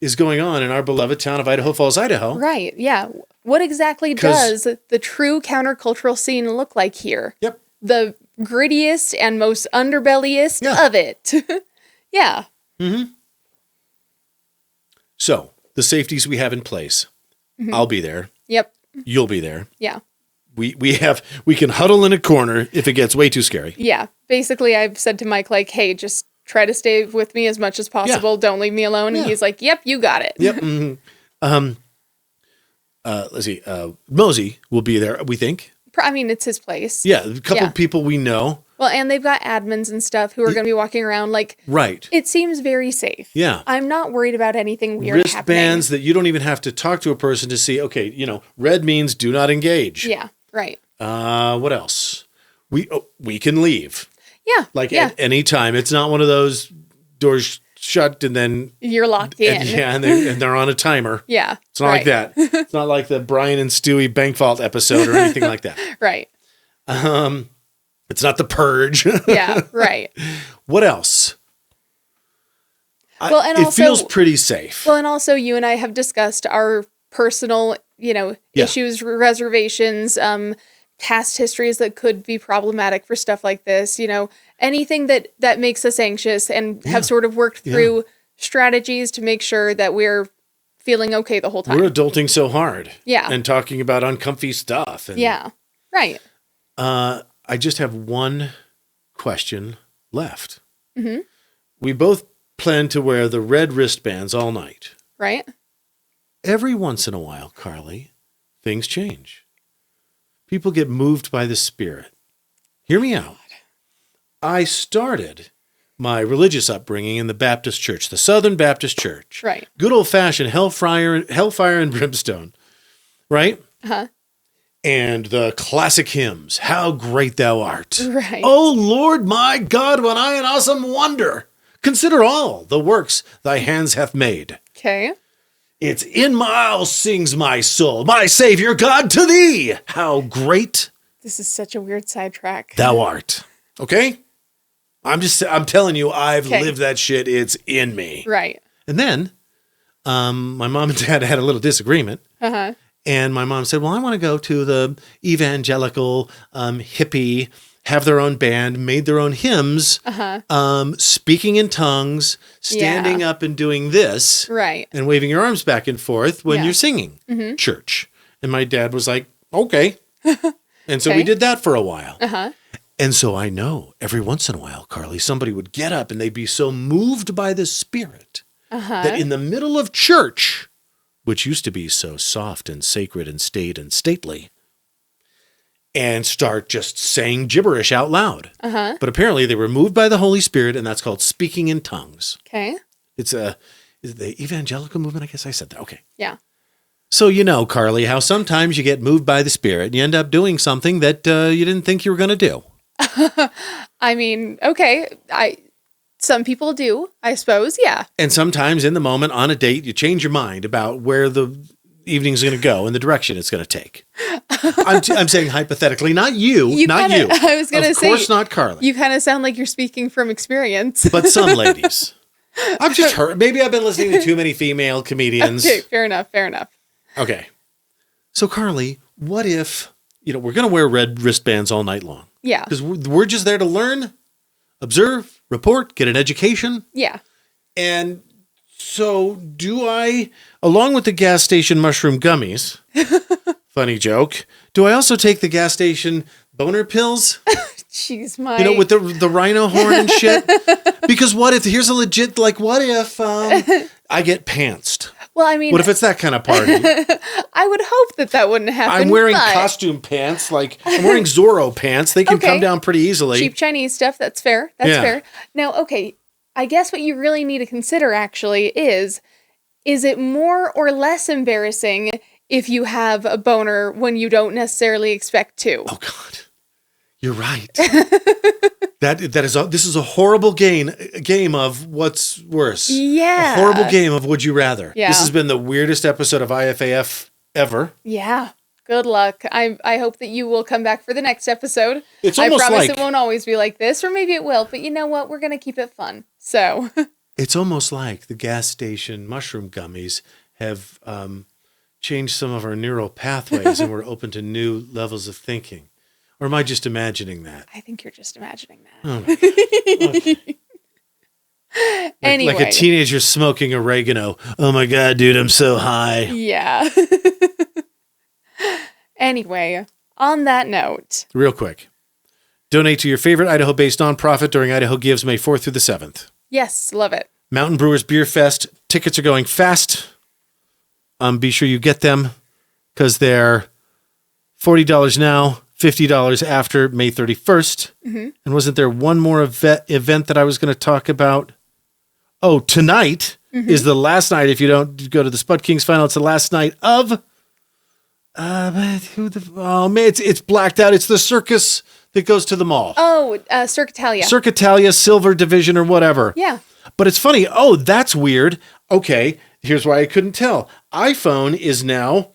is going on in our beloved town of Idaho Falls, Idaho. Right. Yeah. What exactly 'Cause- does the true countercultural scene look like here? Yep. The grittiest and most underbelliest Yeah. of it. Yeah. So the safeties we have in place, I'll be there. Yep. You'll be there. Yeah. We can huddle in a corner if it gets way too scary. Yeah. Basically, I've said to Mike, like, hey, just try to stay with me as much as possible. Don't leave me alone. Yeah. And he's like, yep, you got it. Yep. Let's see. Mosy will be there, we think. I mean, it's his place. Yeah, a couple Yeah. people we know. Well, and they've got admins and stuff who are going to be walking around. Like, Right. it seems very safe. Yeah. I'm not worried about anything weird Wristbands happening. that you don't even have to talk to a person to see, okay, red means do not engage. Yeah. Right. What else? We can leave. Yeah. Like yeah. at any time. It's not one of those doors shut and then You're locked in. and they're on a timer. Yeah. It's not like that. It's not like the Brian and Stewie bank vault episode or anything like that. Right. It's not the purge. Yeah. Right. What else? Well, and it also- feels pretty safe. Well, and also you and I have discussed our personal, Yeah. issues, reservations, past histories that could be problematic for stuff like this, anything that makes us anxious and have sort of worked through strategies to make sure that we're feeling okay the whole time. We're adulting so hard. Yeah. And talking about uncomfy stuff. And, Yeah. Right. I just have one question left. Mm-hmm. We both plan to wear the red wristbands all night. Right. Every once in a while, Karley, things change. People get moved by the Spirit. Hear me out. I started my religious upbringing in the Baptist Church, the Southern Baptist Church. Right. Good old-fashioned hellfire and brimstone, right? Uh-huh. And the classic hymns, How Great Thou Art. Right. Oh, Lord, my God, what I an awesome wonder. Consider all the works thy hands hath made. Okay. It's in my mouth sings my soul, my Savior God, to thee. How great This is such a weird sidetrack. thou art. Okay? I'm telling you, I've Okay. lived that shit. It's in me. Right. And then my mom and dad had a little disagreement. Uh-huh. And my mom said, well, I want to go to the evangelical hippie, have their own band, made their own hymns, speaking in tongues, standing up and doing this, Right. and waving your arms back and forth when Yeah. you're singing church. And my dad was like, okay. And so we Okay. did that for a while. Uh-huh. And so I know every once in a while, Karley, somebody would get up and they'd be so moved by the Spirit that in the middle of church, which used to be so soft and sacred and staid and stately, and start just saying gibberish out loud. But apparently they were moved by the Holy Spirit, and that's called speaking in tongues. Okay. It's the evangelical movement, I guess I said that. Okay. Yeah. So you know, Karley, how sometimes you get moved by the Spirit and you end up doing something that you didn't think you were going to do. I mean, okay, some people do, I suppose, yeah. And sometimes in the moment on a date, you change your mind about where the evening's going to go and the direction it's going to take. I'm saying hypothetically, not you, not you. I was going to say, of course, not Karley. You kind of sound like you're speaking from experience. But some ladies. I've just heard. Maybe I've been listening to too many female comedians. Okay, fair enough. Okay. So, Karley, what if, we're going to wear red wristbands all night long? Yeah. Because we're just there to learn, observe, report, get an education. Yeah. And so do I, along with the gas station mushroom gummies, funny joke, do I also take the gas station boner pills? Jeez, Mike. With the rhino horn and shit? Because what if, here's a legit, what if I get pantsed? Well, I mean, what if it's that kind of party? I would hope that wouldn't happen. I'm wearing costume pants, I'm wearing Zorro pants. They can come down pretty easily. Cheap Chinese stuff. That's fair. That's fair. Now, okay, I guess what you really need to consider actually is it more or less embarrassing if you have a boner when you don't necessarily expect to? Oh God, you're right. This is a horrible game of what's worse. Yeah. A horrible game of would you rather. Yeah. This has been the weirdest episode of IFAF ever. Yeah. Good luck. I hope that you will come back for the next episode. It's almost I promise like it won't always be like this, or maybe it will, but you know what? We're going to keep it fun. So it's almost like the gas station mushroom gummies have changed some of our neural pathways and we're open to new levels of thinking. Or am I just imagining that? I think you're just imagining that. Oh. Anyway. Like a teenager smoking oregano. Oh my God, dude, I'm so high. Yeah. Anyway, on that note. Real quick. Donate to your favorite Idaho-based nonprofit during Idaho Gives May 4th through the 7th. Yes, love it. Mountain Brewers Beer Fest. Tickets are going fast. Be sure you get them because they're $40 now, $50 after May 31st. Mm-hmm. And wasn't there one more event that I was going to talk about? Oh, tonight is the last night. If you don't go to the Spud Kings final, it's the last night of... it's blacked out. It's the circus that goes to the mall. Oh, Cirque Italia. Cirque Italia, Silver Division or whatever. Yeah. But it's funny. Oh, that's weird. Okay, here's why I couldn't tell. iPhone is now,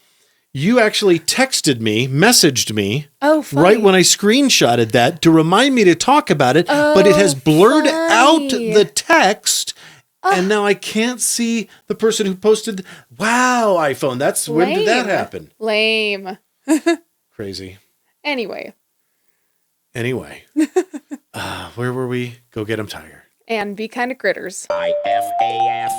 you actually messaged me right when I screenshotted that to remind me to talk about it, but it has blurred out the text. And now I can't see the person who posted. Wow, iPhone. When did that happen? Lame. Crazy. Anyway. Where were we? Go get 'em, Tiger. And be kind of critters. IFAF.